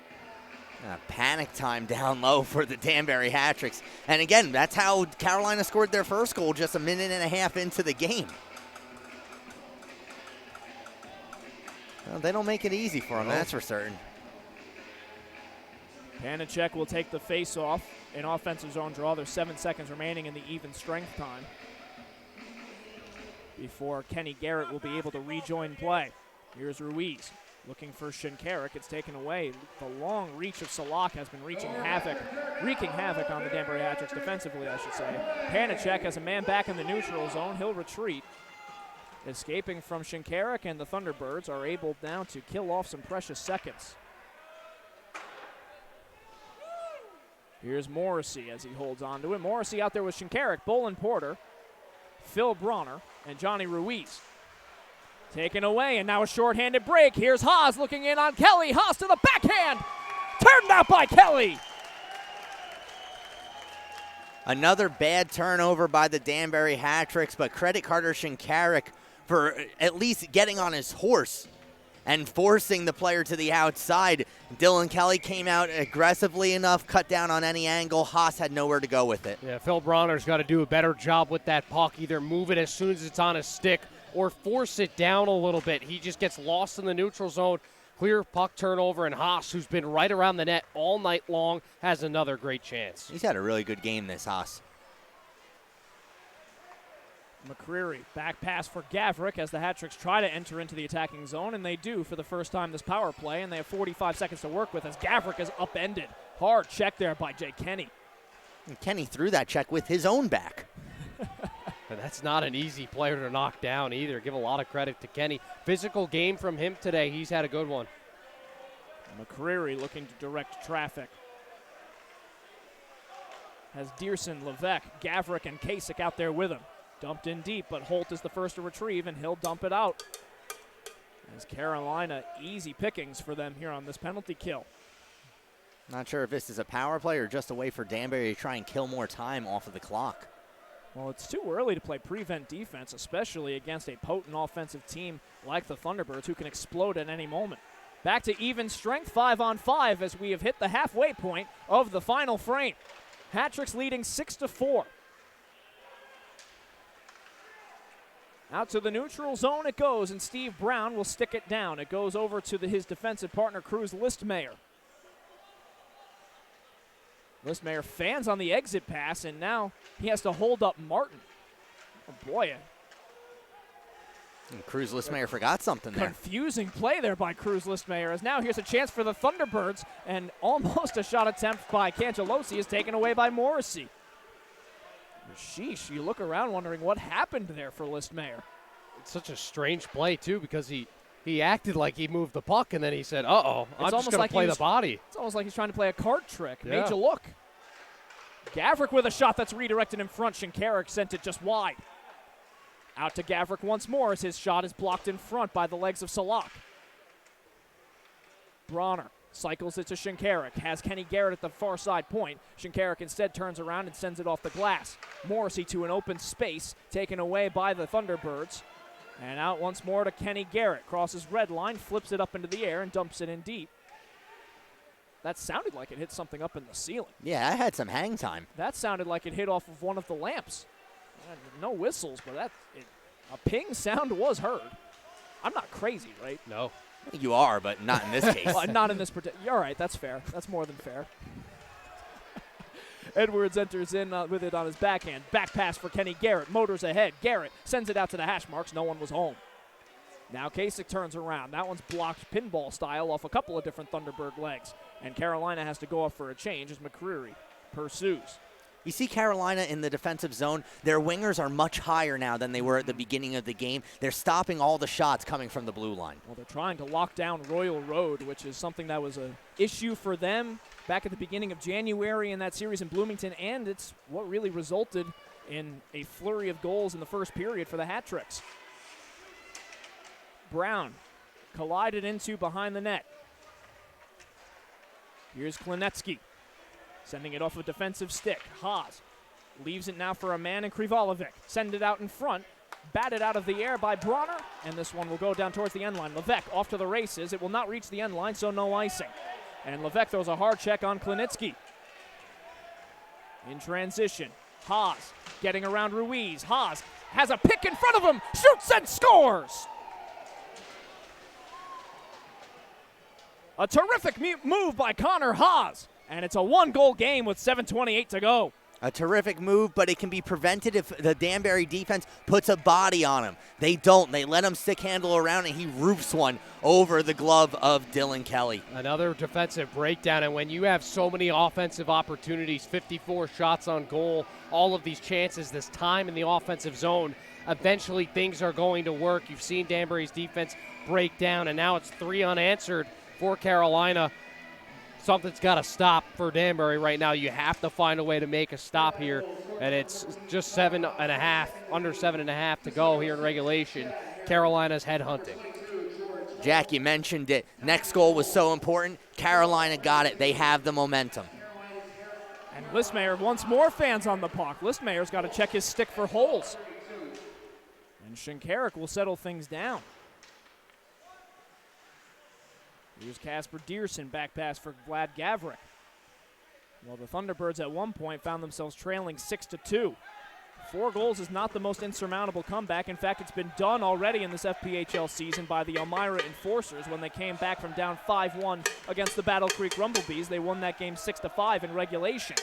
Panic time down low for the Danbury Hat-Tricks. And again, that's how Carolina scored their first goal just a minute and a half into the game. Well, they don't make it easy for them, that's for certain. Panacek will take the face-off in offensive zone draw. There's 7 seconds remaining in the even strength time before Kenny Garrett will be able to rejoin play. Here's Ruiz looking for Shinkarik. It's taken away. The long reach of Salak has been wreaking havoc on the Danbury Hat-Tricks defensively, I should say. Panacek has a man back in the neutral zone. He'll retreat. Escaping from Shinkarik, and the Thunderbirds are able now to kill off some precious seconds. Here's Morrissey as he holds on to it. Morrissey out there with Shinkarik, Bolin Porter, Phil Bronner, and Johnny Ruiz. Taken away, and now a shorthanded break. Here's Haas looking in on Kelly. Haas to the backhand. Turned out by Kelly. Another bad turnover by the Danbury Hat-Tricks, but credit Carter Shinkarik for at least getting on his horse and forcing the player to the outside. Dylan Kelly came out aggressively enough, cut down on any angle. Haas had nowhere to go with it. Yeah, Phil Bronner's got to do a better job with that puck. Either move it as soon as it's on his stick or force it down a little bit. He just gets lost in the neutral zone. Clear puck turnover, and Haas, who's been right around the net all night long, has another great chance. He's had a really good game, this Haas. McCreary, back pass for Gavrik as the Hat-Tricks try to enter into the attacking zone, and they do for the first time this power play, and they have 45 seconds to work with as Gavrik is upended. Hard check there by Jay Kenny. And Kenny threw that check with his own back. And that's not an easy player to knock down either. Give a lot of credit to Kenny. Physical game from him today. He's had a good one. McCreary looking to direct traffic. Has Dearson, Levesque, Gavrik, and Kasich out there with him. Dumped in deep, but Holt is the first to retrieve, and he'll dump it out. As Carolina, easy pickings for them here on this penalty kill. Not sure if this is a power play or just a way for Danbury to try and kill more time off of the clock. Well, it's too early to play prevent defense, especially against a potent offensive team like the Thunderbirds, who can explode at any moment. Back to even strength, 5-on-5, as we have hit the halfway point of the final frame. Hat-Tricks leading 6-4. Out to the neutral zone it goes, and Steve Brown will stick it down. It goes over to his defensive partner, Cruz Listmayer. Listmayer fans on the exit pass, and now he has to hold up Martin. Oh, boy. And Cruz Listmayer forgot something there. Confusing play there by Cruz Listmayer, as now here's a chance for the Thunderbirds, and almost a shot attempt by Cangelosi is taken away by Morrissey. Sheesh, you look around wondering what happened there for Listmayer. It's such a strange play, too, because he acted like he moved the puck, and then he said, uh-oh, I'm just going to play the body. It's almost like he's trying to play a cart trick. Yeah. Made you look. Gavrik with a shot that's redirected in front. Shinkarik sent it just wide. Out to Gavrik once more as his shot is blocked in front by the legs of Salak. Bronner cycles it to Shinkarik. Has Kenny Garrett at the far side point. Shinkarik instead turns around and sends it off the glass. Morrissey to an open space, taken away by the Thunderbirds. And out once more to Kenny Garrett. Crosses red line, flips it up into the air, and dumps it in deep. That sounded like it hit something up in the ceiling. Yeah, I had some hang time. That sounded like it hit off of one of the lamps. No whistles, but a ping sound was heard. I'm not crazy, right? No. You are, but not in this case. Well, not in this particular. All right, that's fair. That's more than fair. Edwards enters in with it on his backhand. Back pass for Kenny Garrett. Motors ahead. Garrett sends it out to the hash marks. No one was home. Now Kasich turns around. That one's blocked pinball style off a couple of different Thunderbird legs. And Carolina has to go off for a change as McCreary pursues. You see Carolina in the defensive zone, their wingers are much higher now than they were at the beginning of the game. They're stopping all the shots coming from the blue line. Well, they're trying to lock down Royal Road, which is something that was an issue for them back at the beginning of January in that series in Bloomington, and it's what really resulted in a flurry of goals in the first period for the Hat-Tricks. Brown collided into behind the net. Here's Klinetsky, sending it off a defensive stick. Haas leaves it now for a man in Krivalovic. Send it out in front. Batted out of the air by Bronner, and this one will go down towards the end line. Levesque off to the races. It will not reach the end line, so no icing. And Levesque throws a hard check on Klinetsky. In transition, Haas getting around Ruiz. Haas has a pick in front of him, shoots and scores! A terrific move by Connor Haas, and it's a one-goal game with 7:28 to go. A terrific move, but it can be prevented if the Danbury defense puts a body on him. They don't. They let him stick handle around, and he roofs one over the glove of Dylan Kelly. Another defensive breakdown, and when you have so many offensive opportunities, 54 shots on goal, all of these chances, this time in the offensive zone, eventually things are going to work. You've seen Danbury's defense break down, and now it's 3 unanswered for Carolina. Something's got to stop for Danbury right now. You have to find a way to make a stop here, and it's just 7.5, under 7.5 to go here in regulation. Carolina's headhunting. Jack, you mentioned it. Next goal was so important. Carolina got it. They have the momentum. And Listmayer wants more fans on the puck. Listmayer's got to check his stick for holes. And Shinkarik will settle things down. Here's Casper Dierson, back pass for Vlad Gavrik. Well, the Thunderbirds at one point found themselves trailing 6-2. 4 goals is not the most insurmountable comeback. In fact, it's been done already in this FPHL season by the Elmira Enforcers when they came back from down 5-1 against the Battle Creek Rumblebees. They won that game 6-5 in regulation.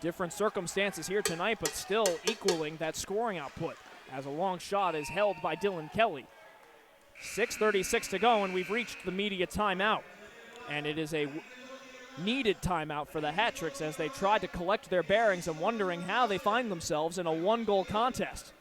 Different circumstances here tonight, but still equaling that scoring output as a long shot is held by Dylan Kelly. 6:36 to go, and we've reached the media timeout. And it is a needed timeout for the Hat-Tricks as they try to collect their bearings and wondering how they find themselves in a 1-goal contest.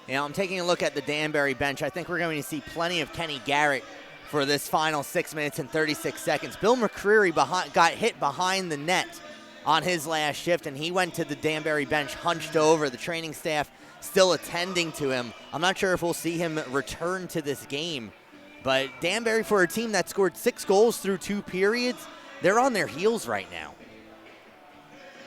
I'm taking a look at the Danbury bench. I think we're going to see plenty of Kenny Garrett for this final 6 minutes and 36 seconds. Bill McCreary got hit behind the net on his last shift, and he went to the Danbury bench hunched over. The training staff still attending to him. I'm not sure if we'll see him return to this game, but Danbury, for a team that scored 6 goals through 2 periods, they're on their heels right now.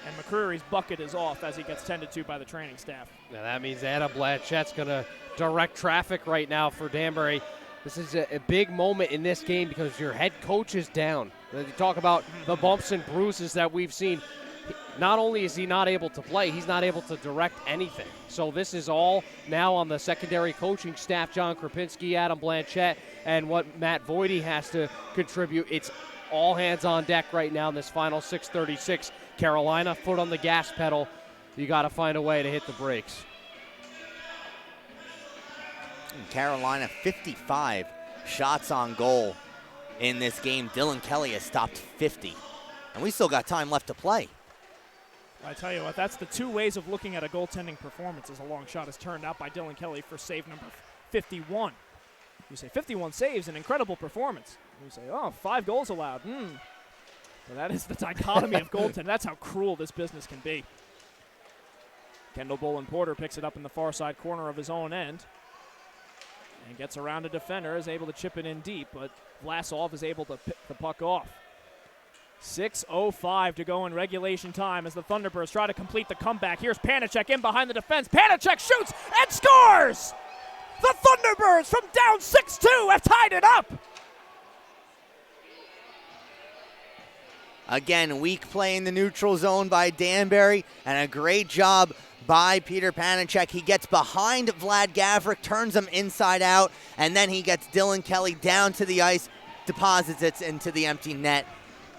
And McCreary's bucket is off as he gets tended to by the training staff. Now that means Adam Blanchett's going to direct traffic right now for Danbury. This is a big moment in this game because your head coach is down. You talk about the bumps and bruises that we've seen. Not only is he not able to play, he's not able to direct anything. So this is all now on the secondary coaching staff, John Krapinski, Adam Blanchett, and what Matt Voidy has to contribute. It's all hands on deck right now in this final 6:36. Carolina, foot on the gas pedal. You got to find a way to hit the brakes. Carolina, 55 shots on goal in this game. Dylan Kelly has stopped 50, and we still got time left to play. I tell you what, that's the 2 ways of looking at a goaltending performance as a long shot is turned out by Dylan Kelly for save number 51. You say 51 saves, an incredible performance. You say, oh, 5 goals allowed. But that is the dichotomy of goaltending. That's how cruel this business can be. Kendall Bolin Porter picks it up in the far side corner of his own end and gets around a defender, is able to chip it in deep, but Vlasov is able to pick the puck off. 6:05 to go in regulation time as the Thunderbirds try to complete the comeback. Here's Panicek in behind the defense. Panicek shoots and scores! The Thunderbirds from down 6-2 have tied it up! Again, weak play in the neutral zone by Danbury, and a great job by Peter Panicek. He gets behind Vlad Gavrik, turns him inside out, and then he gets Dylan Kelly down to the ice, deposits it into the empty net.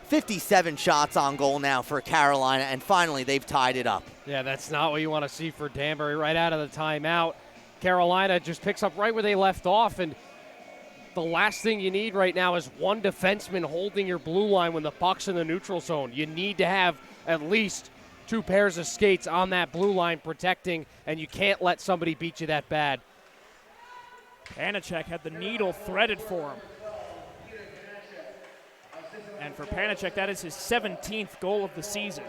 57 shots on goal now for Carolina, and finally they've tied it up. Yeah, that's not what you want to see for Danbury right out of the timeout. Carolina just picks up right where they left off, and the last thing you need right now is one defenseman holding your blue line when the puck's in the neutral zone. You need to have at least 2 pairs of skates on that blue line protecting, and you can't let somebody beat you that bad. Panicek had the needle threaded for him. And for Panicek, that is his 17th goal of the season.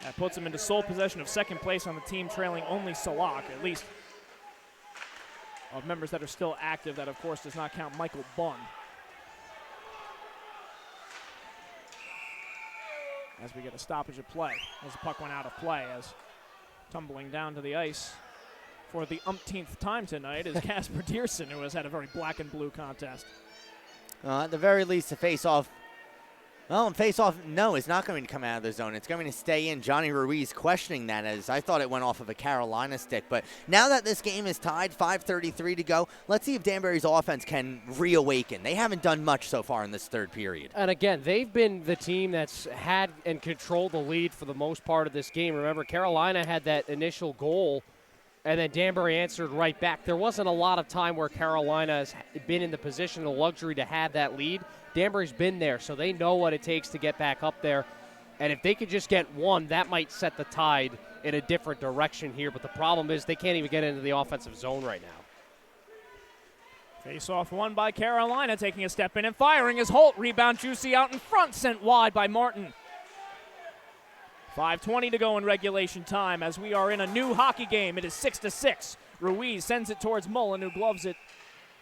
That puts him into sole possession of second place on the team, trailing only Salak, at least of members that are still active. That, of course, does not count Michael Bunn. as we get a stoppage of play as the puck went out of play, as tumbling down to the ice for the umpteenth time tonight is Casper Dierson, who has had a very black and blue contest. At the very least, the face-off. Well, face-off, no, it's not going to come out of the zone. It's going to stay in. Johnny Ruiz questioning that, as I thought it went off of a Carolina stick. But now that this game is tied, 5:33 to go, let's see if Danbury's offense can reawaken. They haven't done much so far in this third period. And again, they've been the team that's had and controlled the lead for the most part of this game. Remember, Carolina had that initial goal, and then Danbury answered right back. There wasn't a lot of time where Carolina has been in the position, the luxury to have that lead. Danbury's been there, so they know what it takes to get back up there. And if they could just get one, that might set the tide in a different direction here. But the problem is they can't even get into the offensive zone right now. Face-off won by Carolina, taking a step in and firing is Holt. Rebound juicy out in front, sent wide by Martin. 5:20 to go in regulation time as we are in a new hockey game. It is 6-6. Ruiz sends it towards Mullen, who gloves it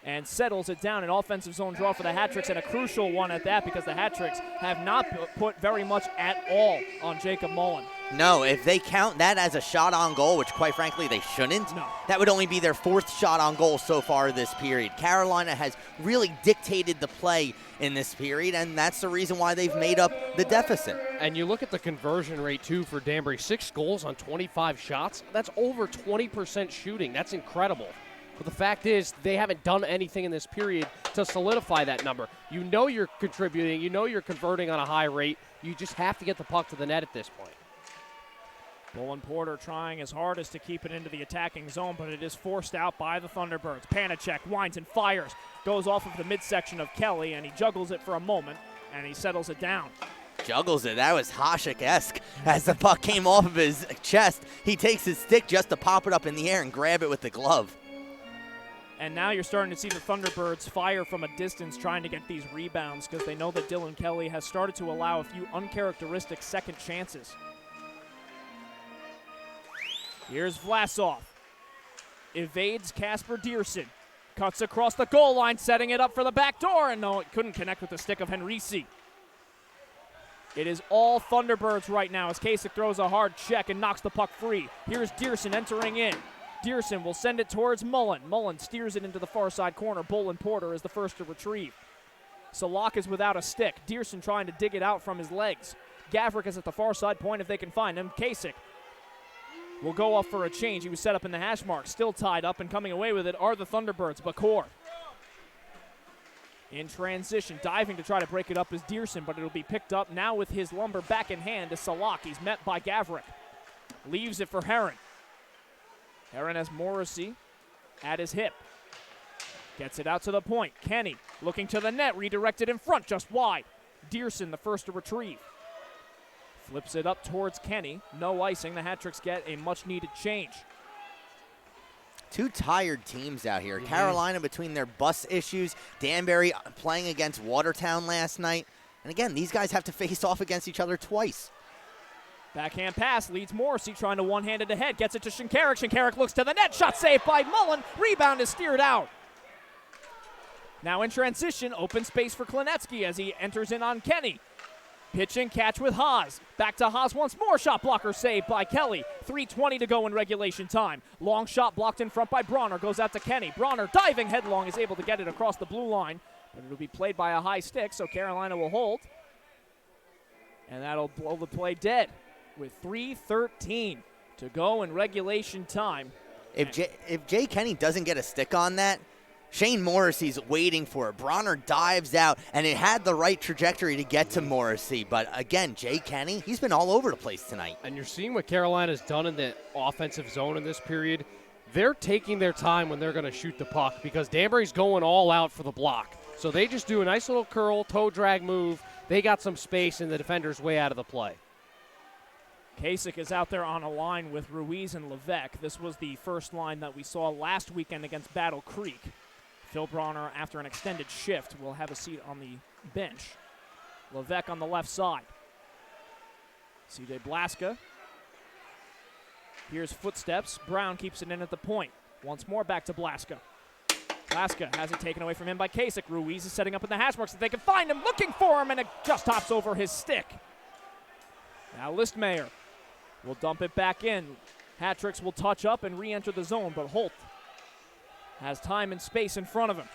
and settles it down. An offensive zone draw for the Hat-Tricks, and a crucial one at that, because the Hat-Tricks have not put very much at all on Jacob Mullen. No, if they count that as a shot on goal, which quite frankly they shouldn't, No. that would only be their fourth shot on goal so far this period. Carolina has really dictated the play in this period, and that's the reason why they've made up the deficit. And you look at the conversion rate, too, for Danbury. 6 goals on 25 shots. That's over 20% shooting. That's incredible. But the fact is, they haven't done anything in this period to solidify that number. You know you're contributing. You know you're converting on a high rate. You just have to get the puck to the net at this point. Bowen Porter trying his hardest to keep it into the attacking zone, but it is forced out by the Thunderbirds. Panicek winds and fires. Goes off of the midsection of Kelly, and he juggles it for a moment, and he settles it down. Juggles it. That was Hasek-esque. As the puck came off of his chest, he takes his stick just to pop it up in the air and grab it with the glove. And now you're starting to see the Thunderbirds fire from a distance, trying to get these rebounds, because they know that Dylan Kelly has started to allow a few uncharacteristic second chances. Here's Vlasov. Evades Casper Dierson. Cuts across the goal line, setting it up for the back door, and no, it couldn't connect with the stick of Henrici. It is all Thunderbirds right now as Kasich throws a hard check and knocks the puck free. Here's Dierson entering in. Dierson will send it towards Mullen. Mullen steers it into the far side corner. Bowen Porter is the first to retrieve. Salak is without a stick. Dierson trying to dig it out from his legs. Gavrik is at the far side point if they can find him. Kasich will go off for a change. He was set up in the hash mark. Still tied up, and coming away with it are the Thunderbirds. Bakor in transition, diving to try to break it up is Dierson, but it'll be picked up now with his lumber back in hand is Salak. He's met by Gavrik. Leaves it for Heron. Heron has Morrissey at his hip. Gets it out to the point. Kenny looking to the net, redirected in front, just wide. Dierson the first to retrieve. Flips it up towards Kenny. No icing. The Hat-Tricks get a much-needed change. Two tired teams out here. Carolina between their bus issues, Danbury playing against Watertown last night. And again, these guys have to face off against each other twice. Backhand pass leads Morrissey, trying to one-hand it ahead. Gets it to Shinkarik. Shinkarik looks to the net. Shot saved by Mullen. Rebound is steered out. Now in transition, open space for Klinetsky as he enters in on Kenny. Pitch and catch with Haas. Back to Haas once more. Shot blocker saved by Kelly. 3:20 to go in regulation time. Long shot blocked in front by Bronner. Goes out to Kenny. Bronner diving headlong is able to get it across the blue line. But it'll be played by a high stick, so Carolina will hold. And that'll blow the play dead with 3:13 to go in regulation time. If Jay Kenny doesn't get a stick on that, Shane Morrissey's waiting for it. Bronner dives out, and it had the right trajectory to get to Morrissey. But again, Jay Kenny, he's been all over the place tonight. And you're seeing what Carolina's done in the offensive zone in this period. They're taking their time when they're going to shoot the puck because Danbury's going all out for the block. So they just do a nice little curl, toe drag move. They got some space, and the defender's way out of the play. Kasich is out there on a line with Ruiz and Levesque. This was the first line that we saw last weekend against Battle Creek. Phil Bronner, after an extended shift, will have a seat on the bench. Levesque on the left side. CJ Blaska. Here's footsteps. Brown keeps it in at the point. Once more back to Blaska. Blaska has it taken away from him by Kasich. Ruiz is setting up in the hash marks so they can find him, looking for him, and it just hops over his stick. Now Listmayer will dump it back in. Hattricks will touch up and re-enter the zone, but Holt has time and space in front of him.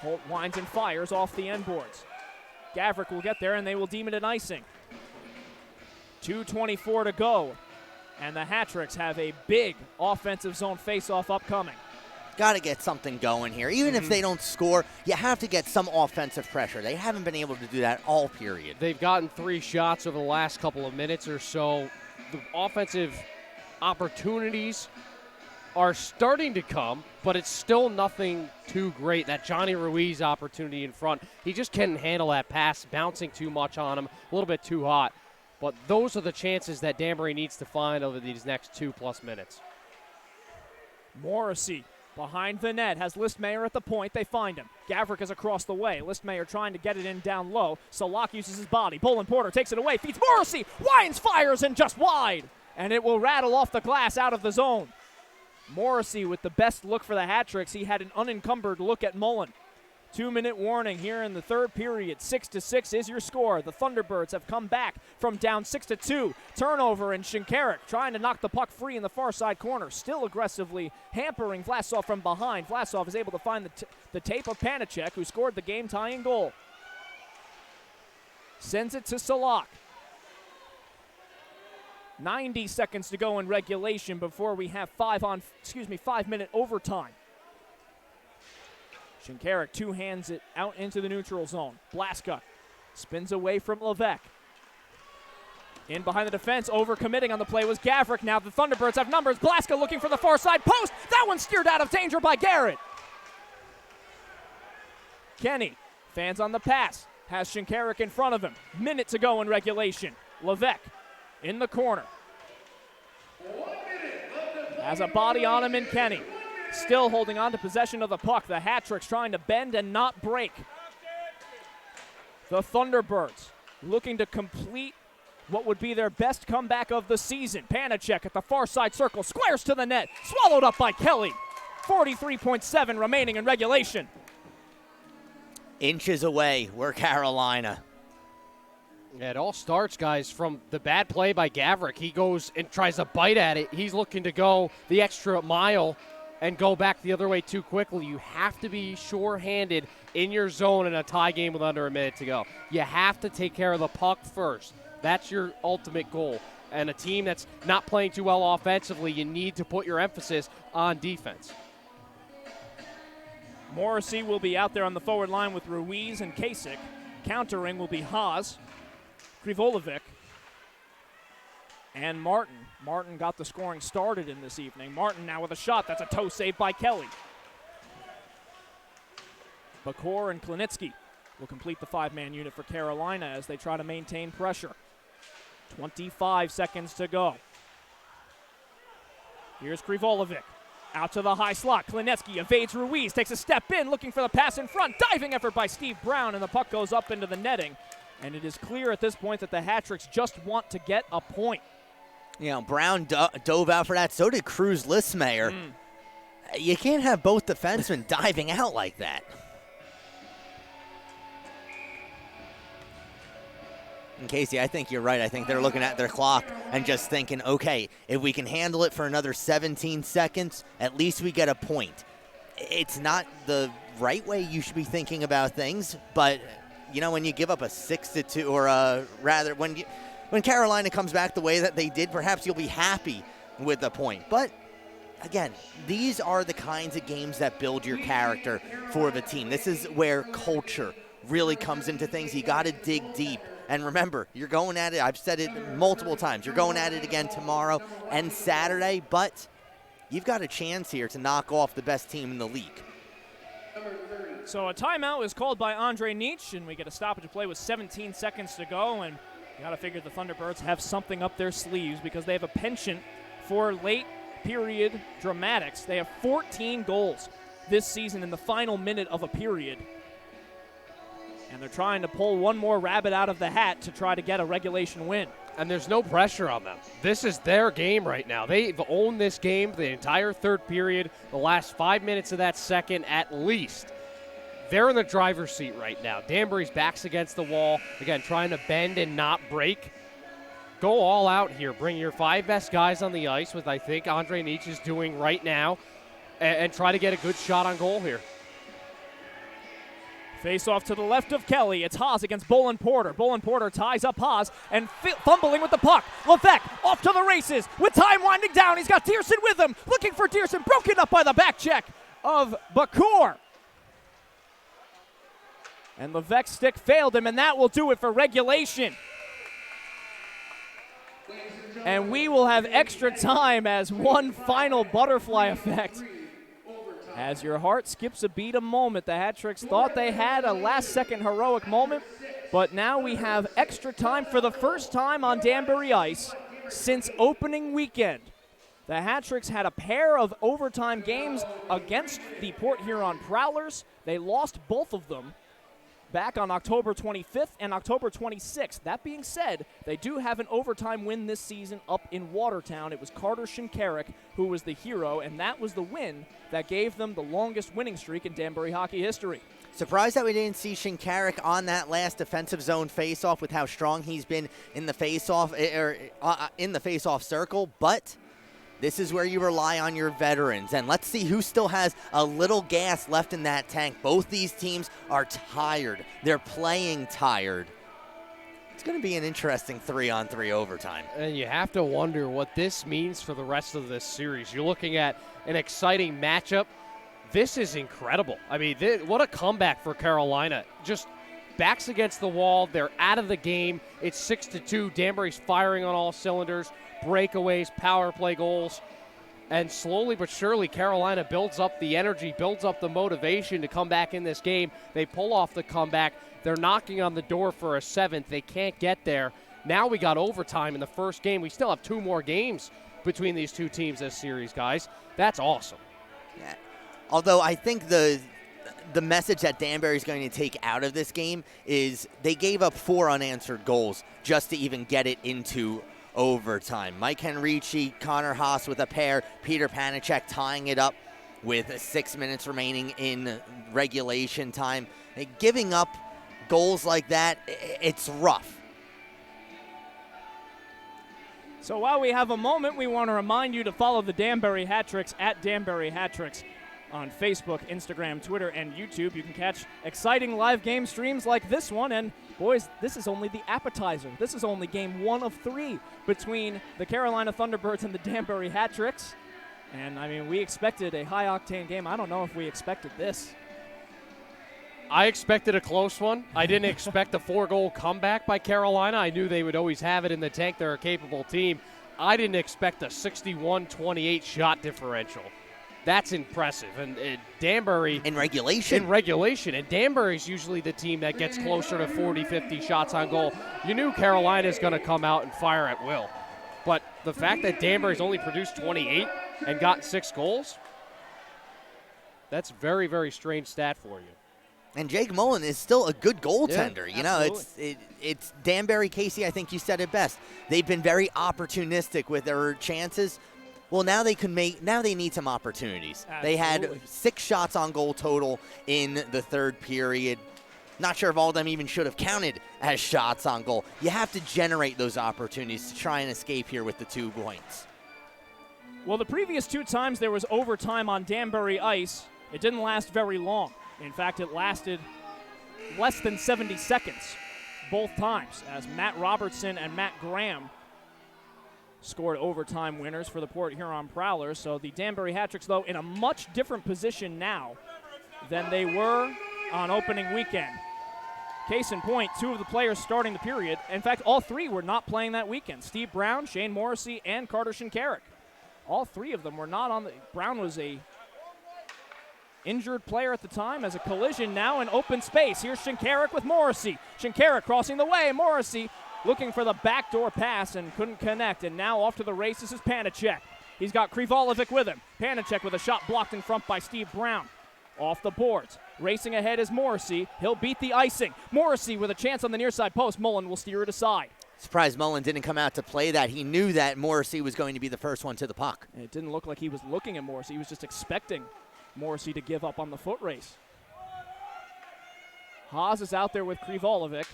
Holt winds and fires off the end boards. Gavrik will get there, and they will deem it an icing. 2:24 to go, and the Hattricks have a big offensive zone face-off upcoming. Got to get something going here. Even if they don't score, you have to get some offensive pressure. They haven't been able to do that all period. They've gotten 3 shots over the last couple of minutes or so. The offensive opportunities are starting to come, but it's still nothing too great. That Johnny Ruiz opportunity in front, he just can't handle that pass, bouncing too much on him, a little bit too hot. But those are the chances that Danbury needs to find over these next 2+ minutes. Morrissey behind the net has Listmayer at the point. They find him. Gavrik is across the way. Listmayer trying to get it in down low. Salak uses his body. Bolin Porter takes it away, feeds Morrissey. Wines fires and just wide. And it will rattle off the glass out of the zone. Morrissey with the best look for the Hattricks. He had an unencumbered look at Mullen. 2-minute warning here in the third period. 6-6 is your score. The Thunderbirds have come back from down 6-2. Turnover, and Shinkarik trying to knock the puck free in the far side corner. Still aggressively hampering Vlasov from behind. Vlasov is able to find the tape of Panicek, who scored the game-tying goal. Sends it to Salak. 90 seconds to go in regulation before we have 5-minute overtime. Shinkarik two-hands it out into the neutral zone. Blaska spins away from Levesque. In behind the defense, overcommitting on the play was Gavrik. Now the Thunderbirds have numbers. Blaska looking for the far side post. That one steered out of danger by Garrett. Kenny, fans on the pass, has Shinkarik in front of him. Minute to go in regulation. Levesque in the corner. Has a body on him in Kenny. Still holding on to possession of the puck. The Hattricks trying to bend and not break. The Thunderbirds looking to complete what would be their best comeback of the season. Panicek at the far side circle, squares to the net, swallowed up by Kelly. 43.7 remaining in regulation. Inches away, we're Carolina. Yeah, it all starts, guys, from the bad play by Gavrik. He goes and tries to bite at it. He's looking to go the extra mile and go back the other way too quickly. You have to be sure-handed in your zone in a tie game with under a minute to go. You have to take care of the puck first. That's your ultimate goal. And a team that's not playing too well offensively, you need to put your emphasis on defense. Morrissey will be out there on the forward line with Ruiz and Kasich. Countering will be Haas, Krivolovic, and Martin. Martin got the scoring started in this evening. Martin now with a shot. That's a toe save by Kelly. Bakor and Klinitsky will complete the 5-man unit for Carolina as they try to maintain pressure. 25 seconds to go. Here's Krivolovic. Out to the high slot. Klinetsky evades Ruiz, takes a step in, looking for the pass in front. Diving effort by Steve Brown, and the puck goes up into the netting. And it is clear at this point that the Hattricks just want to get a point. You know, Brown dove out for that. So did Cruz Listmayer. You can't have both defensemen diving out like that. And Casey, I think you're right. I think they're looking at their clock and just thinking, okay, if we can handle it for another 17 seconds, at least we get a point. It's not the right way you should be thinking about things, but, you know, when you give up a 6-2, or rather, when Carolina comes back the way that they did, perhaps you'll be happy with the point. But, again, these are the kinds of games that build your character for the team. This is where culture really comes into things. You got to dig deep. And remember, you're going at it, I've said it multiple times, you're going at it again tomorrow and Saturday, but you've got a chance here to knock off the best team in the league. So a timeout is called by Andre Nietzsche, and we get a stoppage of play with 17 seconds to go, and you got to figure the Thunderbirds have something up their sleeves because they have a penchant for late period dramatics. They have 14 goals this season in the final minute of a period. And they're trying to pull one more rabbit out of the hat to try to get a regulation win. And there's no pressure on them. This is their game right now. They've owned this game the entire third period, the last 5 minutes of that second at least. they're in the driver's seat right now. Danbury's back's against the wall, again, trying to bend and not break. Go all out here. Bring your 5 best guys on the ice, which I think Andre Nietzsche is doing right now, and try to get a good shot on goal here. Face off to the left of Kelly. It's Haas against Bolin Porter. Bolin Porter ties up Haas and fumbling with the puck. Levesque off to the races with time winding down. He's got Dearson with him. Looking for Dearson. Broken up by the back check of Bacour. And Levesque's stick failed him, and that will do it for regulation. And we will have extra time as one final butterfly effect. As your heart skips a beat a moment, the Hat-Tricks thought they had a last-second heroic moment, but now we have extra time for the first time on Danbury ice since opening weekend. The Hat-Tricks had a pair of overtime games against the Port Huron Prowlers. They lost both of them back on October 25th and October 26th. That being said, they do have an overtime win this season up in Watertown. It was Carter Shinkarik who was the hero, and that was the win that gave them the longest winning streak in Danbury hockey history. Surprised that we didn't see Shinkarik on that last defensive zone faceoff with how strong he's been in the faceoff in the faceoff circle, but this is where you rely on your veterans. And let's see who still has a little gas left in that tank. Both these teams are tired. They're playing tired. It's going to be an interesting 3-on-3 overtime. And you have to wonder what this means for the rest of this series. You're looking at an exciting matchup. This is incredible. I mean, what a comeback for Carolina. Just backs against the wall. They're out of the game. It's 6-2. Danbury's firing on all cylinders. Breakaways, power play goals, and slowly but surely Carolina builds up the energy, builds up the motivation to come back in this game. They pull off the comeback. They're knocking on the door for a 7th. They can't get there. Now we got overtime in the first game. We still have 2 more games between these 2 teams this series, guys. That's awesome. Yeah. Although I think the message that Danbury's going to take out of this game is they gave up 4 unanswered goals just to even get it into overtime. Mike Henrici, Connor Haas with a pair, Peter Panicek tying it up with 6 minutes remaining in regulation time. Giving up goals like that, it's rough. So while we have a moment, we want to remind you to follow the Danbury Hat-Tricks at Danbury Hat-Tricks on Facebook, Instagram, Twitter, and YouTube. You can catch exciting live game streams like this one. And boys, this is only the appetizer. This is only game 1 of 3 between the Carolina Thunderbirds and the Danbury Hat-Tricks. And, I mean, we expected a high-octane game. I don't know if we expected this. I expected a close one. I didn't expect a 4-goal comeback by Carolina. I knew they would always have it in the tank. They're a capable team. I didn't expect a 61-28 shot differential. That's impressive. And Danbury... In regulation. And Danbury's usually the team that gets closer to 40, 50 shots on goal. You knew Carolina's going to come out and fire at will. But the fact that Danbury's only produced 28 and got 6 goals, that's very, very strange stat for you. And Jake Mullen is still a good goaltender. Yeah, you know, it's Danbury, Casey, I think you said it best. They've been very opportunistic with their chances. Well, now they need some opportunities. Absolutely. They had 6 shots on goal total in the 3rd period. Not sure if all of them even should have counted as shots on goal. You have to generate those opportunities to try and escape here with the 2 points. Well, the previous 2 times there was overtime on Danbury ice, it didn't last very long. In fact, it lasted less than 70 seconds both times, as Matt Robertson and Matt Graham scored overtime winners for the Port Huron Prowlers. So the Danbury Hat-Tricks, though, in a much different position now than they were on opening weekend. Case in point, 2 of the players starting the period, in fact, all 3 were not playing that weekend. Steve Brown, Shane Morrissey, and Carter Shinkarik. All 3 of them were not on the... Brown was a injured player at the time, as a collision now in open space. Here's Shinkarik with Morrissey. Shinkarik crossing the way. Morrissey looking for the backdoor pass and couldn't connect. And now off to the races is Panicek. He's got Krivolovic with him. Panicek with a shot blocked in front by Steve Brown. Off the boards. Racing ahead is Morrissey. He'll beat the icing. Morrissey with a chance on the near side post. Mullen will steer it aside. Surprised Mullen didn't come out to play that. He knew that Morrissey was going to be the first one to the puck. And it didn't look like he was looking at Morrissey. He was just expecting Morrissey to give up on the foot race. Haas is out there with Krivolovic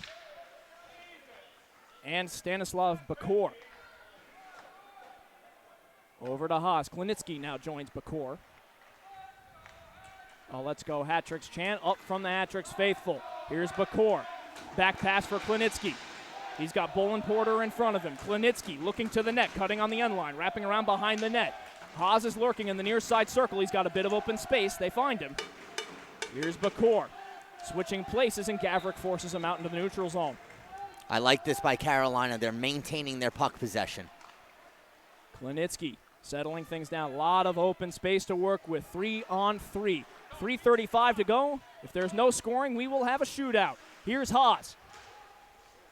and Stanislav Bakor. Over to Haas. Klinitsky now joins Bakor. Oh, let's go Hat-Tricks chant up from the Hat-Tricks faithful. Here's Bakor. Back pass for Klinitsky. He's got Bolin Porter in front of him. Klinitsky looking to the net, cutting on the end line, wrapping around behind the net. Haas is lurking in the near side circle. He's got a bit of open space. They find him. Here's Bakor. Switching places, and Gavrik forces him out into the neutral zone. I like this by Carolina. They're maintaining their puck possession. Klinitsky settling things down. A lot of open space to work with. 3-on-3. 3:35 to go. If there's no scoring, we will have a shootout. Here's Haas.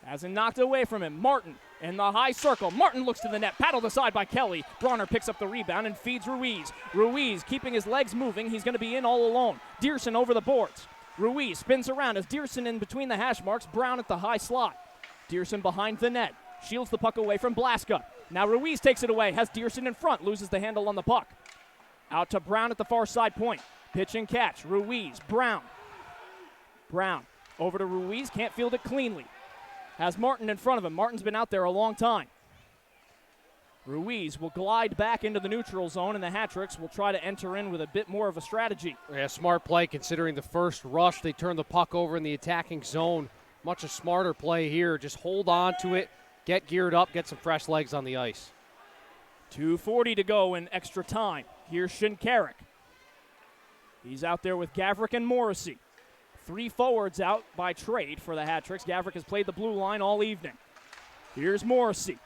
Hasn't knocked away from him. Martin in the high circle. Martin looks to the net, paddled aside by Kelly. Bronner picks up the rebound and feeds Ruiz. Ruiz keeping his legs moving. He's going to be in all alone. Dearson over the boards. Ruiz spins around as Dearson in between the hash marks. Brown at the high slot. Dearson behind the net. Shields the puck away from Blaska. Now Ruiz takes it away. Has Dearson in front. Loses the handle on the puck. Out to Brown at the far side point. Pitch and catch. Ruiz. Brown. Brown over to Ruiz. Can't field it cleanly. Has Martin in front of him. Martin's been out there a long time. Ruiz will glide back into the neutral zone, and the Hat-Tricks will try to enter in with a bit more of a strategy. Yeah, smart play considering the first rush. They turn the puck over in the attacking zone. Much a smarter play here. Just hold on to it, get geared up, get some fresh legs on the ice. 2:40 to go in extra time. Here's Shinkarik. He's out there with Gavrik and Morrissey. 3 forwards out by trade for the Hat-Tricks. Gavrik has played the blue line all evening. Here's Morrissey.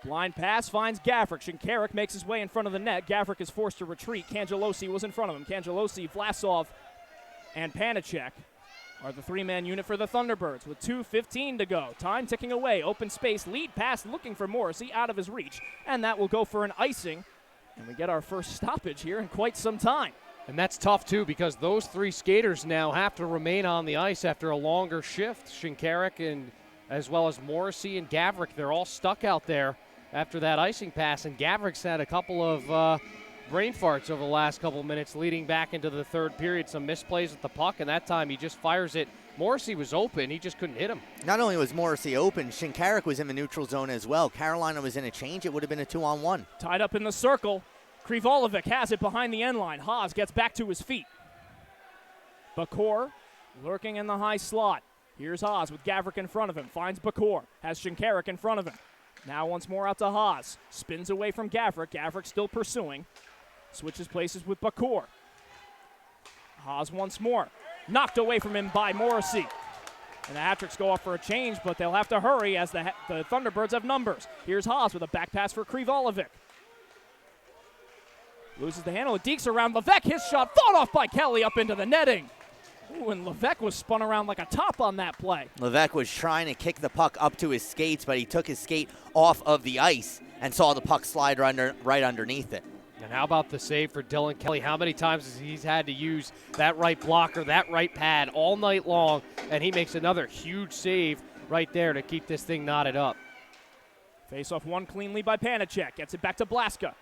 Blind pass finds Gavrik. Shinkarik makes his way in front of the net. Gavrik is forced to retreat. Cangelosi was in front of him. Cangelosi, Vlasov, and Panicek are the 3-man unit for the Thunderbirds with 2:15 to go. Time ticking away. Open space. Lead pass looking for Morrissey out of his reach. And that will go for an icing. And we get our first stoppage here in quite some time. And that's tough, too, because those 3 skaters now have to remain on the ice after a longer shift. Shinkarik and as well as Morrissey and Gavrik, they're all stuck out there after that icing pass. And Gavrik's had a couple of brain farts over the last couple of minutes leading back into the third period. Some misplays with the puck, and that time he just fires it. Morrissey was open. He just couldn't hit him. Not only was Morrissey open, Shinkarik was in the neutral zone as well. Carolina was in a change. It would have been a 2-on-1. Tied up in the circle. Krivolovic has it behind the end line. Haas gets back to his feet. Bakor lurking in the high slot. Here's Haas with Gavrik in front of him. Finds Bakor. Has Shinkarik in front of him. Now once more out to Haas. Spins away from Gavrik. Gavrik still pursuing. Switches places with Bakor. Haas once more. Knocked away from him by Morrissey. And the Hat-Tricks go off for a change, but they'll have to hurry as the Thunderbirds have numbers. Here's Haas with a back pass for Krivolovic. Loses the handle. It dekes around Levesque. His shot fought off by Kelly up into the netting. Ooh, and Levesque was spun around like a top on that play. Levesque was trying to kick the puck up to his skates, but he took his skate off of the ice and saw the puck slide right underneath it. And how about the save for Dylan Kelly? How many times has he had to use that right blocker, that right pad all night long, and he makes another huge save right there to keep this thing knotted up. Face-off won cleanly by Panicek. Gets it back to Blaska.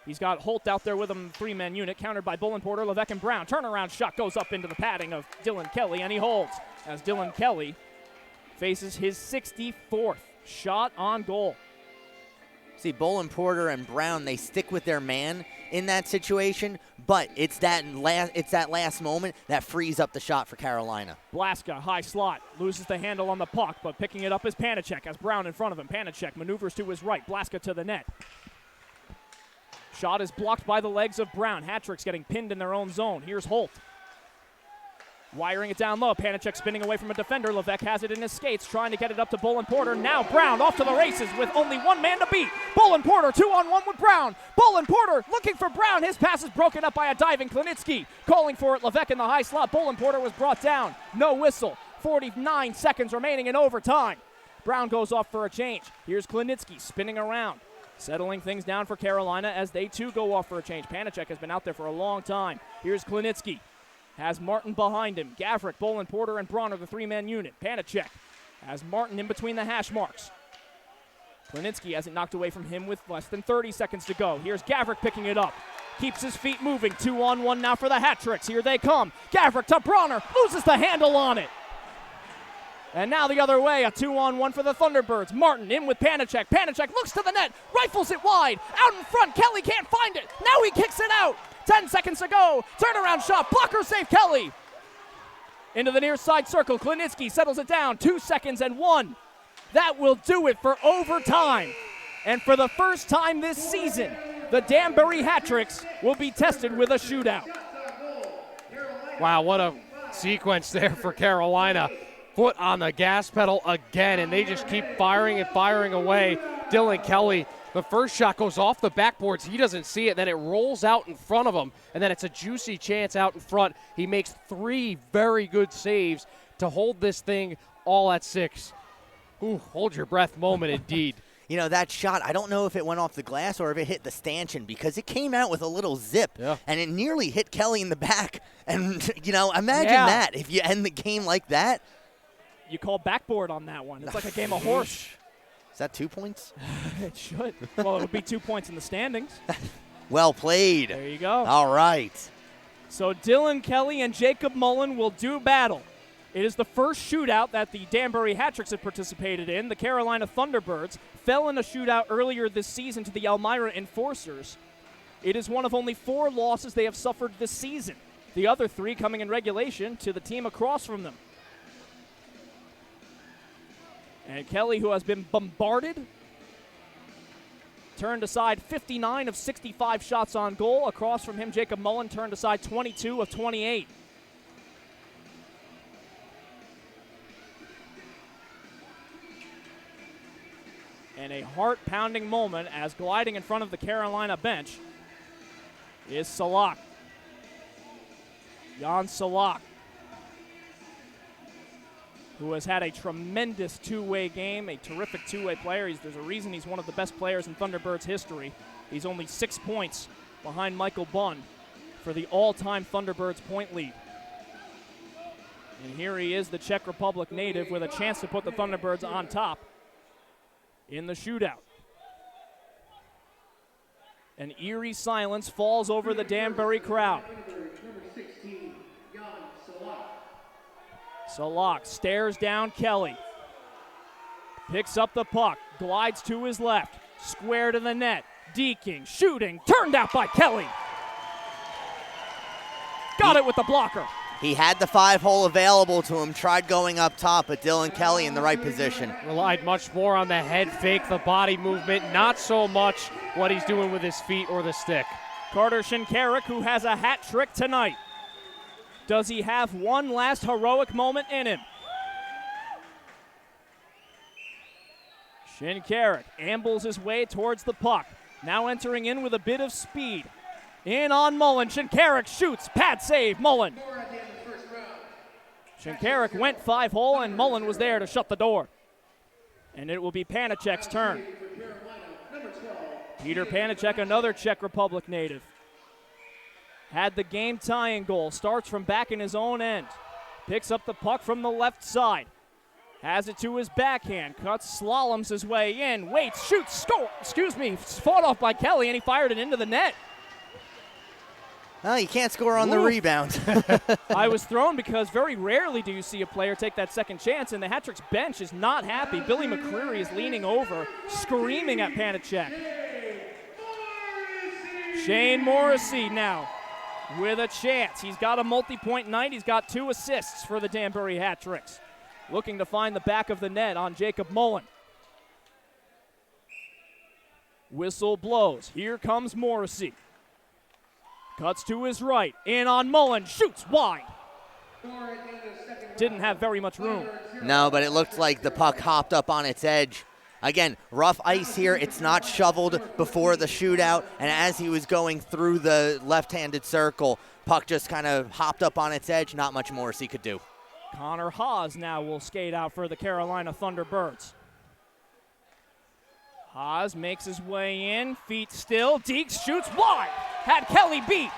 He's got Holt out there with him, 3-man unit, countered by Bolin Porter, Levesque, and Brown. Turnaround shot goes up into the padding of Dylan Kelly, and he holds as Dylan Kelly faces his 64th shot on goal. See, Bolin Porter and Brown, they stick with their man in that situation, but it's that last moment that frees up the shot for Carolina. Blaska, high slot, loses the handle on the puck, but picking it up is Panicek, has Brown in front of him. Panicek maneuvers to his right, Blaska to the net. Shot is blocked by the legs of Brown. Hat-Tricks getting pinned in their own zone. Here's Holt. Wiring it down low. Panicek spinning away from a defender. Levesque has it in his skates, trying to get it up to Bolin Porter. Now Brown off to the races with only one man to beat. Bolin Porter 2-on-1 with Brown. Bolin Porter looking for Brown. His pass is broken up by a diving Klinitsky. Calling for it, Levesque in the high slot. Bolin Porter was brought down. No whistle. 49 seconds remaining in overtime. Brown goes off for a change. Here's Klinitsky spinning around. Settling things down for Carolina as they too go off for a change. Panicek has been out there for a long time. Here's Klinitsky. Has Martin behind him. Gavrik, Bolin Porter, and Bronner, the 3-man unit. Panicek has Martin in between the hash marks. Klinitsky hasn't knocked away from him with less than 30 seconds to go. Here's Gavrik picking it up. keeps his feet moving. 2-on-1 now for the hat-tricks. Here they come. Gavrik to Bronner, loses the handle on it. And now the other way, a 2-on-1 for the Thunderbirds. Martin in with Panicek. Panicek looks to the net, rifles it wide. Out in front, Kelly can't find it. Now he kicks it out. 10 seconds to go. Turnaround shot, blocker save, Kelly. Into the near side circle, Klinitsky settles it down. 2 seconds and 1. That will do it for overtime. And for the first time this season, the Danbury hat-tricks will be tested with a shootout. Wow, what a sequence there for Carolina. Foot on the gas pedal again, and they just keep firing and firing away. Dylan Kelly, the first shot goes off the backboards. He doesn't see it, then it rolls out in front of him, and then it's a juicy chance out in front. He makes 3 very good saves to hold this thing all at 6. Ooh, hold your breath moment indeed. You know, that shot, I don't know if it went off the glass or if it hit the stanchion because it came out with a little zip, and it nearly hit Kelly in the back. And, you know, imagine that if you end the game like that. You call backboard on that one. It's like a game of horse. Is that 2 points? It should. Well, it would be 2 points in the standings. Well played. There you go. All right. So Dylan Kelly and Jacob Mullen will do battle. It is the first shootout that the Danbury hat-tricks have participated in. The Carolina Thunderbirds fell in a shootout earlier this season to the Elmira Enforcers. It is one of only 4 losses they have suffered this season. The other 3 coming in regulation to the team across from them. And Kelly, who has been bombarded, turned aside 59 of 65 shots on goal. Across from him, Jacob Mullen turned aside 22 of 28. And a heart-pounding moment as gliding in front of the Carolina bench is Salak. Jan Salak, who has had a tremendous two-way game, a terrific two-way player. There's a reason he's one of the best players in Thunderbirds history. He's only 6 points behind Michael Bunn for the all-time Thunderbirds point lead. And here he is, the Czech Republic native, with a chance to put the Thunderbirds on top in the shootout. An eerie silence falls over the Danbury crowd. Salak stares down Kelly. Picks up the puck, glides to his left, square to the net, deking, shooting, turned out by Kelly. Got it with the blocker. He had the 5-hole available to him, tried going up top, but Dylan Kelly in the right position. Relied much more on the head fake, the body movement, not so much what he's doing with his feet or the stick. Carter Shinkarik, who has a hat trick tonight. Does he have one last heroic moment in him? Shinkarik ambles his way towards the puck. Now entering in with a bit of speed. In on Mullen. Shinkarik shoots. Pad save. Mullen. Shinkarik went 5-hole, and Mullen was there to shut the door. And it will be Panicek's turn. Peter Panicek, another Czech Republic native. Had the game tying goal. Starts from back in his own end. Picks up the puck from the left side. Has it to his backhand. Cuts, slaloms his way in. Waits, shoots, score. Fought off by Kelly, and he fired it into the net. Oh, you can't score on the rebound. I was thrown because very rarely do you see a player take that second chance, and the hat-tricks bench is not happy. Billy McCreary is leaning over, screaming at Panicek. Shane Morrissey now with a chance. He's got a multi-point night. He's got 2 assists for the Danbury hat-tricks. Looking to find the back of the net on Jacob Mullen. Whistle blows. Here comes Morrissey. Cuts to his right. In on Mullen. Shoots wide. Didn't have very much room. No, but it looked like the puck hopped up on its edge. Again, rough ice here. It's not shoveled before the shootout. And as he was going through the left-handed circle, puck just kind of hopped up on its edge. Not much Morrissey could do. Connor Haas now will skate out for the Carolina Thunderbirds. Haas makes his way in. Feet still. Deeks shoots wide. Had Kelly beat.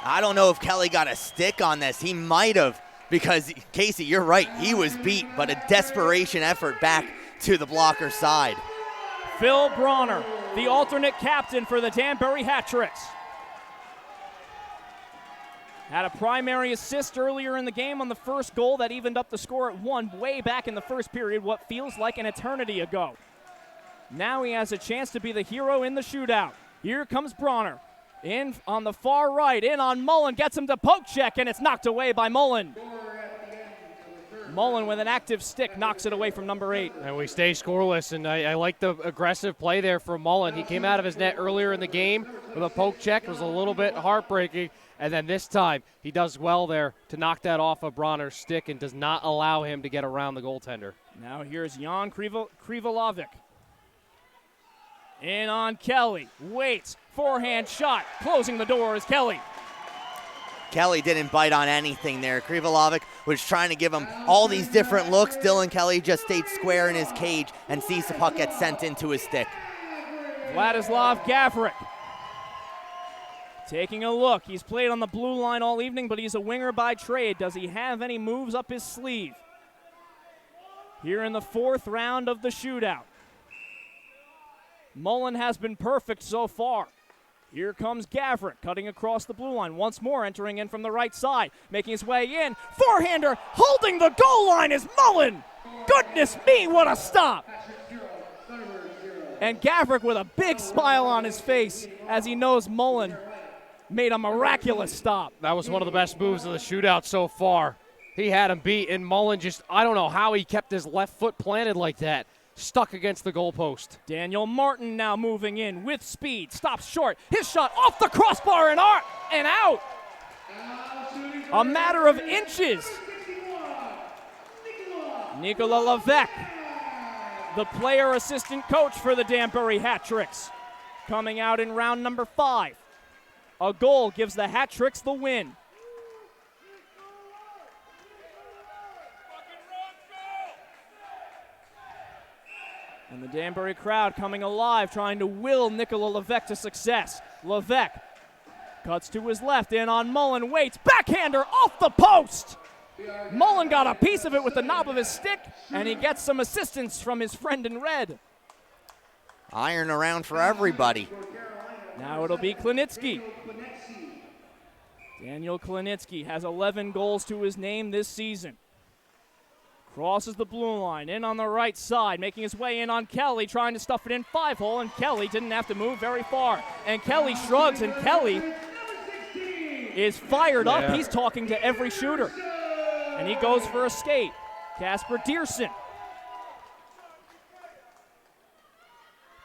I don't know if Kelly got a stick on this. He might have, because, Casey, you're right. He was beat, but a desperation effort back to the blocker side. Phil Bronner the alternate captain for the Danbury Hat-Tricks. Had a primary assist earlier in the game on the first goal that evened up the score at 1 way back in the first period, what feels like an eternity ago. Now he has a chance to be the hero in the shootout. Here comes Bronner. In on the far right, in on Mullen, gets him to poke check, and it's knocked away by Mullen. Mullen with an active stick knocks it away from number 8. And we stay scoreless, and I like the aggressive play there from Mullen. He came out of his net earlier in the game with a poke check. It was a little bit heartbreaking, and then this time he does well there to knock that off of Bronner's stick and does not allow him to get around the goaltender. Now here's Jan Krivolovic. In on Kelly, waits, forehand shot, closing the door is Kelly. Kelly didn't bite on anything there. Krivolovic was trying to give him all these different looks. Dylan Kelly just stayed square in his cage and sees the puck get sent into his stick. Vladislav Gavrik taking a look. He's played on the blue line all evening, but he's a winger by trade. Does he have any moves up his sleeve? Here in the 4th round of the shootout. Mullen has been perfect so far. Here comes Gavrik cutting across the blue line. Once more entering in from the right side. Making his way in. Forehander holding the goal line is Mullen. Goodness me, what a stop. And Gavrik with a big smile on his face as he knows Mullen made a miraculous stop. That was one of the best moves of the shootout so far. He had him beat, and Mullen just, I don't know how he kept his left foot planted like that. Stuck against the goalpost. Daniel Martin now moving in with speed. Stops short. His shot off the crossbar and out. A matter of inches. Nikola Levesque, the player assistant coach for the Danbury Hat-Tricks, coming out in round number 5. A goal gives the Hat-Tricks the win. And the Danbury crowd coming alive, trying to will Nikola Levesque to success. Levesque cuts to his left, in on Mullen, waits, backhander off the post! Mullen got a piece of it with the knob of his stick, and he gets some assistance from his friend in red. Iron around for everybody. Now it'll be Klinitsky. Daniel Klinitsky has 11 goals to his name this season. Crosses the blue line, in on the right side, making his way in on Kelly, trying to stuff it in 5-hole, and Kelly didn't have to move very far. And Kelly shrugs, and Kelly is fired up. He's talking to every shooter. And he goes for a skate. Casper Dierson.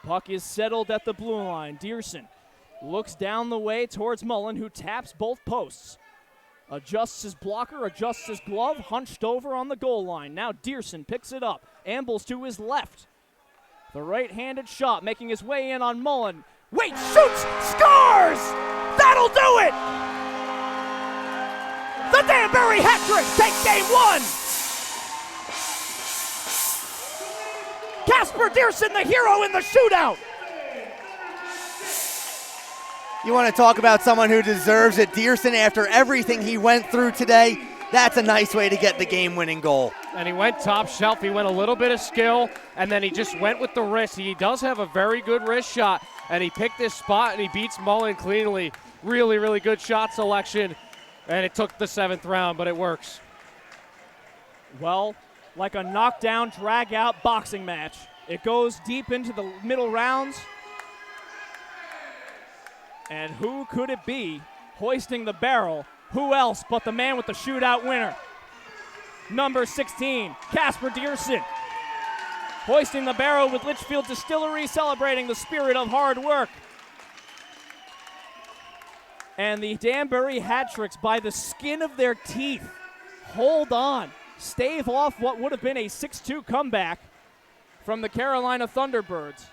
Puck is settled at the blue line. Dierson looks down the way towards Mullen, who taps both posts. Adjusts his blocker, adjusts his glove, hunched over on the goal line. Now Dierson picks it up, ambles to his left. The right-handed shot making his way in on Mullen. Wait, shoots, scores! That'll do it! The Danbury Hat-Tricks take game 1! Casper Dierson, the hero in the shootout! You want to talk about someone who deserves it. Dierson, after everything he went through today, that's a nice way to get the game-winning goal. And he went top shelf. He went a little bit of skill, and then he just went with the wrist. He does have a very good wrist shot, and he picked this spot, and he beats Mullen cleanly. Really, really good shot selection, and it took the 7th round, but it works. Well, like a knockdown, drag-out boxing match. It goes deep into the middle rounds. And who could it be hoisting the barrel? Who else but the man with the shootout winner? Number 16, Casper Dierson. Hoisting the barrel with Litchfield Distillery, celebrating the spirit of hard work. And the Danbury Hat-Tricks, by the skin of their teeth, hold on, stave off what would have been a 6-2 comeback from the Carolina Thunderbirds.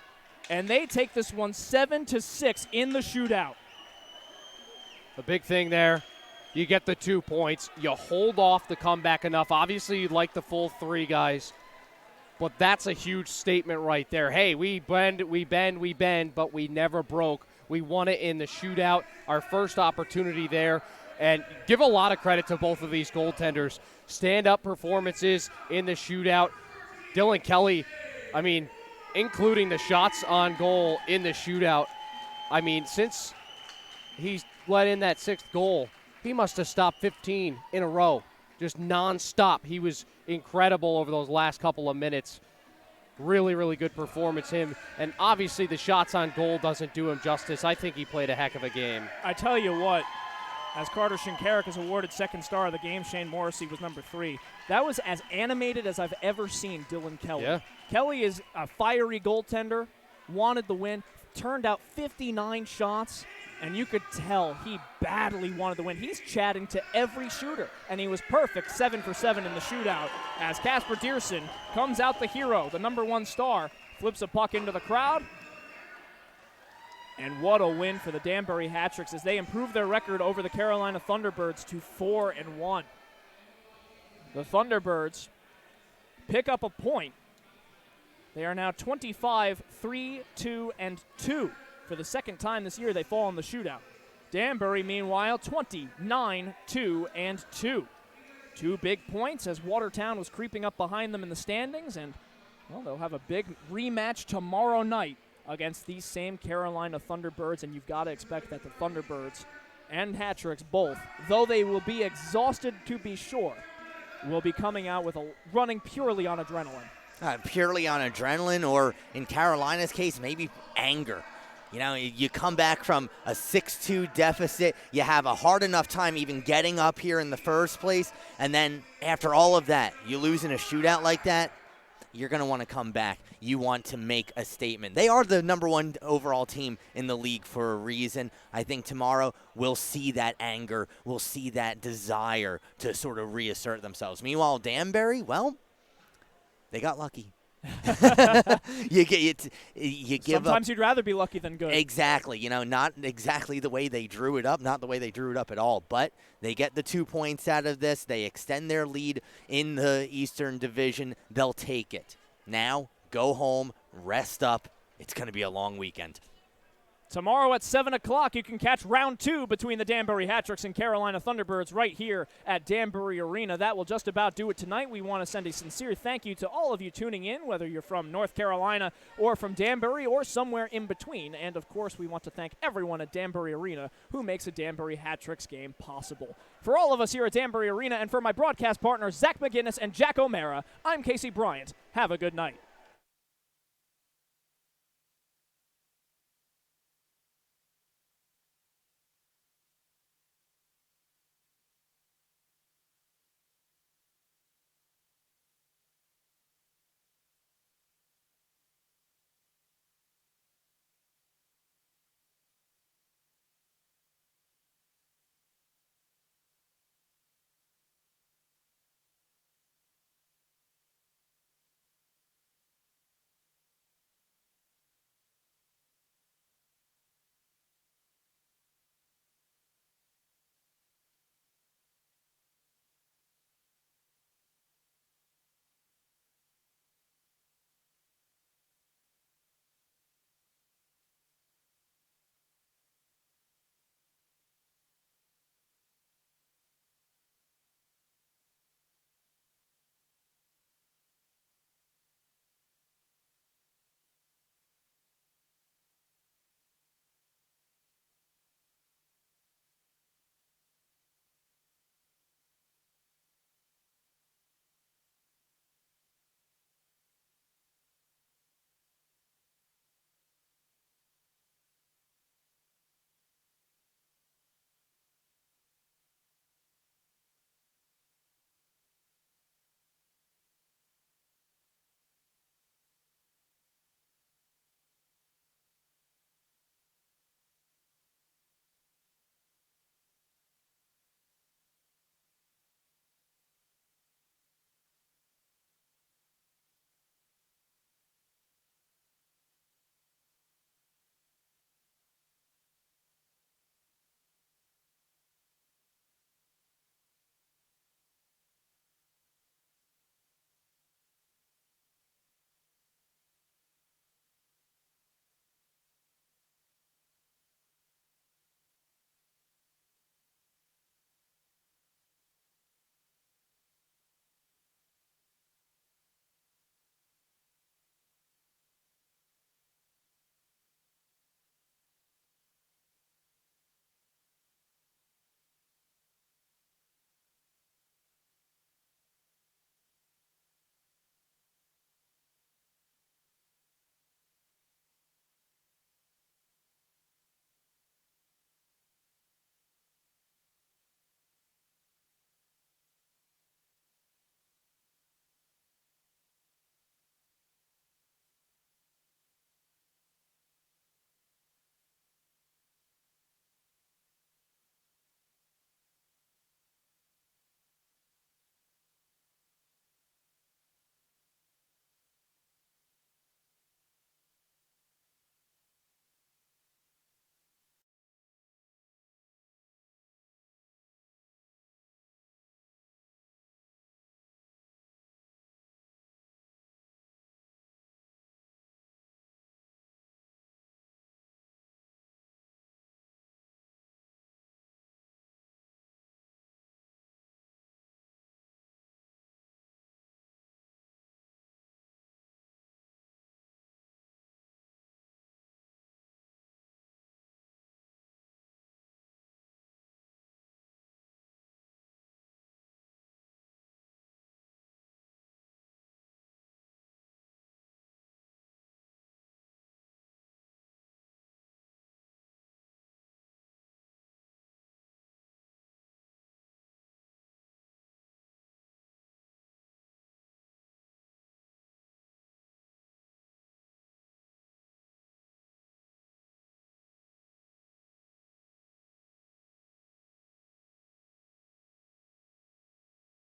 And they take this one 7-6 in the shootout. The big thing there, you get the 2 points. You hold off the comeback enough. Obviously, you'd like the full 3 guys. But that's a huge statement right there. Hey, we bend, but we never broke. We won it in the shootout. Our first opportunity there. And give a lot of credit to both of these goaltenders. Stand-up performances in the shootout. Dylan Kelly, I mean, including the shots on goal in the shootout. I mean, since he's let in that 6th goal, he must have stopped 15 in a row, just nonstop. He was incredible over those last couple of minutes. Really, really good performance, him. And obviously the shots on goal doesn't do him justice. I think he played a heck of a game. I tell you what, as Carter Shinkarik is awarded 2nd star of the game, Shane Morrissey was number 3. That was as animated as I've ever seen Dylan Kelly. Yeah. Kelly is a fiery goaltender, wanted the win, turned out 59 shots, and you could tell he badly wanted the win. He's chatting to every shooter, and he was perfect, 7 for 7 in the shootout, as Casper Dearson comes out the hero, the number 1 star, flips a puck into the crowd. And what a win for the Danbury Hat-Tricks as they improve their record over the Carolina Thunderbirds to 4-1. The Thunderbirds pick up a point. They are now 25-3-2-2. For the 2nd time this year, they fall in the shootout. Danbury, meanwhile, 29-2-2. 2 big points as Watertown was creeping up behind them in the standings, and, well, they'll have a big rematch tomorrow night against these same Carolina Thunderbirds, and you've got to expect that the Thunderbirds and Hat-Tricks both, though they will be exhausted to be sure, will be coming out with running purely on adrenaline. Purely on adrenaline, or in Carolina's case, maybe anger. You know, you come back from a 6-2 deficit, you have a hard enough time even getting up here in the first place, and then after all of that, you lose in a shootout like that, you're going to want to come back. You want to make a statement. They are the number 1 overall team in the league for a reason. I think tomorrow we'll see that anger, we'll see that desire to sort of reassert themselves. Meanwhile, Danbury, well, they got lucky. you give Sometimes up. you'd rather be lucky than good. Exactly. You know, not exactly the way they drew it up, not the way they drew it up at all, but they get the 2 points out of this. They extend their lead in the Eastern Division. They'll take it. Now, go home, rest up. It's going to be a long weekend. Tomorrow at 7 o'clock, you can catch round 2 between the Danbury Hat-Tricks and Carolina Thunderbirds right here at Danbury Arena. That will just about do it tonight. We want to send a sincere thank you to all of you tuning in, whether you're from North Carolina or from Danbury or somewhere in between. And, of course, we want to thank everyone at Danbury Arena who makes a Danbury Hat-Tricks game possible. For all of us here at Danbury Arena and for my broadcast partners, Zach McGinnis and Jack O'Mara, I'm Casey Bryant. Have a good night.